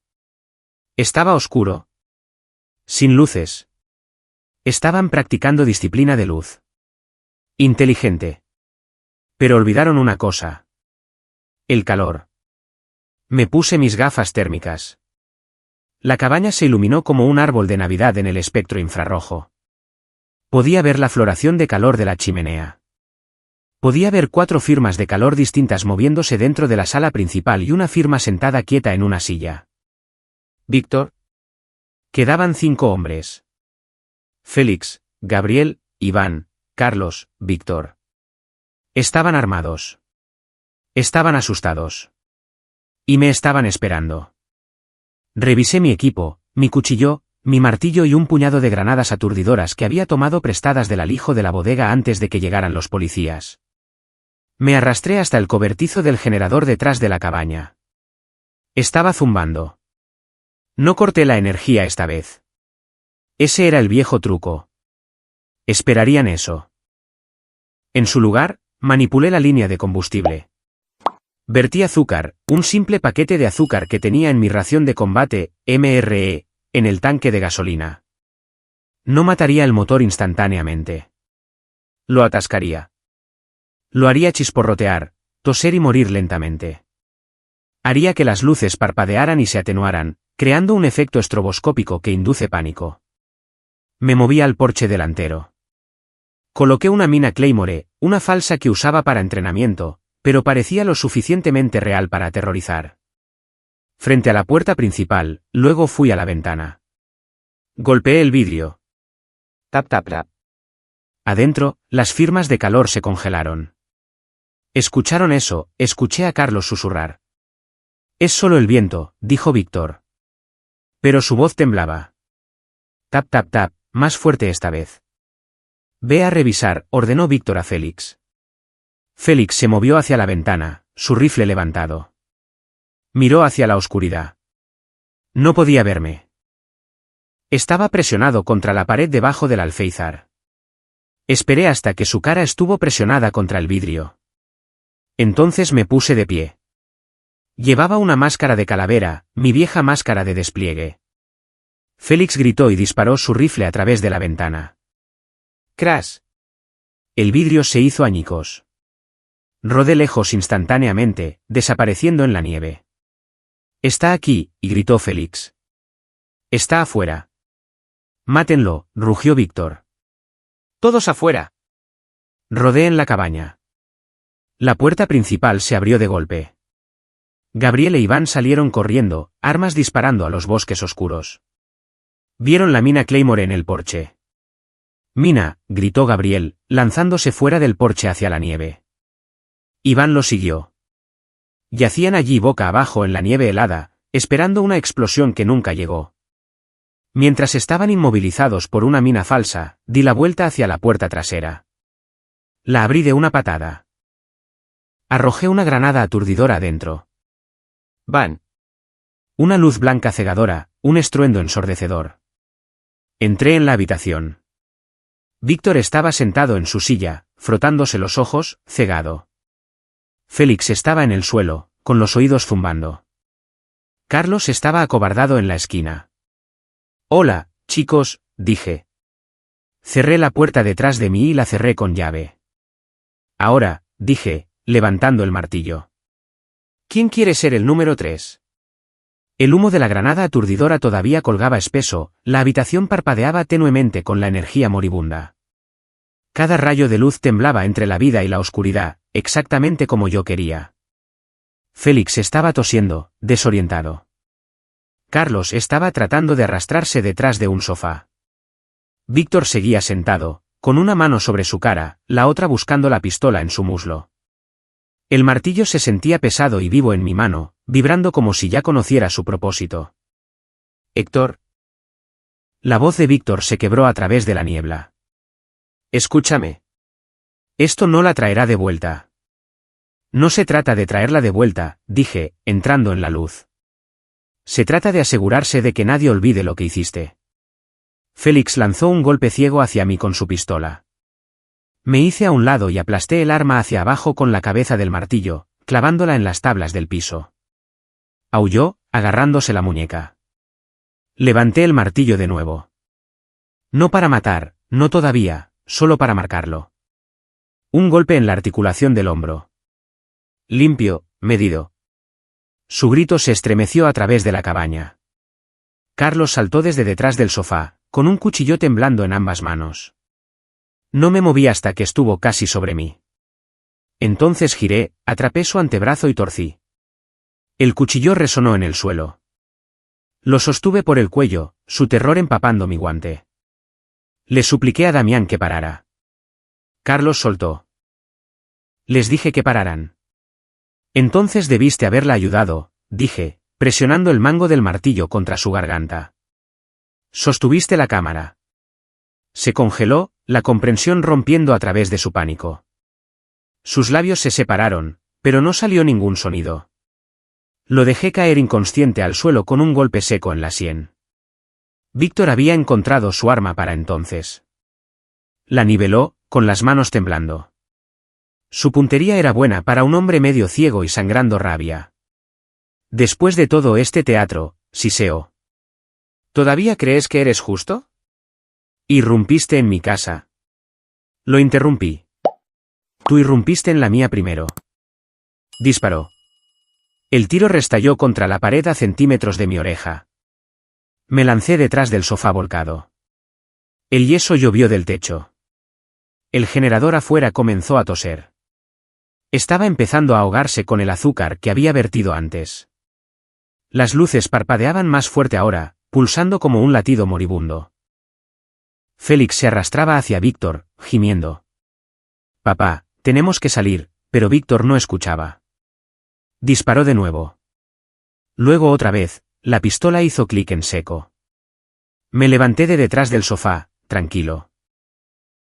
Estaba oscuro. Sin luces. Estaban practicando disciplina de luz. Inteligente. Pero olvidaron una cosa. El calor. Me puse mis gafas térmicas. La cabaña se iluminó como un árbol de Navidad en el espectro infrarrojo. Podía ver la floración de calor de la chimenea. Podía ver 4 firmas de calor distintas moviéndose dentro de la sala principal y una firma sentada quieta en una silla. Víctor. Quedaban 5 hombres. Félix, Gabriel, Iván, Carlos, Víctor. Estaban armados. Estaban asustados. Y me estaban esperando. Revisé mi equipo, mi cuchillo, mi martillo y un puñado de granadas aturdidoras que había tomado prestadas del alijo de la bodega antes de que llegaran los policías. Me arrastré hasta el cobertizo del generador detrás de la cabaña. Estaba zumbando. No corté la energía esta vez. Ese era el viejo truco. Esperarían eso. En su lugar, manipulé la línea de combustible. Vertí azúcar, un simple paquete de azúcar que tenía en mi ración de combate, MRE, en el tanque de gasolina. No mataría el motor instantáneamente. Lo atascaría. Lo haría chisporrotear, toser y morir lentamente. Haría que las luces parpadearan y se atenuaran, creando un efecto estroboscópico que induce pánico. Me moví al porche delantero. Coloqué una mina Claymore, una falsa que usaba para entrenamiento, pero parecía lo suficientemente real para aterrorizar. Frente a la puerta principal, luego fui a la ventana. Golpeé el vidrio. Tap tap tap. Adentro, las firmas de calor se congelaron. ¿Escucharon eso? Escuché a Carlos susurrar. Es solo el viento, dijo Víctor. Pero su voz temblaba. Tap tap tap, más fuerte esta vez. Ve a revisar, ordenó Víctor a Félix. Félix se movió hacia la ventana, su rifle levantado. Miró hacia la oscuridad. No podía verme. Estaba presionado contra la pared debajo del alféizar. Esperé hasta que su cara estuvo presionada contra el vidrio. Entonces me puse de pie. Llevaba una máscara de calavera, mi vieja máscara de despliegue. Félix gritó y disparó su rifle a través de la ventana. ¡Crash! El vidrio se hizo añicos. Rodé lejos instantáneamente, desapareciendo en la nieve. Está aquí, y gritó Félix. Está afuera. Mátenlo, rugió Víctor. Todos afuera. Rodé en la cabaña. La puerta principal se abrió de golpe. Gabriel e Iván salieron corriendo, armas disparando a los bosques oscuros. Vieron la mina Claymore en el porche. Mina, gritó Gabriel, lanzándose fuera del porche hacia la nieve. Iván lo siguió. Yacían allí boca abajo en la nieve helada, esperando una explosión que nunca llegó. Mientras estaban inmovilizados por una mina falsa, di la vuelta hacia la puerta trasera. La abrí de una patada. Arrojé una granada aturdidora adentro. ¡Van! Una luz blanca cegadora, un estruendo ensordecedor. Entré en la habitación. Víctor estaba sentado en su silla, frotándose los ojos, cegado. Félix estaba en el suelo, con los oídos zumbando. Carlos estaba acobardado en la esquina. Hola, chicos, dije. Cerré la puerta detrás de mí y la cerré con llave. Ahora, dije, levantando el martillo. ¿Quién quiere ser el número 3? El humo de la granada aturdidora todavía colgaba espeso, la habitación parpadeaba tenuemente con la energía moribunda. Cada rayo de luz temblaba entre la vida y la oscuridad, exactamente como yo quería. Félix estaba tosiendo, desorientado. Carlos estaba tratando de arrastrarse detrás de un sofá. Víctor seguía sentado, con una mano sobre su cara, la otra buscando la pistola en su muslo. El martillo se sentía pesado y vivo en mi mano, vibrando como si ya conociera su propósito. Héctor. La voz de Víctor se quebró a través de la niebla. Escúchame. Esto no la traerá de vuelta. No se trata de traerla de vuelta, dije, entrando en la luz. Se trata de asegurarse de que nadie olvide lo que hiciste. Félix lanzó un golpe ciego hacia mí con su pistola. Me hice a un lado y aplasté el arma hacia abajo con la cabeza del martillo, clavándola en las tablas del piso. Aulló, agarrándose la muñeca. Levanté el martillo de nuevo. No para matar, no todavía, solo para marcarlo. Un golpe en la articulación del hombro. Limpio, medido. Su grito se estremeció a través de la cabaña. Carlos saltó desde detrás del sofá, con un cuchillo temblando en ambas manos. No me moví hasta que estuvo casi sobre mí. Entonces giré, atrapé su antebrazo y torcí. El cuchillo resonó en el suelo. Lo sostuve por el cuello, su terror empapando mi guante. Le supliqué a Damián que parara. Carlos soltó. Les dije que pararan. Entonces debiste haberla ayudado, dije, presionando el mango del martillo contra su garganta. Sostuviste la cámara. Se congeló, la comprensión rompiendo a través de su pánico. Sus labios se separaron, pero no salió ningún sonido. Lo dejé caer inconsciente al suelo con un golpe seco en la sien. Víctor había encontrado su arma para entonces. La niveló, con las manos temblando. Su puntería era buena para un hombre medio ciego y sangrando rabia. Después de todo este teatro, siseó. ¿Todavía crees que eres justo? Irrumpiste en mi casa. Lo interrumpí. Tú irrumpiste en la mía primero. Disparó. El tiro restalló contra la pared a centímetros de mi oreja. Me lancé detrás del sofá volcado. El yeso llovió del techo. El generador afuera comenzó a toser. Estaba empezando a ahogarse con el azúcar que había vertido antes. Las luces parpadeaban más fuerte ahora, pulsando como un latido moribundo. Félix se arrastraba hacia Víctor, gimiendo. Papá, tenemos que salir, pero Víctor no escuchaba. Disparó de nuevo. Luego otra vez, la pistola hizo clic en seco. Me levanté de detrás del sofá, tranquilo.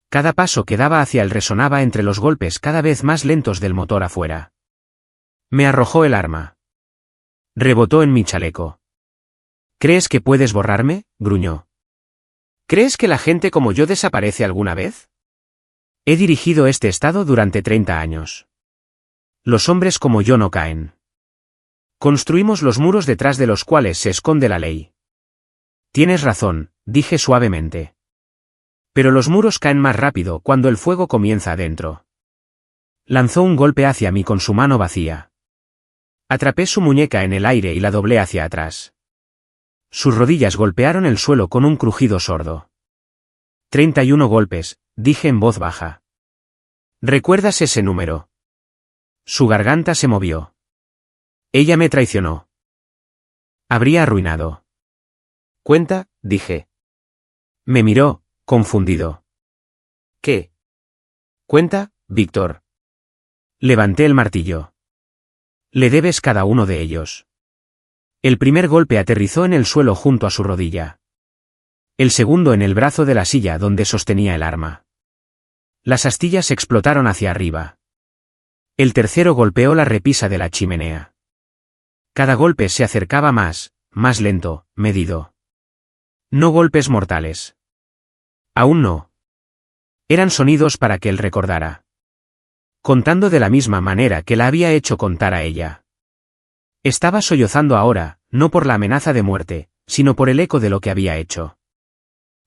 Cada paso que daba hacia él resonaba entre los golpes cada vez más lentos del motor afuera. Me arrojó el arma. Rebotó en mi chaleco. ¿Crees que puedes borrarme?, gruñó. ¿Crees que la gente como yo desaparece alguna vez? He dirigido este estado durante 30 años. Los hombres como yo no caen. Construimos los muros detrás de los cuales se esconde la ley. Tienes razón, dije suavemente. Pero los muros caen más rápido cuando el fuego comienza adentro. Lanzó un golpe hacia mí con su mano vacía. Atrapé su muñeca en el aire y la doblé hacia atrás. Sus rodillas golpearon el suelo con un crujido sordo. 31 golpes, dije en voz baja. ¿Recuerdas ese número? Su garganta se movió. Ella me traicionó. Habría arruinado. Cuenta, dije. Me miró, confundido. ¿Qué? Cuenta, Víctor. Levanté el martillo. Le debes cada uno de ellos. El primer golpe aterrizó en el suelo junto a su rodilla. El segundo en el brazo de la silla donde sostenía el arma. Las astillas explotaron hacia arriba. El tercero golpeó la repisa de la chimenea. Cada golpe se acercaba más lento, medido. No golpes mortales. Aún no. Eran sonidos para que él recordara. Contando de la misma manera que la había hecho contar a ella. Estaba sollozando ahora, no por la amenaza de muerte, sino por el eco de lo que había hecho.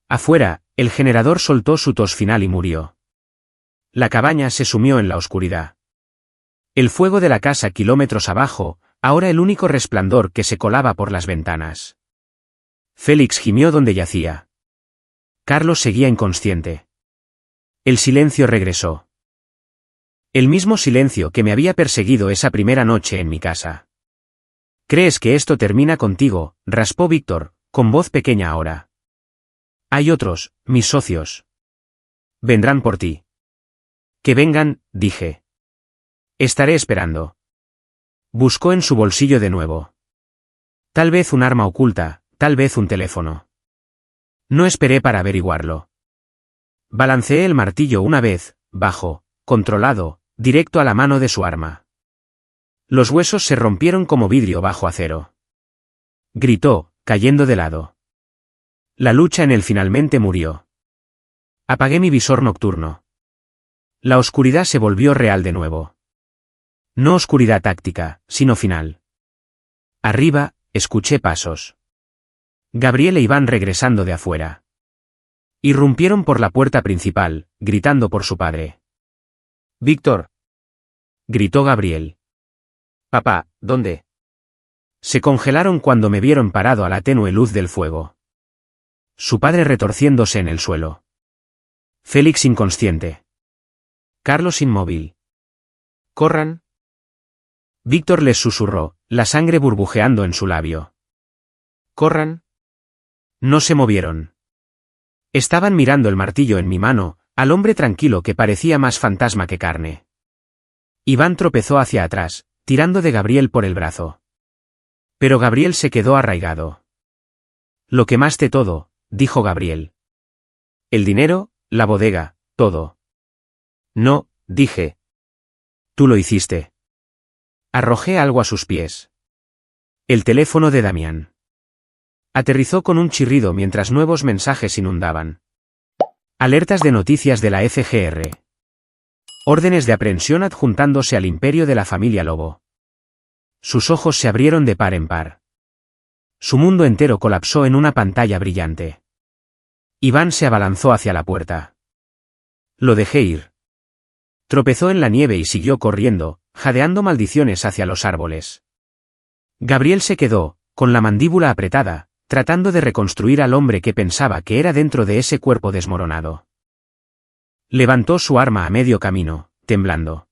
Afuera, el generador soltó su tos final y murió. La cabaña se sumió en la oscuridad. El fuego de la casa kilómetros abajo, ahora el único resplandor que se colaba por las ventanas. Félix gimió donde yacía. Carlos seguía inconsciente. El silencio regresó. El mismo silencio que me había perseguido esa primera noche en mi casa. ¿Crees que esto termina contigo?, raspó Víctor, con voz pequeña ahora. Hay otros, mis socios. Vendrán por ti. Que vengan, dije. Estaré esperando. Buscó en su bolsillo de nuevo. Tal vez un arma oculta, tal vez un teléfono. No esperé para averiguarlo. Balanceé el martillo una vez, bajo, controlado, directo a la mano de su arma. Los huesos se rompieron como vidrio bajo acero. Gritó, cayendo de lado. La lucha en él finalmente murió. Apagué mi visor nocturno. La oscuridad se volvió real de nuevo. No oscuridad táctica, sino final. Arriba, escuché pasos. Gabriel e Iván regresando de afuera. Irrumpieron por la puerta principal, gritando por su padre. «Víctor», gritó Gabriel. «Papá, ¿dónde?» Se congelaron cuando me vieron parado a la tenue luz del fuego. Su padre retorciéndose en el suelo. Félix inconsciente. Carlos inmóvil. «Corran». Víctor les susurró, la sangre burbujeando en su labio. «Corran». No se movieron. Estaban mirando el martillo en mi mano, al hombre tranquilo que parecía más fantasma que carne. Iván tropezó hacia atrás, tirando de Gabriel por el brazo. Pero Gabriel se quedó arraigado. «Lo quemaste todo», dijo Gabriel. «El dinero, la bodega, todo». «No», dije. «Tú lo hiciste». Arrojé algo a sus pies. El teléfono de Damián. Aterrizó con un chirrido mientras nuevos mensajes inundaban. Alertas de noticias de la FGR. Órdenes de aprehensión adjuntándose al imperio de la familia Lobo. Sus ojos se abrieron de par en par. Su mundo entero colapsó en una pantalla brillante. Iván se abalanzó hacia la puerta. Lo dejé ir. Tropezó en la nieve y siguió corriendo, jadeando maldiciones hacia los árboles. Gabriel se quedó, con la mandíbula apretada, tratando de reconstruir al hombre que pensaba que era dentro de ese cuerpo desmoronado. Levantó su arma a medio camino, temblando.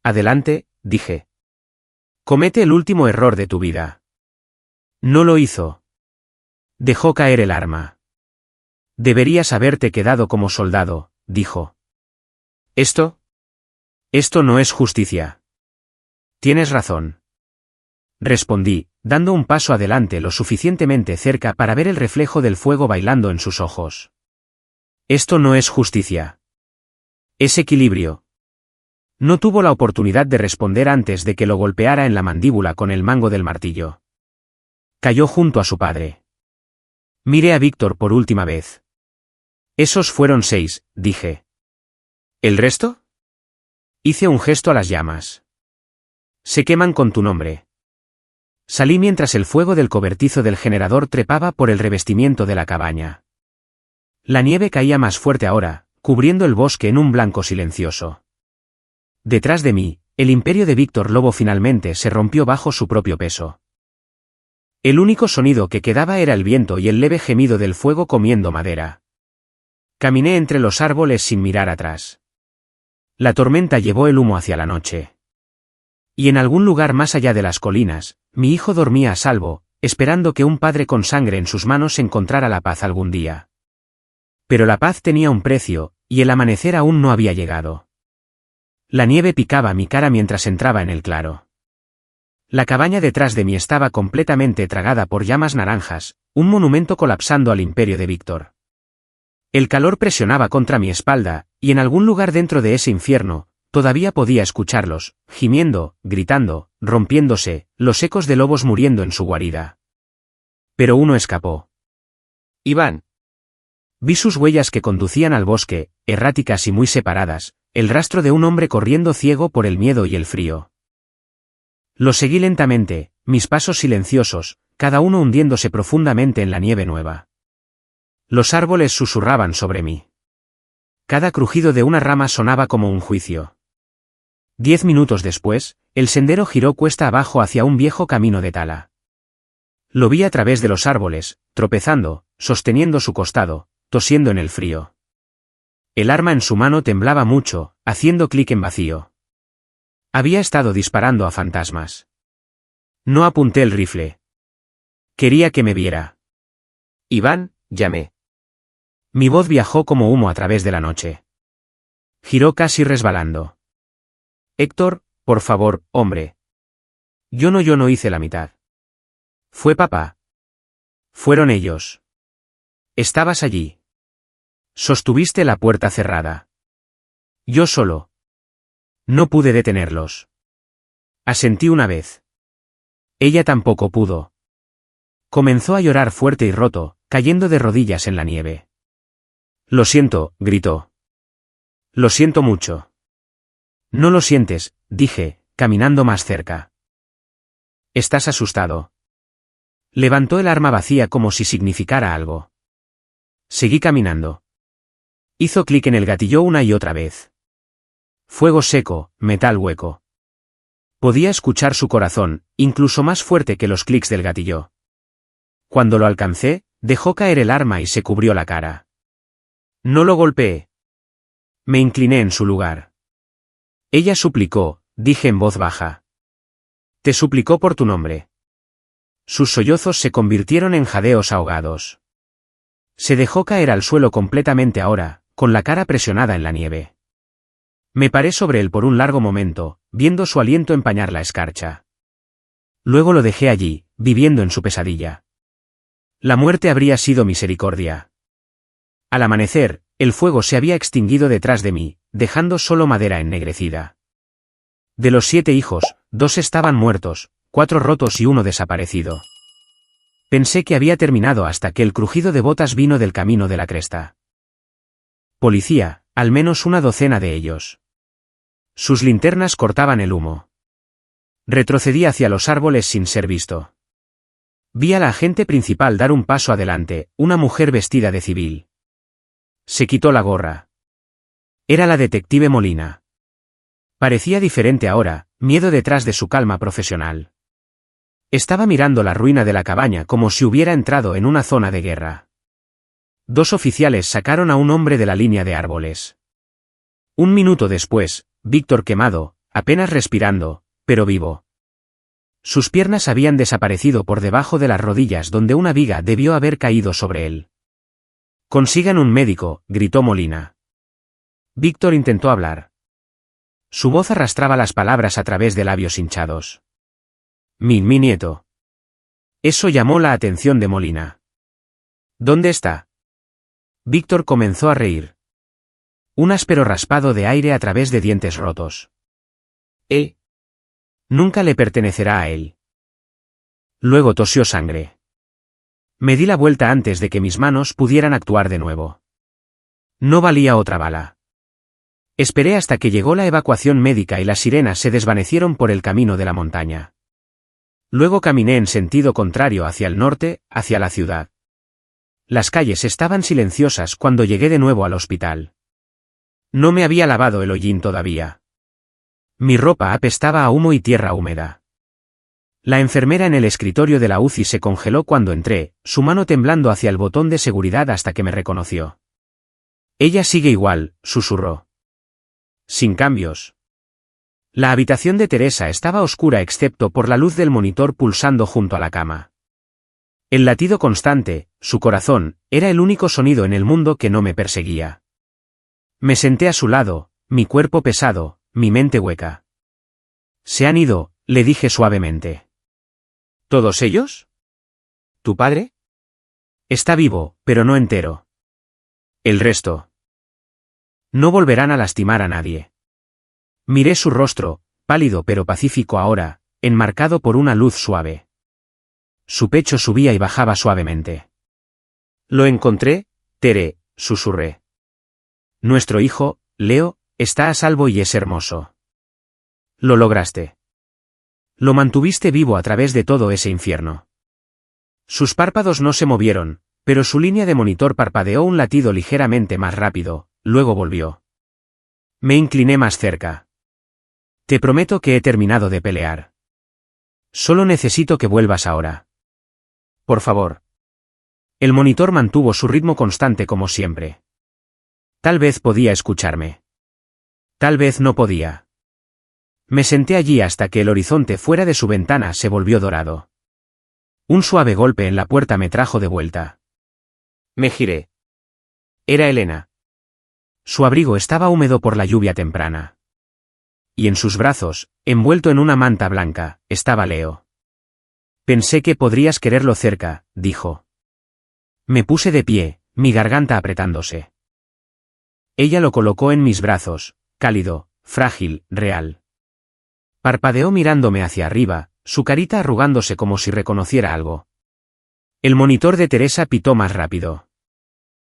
Adelante, dije. Comete el último error de tu vida. No lo hizo. Dejó caer el arma. Deberías haberte quedado como soldado, dijo. Esto no es justicia. Tienes razón. Respondí, dando un paso adelante lo suficientemente cerca para ver el reflejo del fuego bailando en sus ojos. Esto no es justicia. Es equilibrio. No tuvo la oportunidad de responder antes de que lo golpeara en la mandíbula con el mango del martillo. Cayó junto a su padre. Miré a Víctor por última vez. Esos fueron 6, dije. ¿El resto? Hice un gesto a las llamas. Se queman con tu nombre. Salí mientras el fuego del cobertizo del generador trepaba por el revestimiento de la cabaña. La nieve caía más fuerte ahora, cubriendo el bosque en un blanco silencioso. Detrás de mí, el imperio de Víctor Lobo finalmente se rompió bajo su propio peso. El único sonido que quedaba era el viento y el leve gemido del fuego comiendo madera. Caminé entre los árboles sin mirar atrás. La tormenta llevó el humo hacia la noche. Y en algún lugar más allá de las colinas, mi hijo dormía a salvo, esperando que un padre con sangre en sus manos encontrara la paz algún día. Pero la paz tenía un precio, y el amanecer aún no había llegado. La nieve picaba mi cara mientras entraba en el claro. La cabaña detrás de mí estaba completamente tragada por llamas naranjas, un monumento colapsando al imperio de Víctor. El calor presionaba contra mi espalda, y en algún lugar dentro de ese infierno, todavía podía escucharlos, gimiendo, gritando, rompiéndose, los ecos de lobos muriendo en su guarida. Pero uno escapó. Iván. Vi sus huellas que conducían al bosque, erráticas y muy separadas, el rastro de un hombre corriendo ciego por el miedo y el frío. Lo seguí lentamente, mis pasos silenciosos, cada uno hundiéndose profundamente en la nieve nueva. Los árboles susurraban sobre mí. Cada crujido de una rama sonaba como un juicio. 10 minutos después, el sendero giró cuesta abajo hacia un viejo camino de tala. Lo vi a través de los árboles, tropezando, sosteniendo su costado, tosiendo en el frío. El arma en su mano temblaba mucho, haciendo clic en vacío. Había estado disparando a fantasmas. No apunté el rifle. Quería que me viera. Iván, llamé. Mi voz viajó como humo a través de la noche. Giró casi resbalando. Héctor, por favor, hombre. Yo no hice la mitad. Fue papá. Fueron ellos. Estabas allí. Sostuviste la puerta cerrada. Yo solo. No pude detenerlos. Asentí una vez. Ella tampoco pudo. Comenzó a llorar fuerte y roto, cayendo de rodillas en la nieve. Lo siento, gritó. Lo siento mucho. No lo sientes, dije, caminando más cerca. Estás asustado. Levantó el arma vacía como si significara algo. Seguí caminando. Hizo clic en el gatillo una y otra vez. Fuego seco, metal hueco. Podía escuchar su corazón, incluso más fuerte que los clics del gatillo. Cuando lo alcancé, dejó caer el arma y se cubrió la cara. No lo golpeé. Me incliné en su lugar. Ella suplicó, dije en voz baja. Te suplicó por tu nombre. Sus sollozos se convirtieron en jadeos ahogados. Se dejó caer al suelo completamente ahora, con la cara presionada en la nieve. Me paré sobre él por un largo momento, viendo su aliento empañar la escarcha. Luego lo dejé allí, viviendo en su pesadilla. La muerte habría sido misericordia. Al amanecer, el fuego se había extinguido detrás de mí, dejando solo madera ennegrecida. De los 7 hijos, 2 estaban muertos, 4 rotos y 1 desaparecido. Pensé que había terminado hasta que el crujido de botas vino del camino de la cresta. Policía, al menos una docena de ellos. Sus linternas cortaban el humo. Retrocedí hacia los árboles sin ser visto. Vi a la agente principal dar un paso adelante, una mujer vestida de civil. Se quitó la gorra. Era la detective Molina. Parecía diferente ahora, miedo detrás de su calma profesional. Estaba mirando la ruina de la cabaña como si hubiera entrado en una zona de guerra. Dos oficiales sacaron a un hombre de la línea de árboles. Un minuto después, Víctor quemado, apenas respirando, pero vivo. Sus piernas habían desaparecido por debajo de las rodillas donde una viga debió haber caído sobre él. «Consigan un médico», gritó Molina. Víctor intentó hablar. Su voz arrastraba las palabras a través de labios hinchados. Mi nieto». Eso llamó la atención de Molina. «¿Dónde está?» Víctor comenzó a reír. Un áspero raspado de aire a través de dientes rotos. Nunca le pertenecerá a él. Luego tosió sangre. Me di la vuelta antes de que mis manos pudieran actuar de nuevo. No valía otra bala. Esperé hasta que llegó la evacuación médica y las sirenas se desvanecieron por el camino de la montaña. Luego caminé en sentido contrario hacia el norte, hacia la ciudad. Las calles estaban silenciosas cuando llegué de nuevo al hospital. No me había lavado el hollín todavía. Mi ropa apestaba a humo y tierra húmeda. La enfermera en el escritorio de la UCI se congeló cuando entré, su mano temblando hacia el botón de seguridad hasta que me reconoció. «Ella sigue igual», susurró. «Sin cambios». La habitación de Teresa estaba oscura excepto por la luz del monitor pulsando junto a la cama. El latido constante, su corazón, era el único sonido en el mundo que no me perseguía. Me senté a su lado, mi cuerpo pesado, mi mente hueca. «Se han ido», le dije suavemente. «¿Todos ellos? ¿Tu padre?» «Está vivo, pero no entero». «¿El resto?» «No volverán a lastimar a nadie». Miré su rostro, pálido pero pacífico ahora, enmarcado por una luz suave. Su pecho subía y bajaba suavemente. «Lo encontré, Tere», susurré. «Nuestro hijo, Leo, está a salvo y es hermoso». «Lo lograste. Lo mantuviste vivo a través de todo ese infierno». Sus párpados no se movieron, pero su línea de monitor parpadeó un latido ligeramente más rápido, luego volvió. Me incliné más cerca. «Te prometo que he terminado de pelear. Solo necesito que vuelvas ahora. Por favor». El monitor mantuvo su ritmo constante como siempre. Tal vez podía escucharme. Tal vez no podía. Me senté allí hasta que el horizonte fuera de su ventana se volvió dorado. Un suave golpe en la puerta me trajo de vuelta. Me giré. Era Elena. Su abrigo estaba húmedo por la lluvia temprana. Y en sus brazos, envuelto en una manta blanca, estaba Leo. «Pensé que podrías quererlo cerca», dijo. Me puse de pie, mi garganta apretándose. Ella lo colocó en mis brazos, cálido, frágil, real. Parpadeó mirándome hacia arriba, su carita arrugándose como si reconociera algo. El monitor de Teresa pitó más rápido.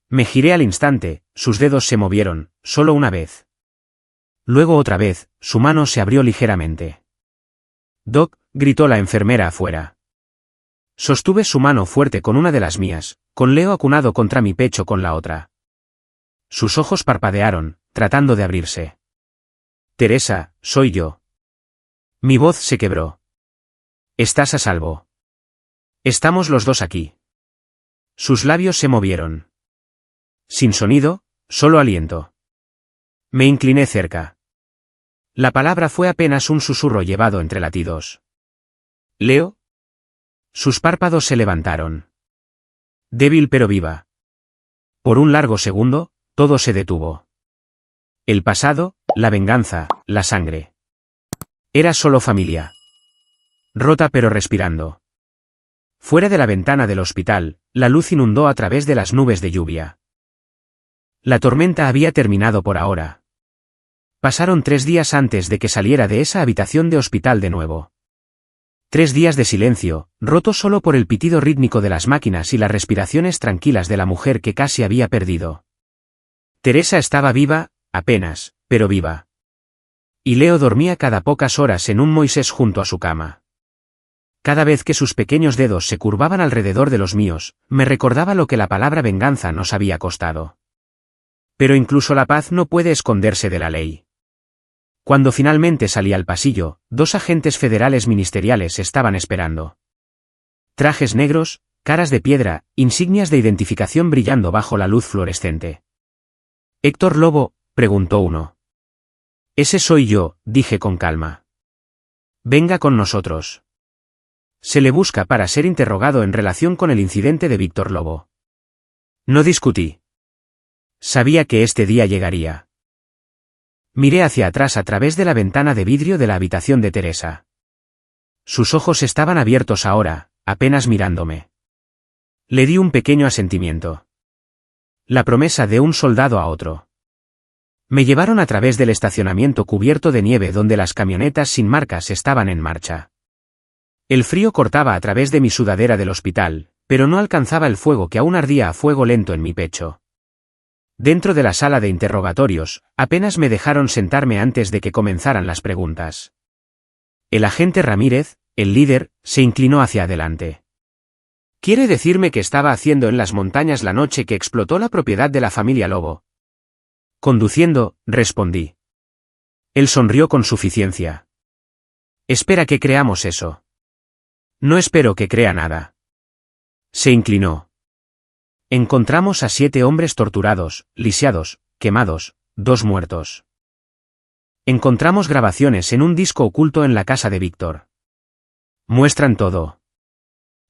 Me giré al instante, sus dedos se movieron, solo una vez. Luego otra vez, su mano se abrió ligeramente. «Doc», gritó la enfermera afuera. Sostuve su mano fuerte con una de las mías, con Leo acunado contra mi pecho con la otra. Sus ojos parpadearon, tratando de abrirse. «Teresa, soy yo». Mi voz se quebró. «Estás a salvo. Estamos los dos aquí». Sus labios se movieron. Sin sonido, solo aliento. Me incliné cerca. La palabra fue apenas un susurro llevado entre latidos. «¿Leo?» Sus párpados se levantaron. Débil pero viva. Por un largo segundo, todo se detuvo. El pasado, la venganza, la sangre. Era solo familia. Rota pero respirando. Fuera de la ventana del hospital, la luz inundó a través de las nubes de lluvia. La tormenta había terminado por ahora. Pasaron 3 días antes de que saliera de esa habitación de hospital de nuevo. 3 días de silencio, roto solo por el pitido rítmico de las máquinas y las respiraciones tranquilas de la mujer que casi había perdido. Teresa estaba viva, apenas, pero viva. Y Leo dormía cada pocas horas en un Moisés junto a su cama. Cada vez que sus pequeños dedos se curvaban alrededor de los míos, me recordaba lo que la palabra venganza nos había costado. Pero incluso la paz no puede esconderse de la ley. Cuando finalmente salí al pasillo, 2 agentes federales ministeriales estaban esperando. Trajes negros, caras de piedra, insignias de identificación brillando bajo la luz fluorescente. «¿Héctor Lobo?», preguntó uno. «Ese soy yo», dije con calma. «Venga con nosotros». Se le busca para ser interrogado en relación con el incidente de Víctor Lobo. No discutí. Sabía que este día llegaría. Miré hacia atrás a través de la ventana de vidrio de la habitación de Teresa. Sus ojos estaban abiertos ahora, apenas mirándome. Le di un pequeño asentimiento. La promesa de un soldado a otro. Me llevaron a través del estacionamiento cubierto de nieve donde las camionetas sin marcas estaban en marcha. El frío cortaba a través de mi sudadera del hospital, pero no alcanzaba el fuego que aún ardía a fuego lento en mi pecho. Dentro de la sala de interrogatorios, apenas me dejaron sentarme antes de que comenzaran las preguntas. El agente Ramírez, el líder, se inclinó hacia adelante. ¿Quiere decirme qué estaba haciendo en las montañas la noche que explotó la propiedad de la familia Lobo? Conduciendo, respondí. Él sonrió con suficiencia. Espera que creamos eso. No espero que crea nada. Se inclinó. Encontramos a 7 hombres torturados, lisiados, quemados, 2 muertos. Encontramos grabaciones en un disco oculto en la casa de Víctor. Muestran todo.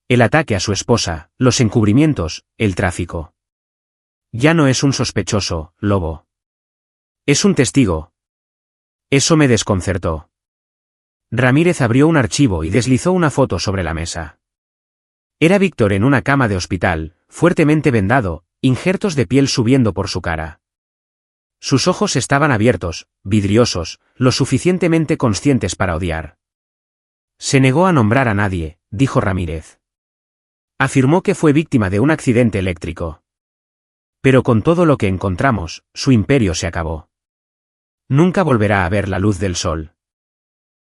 El ataque a su esposa, los encubrimientos, el tráfico. Ya no es un sospechoso, Lobo. Es un testigo. Eso me desconcertó. Ramírez abrió un archivo y deslizó una foto sobre la mesa. Era Víctor en una cama de hospital, fuertemente vendado, injertos de piel subiendo por su cara. Sus ojos estaban abiertos, vidriosos, lo suficientemente conscientes para odiar. Se negó a nombrar a nadie, dijo Ramírez. Afirmó que fue víctima de un accidente eléctrico. Pero con todo lo que encontramos, su imperio se acabó. Nunca volverá a ver la luz del sol.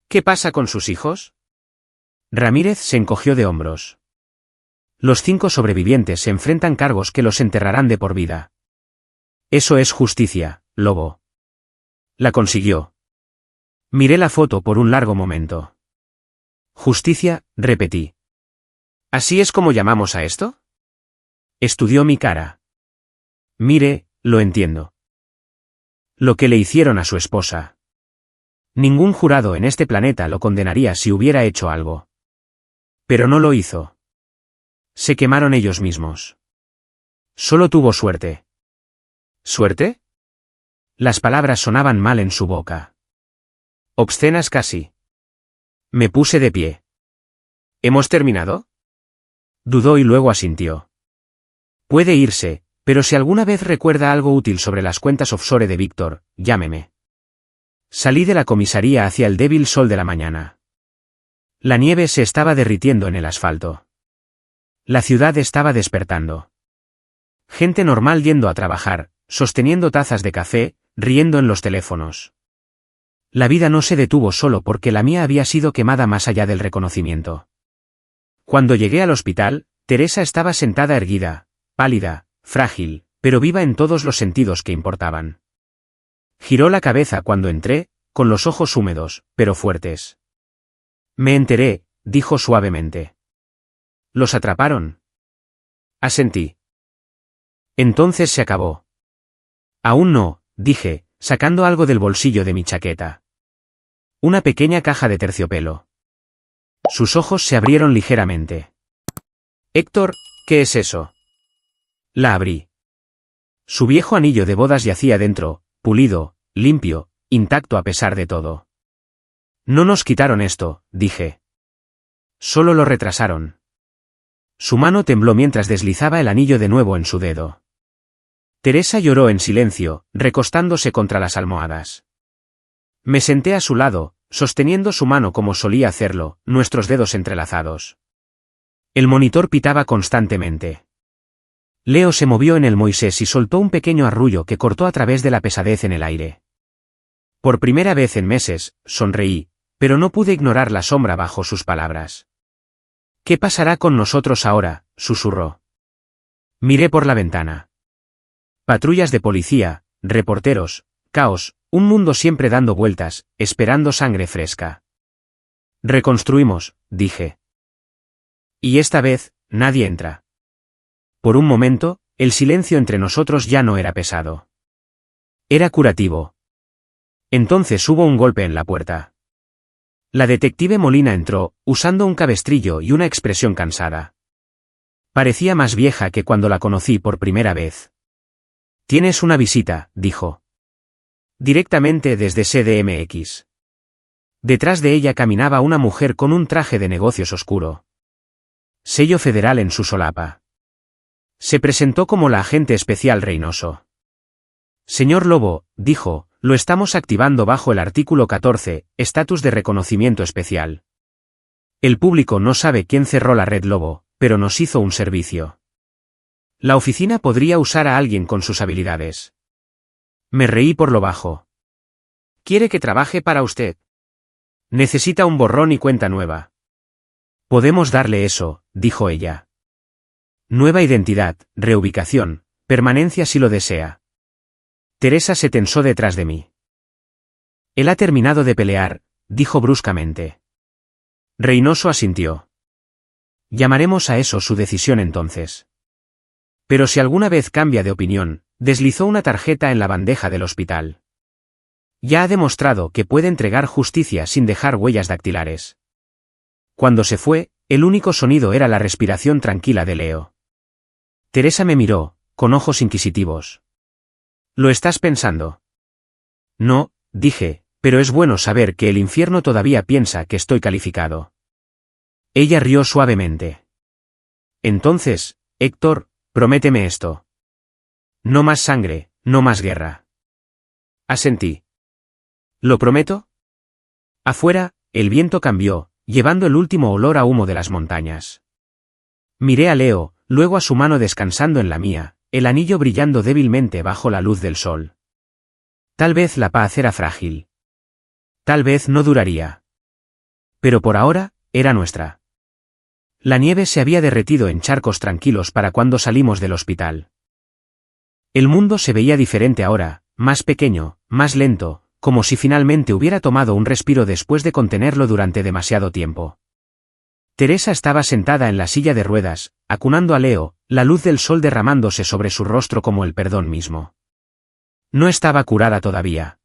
¿Qué pasa con sus hijos? Ramírez se encogió de hombros. Los 5 sobrevivientes se enfrentan cargos que los enterrarán de por vida. Eso es justicia, Lobo. La consiguió. Miré la foto por un largo momento. Justicia, repetí. ¿Así es como llamamos a esto? Estudió mi cara. Mire, lo entiendo. Lo que le hicieron a su esposa. Ningún jurado en este planeta lo condenaría si hubiera hecho algo. Pero no lo hizo. Se quemaron ellos mismos. Solo tuvo suerte. ¿Suerte? Las palabras sonaban mal en su boca. Obscenas casi. Me puse de pie. ¿Hemos terminado? Dudó y luego asintió. Puede irse, pero si alguna vez recuerda algo útil sobre las cuentas offshore de Víctor, llámeme. Salí de la comisaría hacia el débil sol de la mañana. La nieve se estaba derritiendo en el asfalto. La ciudad estaba despertando. Gente normal yendo a trabajar, sosteniendo tazas de café, riendo en los teléfonos. La vida no se detuvo solo porque la mía había sido quemada más allá del reconocimiento. Cuando llegué al hospital, Teresa estaba sentada erguida, pálida, frágil, pero viva en todos los sentidos que importaban. Giró la cabeza cuando entré, con los ojos húmedos, pero fuertes. Me enteré, dijo suavemente. ¿Los atraparon? Asentí. Entonces se acabó. Aún no, dije, sacando algo del bolsillo de mi chaqueta. Una pequeña caja de terciopelo. Sus ojos se abrieron ligeramente. Héctor, ¿qué es eso? La abrí. Su viejo anillo de bodas yacía dentro, pulido, limpio, intacto a pesar de todo. No nos quitaron esto, dije. Solo lo retrasaron. Su mano tembló mientras deslizaba el anillo de nuevo en su dedo. Teresa lloró en silencio, recostándose contra las almohadas. Me senté a su lado, sosteniendo su mano como solía hacerlo, nuestros dedos entrelazados. El monitor pitaba constantemente. Leo se movió en el Moisés y soltó un pequeño arrullo que cortó a través de la pesadez en el aire. Por primera vez en meses, sonreí, pero no pude ignorar la sombra bajo sus palabras. ¿Qué pasará con nosotros ahora?, susurró. Miré por la ventana. Patrullas de policía, reporteros, caos, un mundo siempre dando vueltas, esperando sangre fresca. Reconstruimos, dije. Y esta vez, nadie entra. Por un momento, el silencio entre nosotros ya no era pesado. Era curativo. Entonces hubo un golpe en la puerta. La detective Molina entró, usando un cabestrillo y una expresión cansada. Parecía más vieja que cuando la conocí por primera vez. «Tienes una visita», dijo. Directamente desde CDMX. Detrás de ella caminaba una mujer con un traje de negocios oscuro. Sello federal en su solapa. Se presentó como la agente especial Reynoso. «Señor Lobo», dijo, «lo estamos activando bajo el artículo 14, estatus de reconocimiento especial. El público no sabe quién cerró la red Lobo, pero nos hizo un servicio. La oficina podría usar a alguien con sus habilidades». Me reí por lo bajo. «¿Quiere que trabaje para usted? Necesita un borrón y cuenta nueva». «Podemos darle eso», dijo ella. «Nueva identidad, reubicación, permanencia si lo desea». Teresa se tensó detrás de mí. «Él ha terminado de pelear», dijo bruscamente. Reynoso asintió. «Llamaremos a eso su decisión entonces. Pero si alguna vez cambia de opinión», deslizó una tarjeta en la bandeja del hospital. «Ya ha demostrado que puede entregar justicia sin dejar huellas dactilares». Cuando se fue, el único sonido era la respiración tranquila de Leo. Teresa me miró, con ojos inquisitivos. «¿Lo estás pensando?» «No», dije, «pero es bueno saber que el infierno todavía piensa que estoy calificado». Ella rió suavemente. «Entonces, Héctor, prométeme esto. No más sangre, no más guerra». Asentí. «¿Lo prometo?» Afuera, el viento cambió, llevando el último olor a humo de las montañas. Miré a Leo, luego a su mano descansando en la mía, el anillo brillando débilmente bajo la luz del sol. Tal vez la paz era frágil. Tal vez no duraría. Pero por ahora, era nuestra. La nieve se había derretido en charcos tranquilos para cuando salimos del hospital. El mundo se veía diferente ahora, más pequeño, más lento, como si finalmente hubiera tomado un respiro después de contenerlo durante demasiado tiempo. Teresa estaba sentada en la silla de ruedas, acunando a Leo, la luz del sol derramándose sobre su rostro como el perdón mismo. No estaba curada todavía.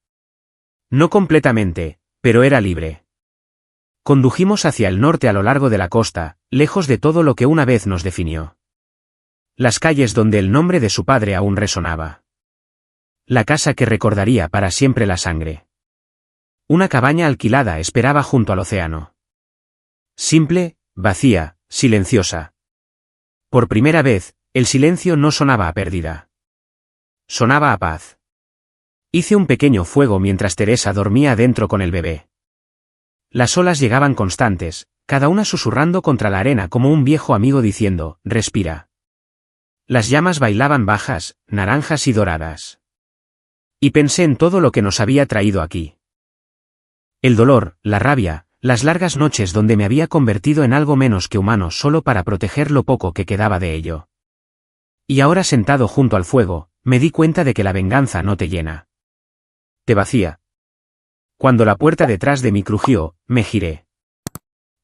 No completamente, pero era libre. Condujimos hacia el norte a lo largo de la costa, lejos de todo lo que una vez nos definió. Las calles donde el nombre de su padre aún resonaba. La casa que recordaría para siempre la sangre. Una cabaña alquilada esperaba junto al océano. Simple, vacía, silenciosa. Por primera vez, el silencio no sonaba a pérdida. Sonaba a paz. Hice un pequeño fuego mientras Teresa dormía adentro con el bebé. Las olas llegaban constantes, cada una susurrando contra la arena como un viejo amigo diciendo, «Respira». Las llamas bailaban bajas, naranjas y doradas. Y pensé en todo lo que nos había traído aquí. El dolor, la rabia, las largas noches donde me había convertido en algo menos que humano solo para proteger lo poco que quedaba de ello. Y ahora sentado junto al fuego, me di cuenta de que la venganza no te llena. Te vacía. Cuando la puerta detrás de mí crujió, me giré.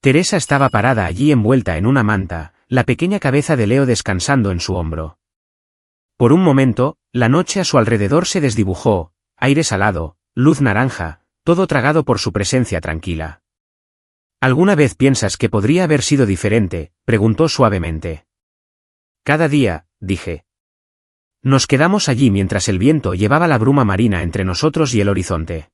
Teresa estaba parada allí envuelta en una manta, la pequeña cabeza de Leo descansando en su hombro. Por un momento, la noche a su alrededor se desdibujó, aire salado, luz naranja, todo tragado por su presencia tranquila. ¿Alguna vez piensas que podría haber sido diferente?, preguntó suavemente. Cada día, dije. Nos quedamos allí mientras el viento llevaba la bruma marina entre nosotros y el horizonte.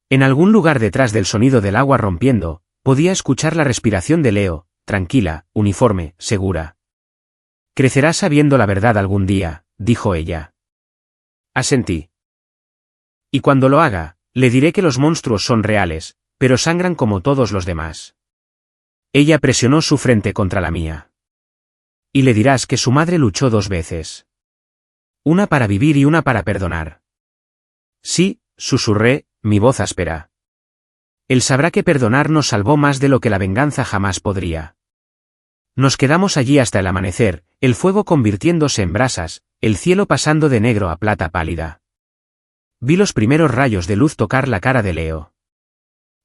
En algún lugar detrás del sonido del agua rompiendo, podía escuchar la respiración de Leo, tranquila, uniforme, segura. «Crecerás sabiendo la verdad algún día», dijo ella. Asentí. «Y cuando lo haga, le diré que los monstruos son reales, pero sangran como todos los demás». Ella presionó su frente contra la mía. «Y le dirás que su madre luchó 2 veces. Una para vivir y una para perdonar». «Sí», susurré, mi voz áspera. Él sabrá que perdonar nos salvó más de lo que la venganza jamás podría. Nos quedamos allí hasta el amanecer, el fuego convirtiéndose en brasas, el cielo pasando de negro a plata pálida. Vi los primeros rayos de luz tocar la cara de Leo.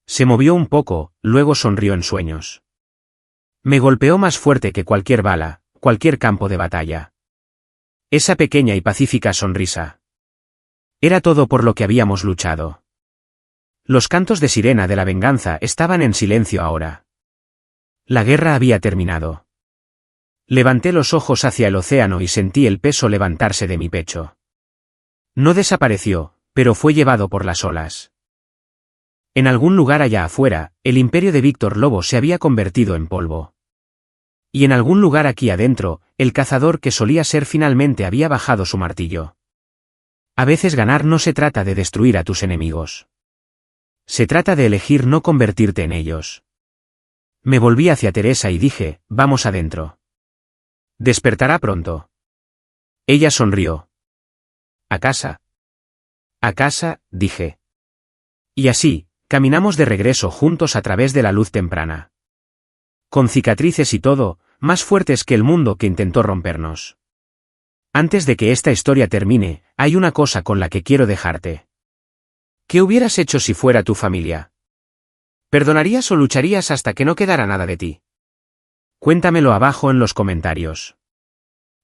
Se movió un poco, luego sonrió en sueños. Me golpeó más fuerte que cualquier bala, cualquier campo de batalla. Esa pequeña y pacífica sonrisa. Era todo por lo que habíamos luchado. Los cantos de sirena de la venganza estaban en silencio ahora. La guerra había terminado. Levanté los ojos hacia el océano y sentí el peso levantarse de mi pecho. No desapareció, pero fue llevado por las olas. En algún lugar allá afuera, el imperio de Víctor Lobo se había convertido en polvo. Y en algún lugar aquí adentro, el cazador que solía ser finalmente había bajado su martillo. A veces ganar no se trata de destruir a tus enemigos. Se trata de elegir no convertirte en ellos. Me volví hacia Teresa y dije, vamos adentro. Despertará pronto. Ella sonrió. ¿A casa? A casa, dije. Y así, caminamos de regreso juntos a través de la luz temprana. Con cicatrices y todo, más fuertes que el mundo que intentó rompernos. Antes de que esta historia termine, hay una cosa con la que quiero dejarte. ¿Qué hubieras hecho si fuera tu familia? ¿Perdonarías o lucharías hasta que no quedara nada de ti? Cuéntamelo abajo en los comentarios.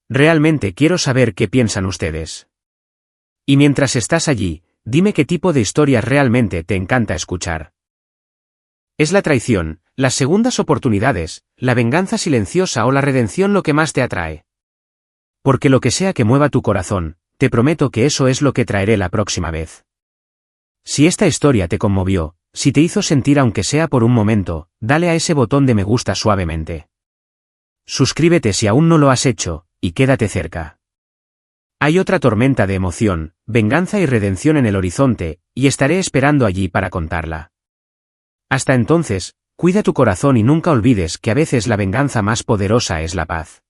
Realmente quiero saber qué piensan ustedes. Y mientras estás allí, dime qué tipo de historias realmente te encanta escuchar. ¿Es la traición, las segundas oportunidades, la venganza silenciosa o la redención lo que más te atrae? Porque lo que sea que mueva tu corazón, te prometo que eso es lo que traeré la próxima vez. Si esta historia te conmovió, si te hizo sentir aunque sea por un momento, dale a ese botón de me gusta suavemente. Suscríbete si aún no lo has hecho, y quédate cerca. Hay otra tormenta de emoción, venganza y redención en el horizonte, y estaré esperando allí para contarla. Hasta entonces, cuida tu corazón y nunca olvides que a veces la venganza más poderosa es la paz.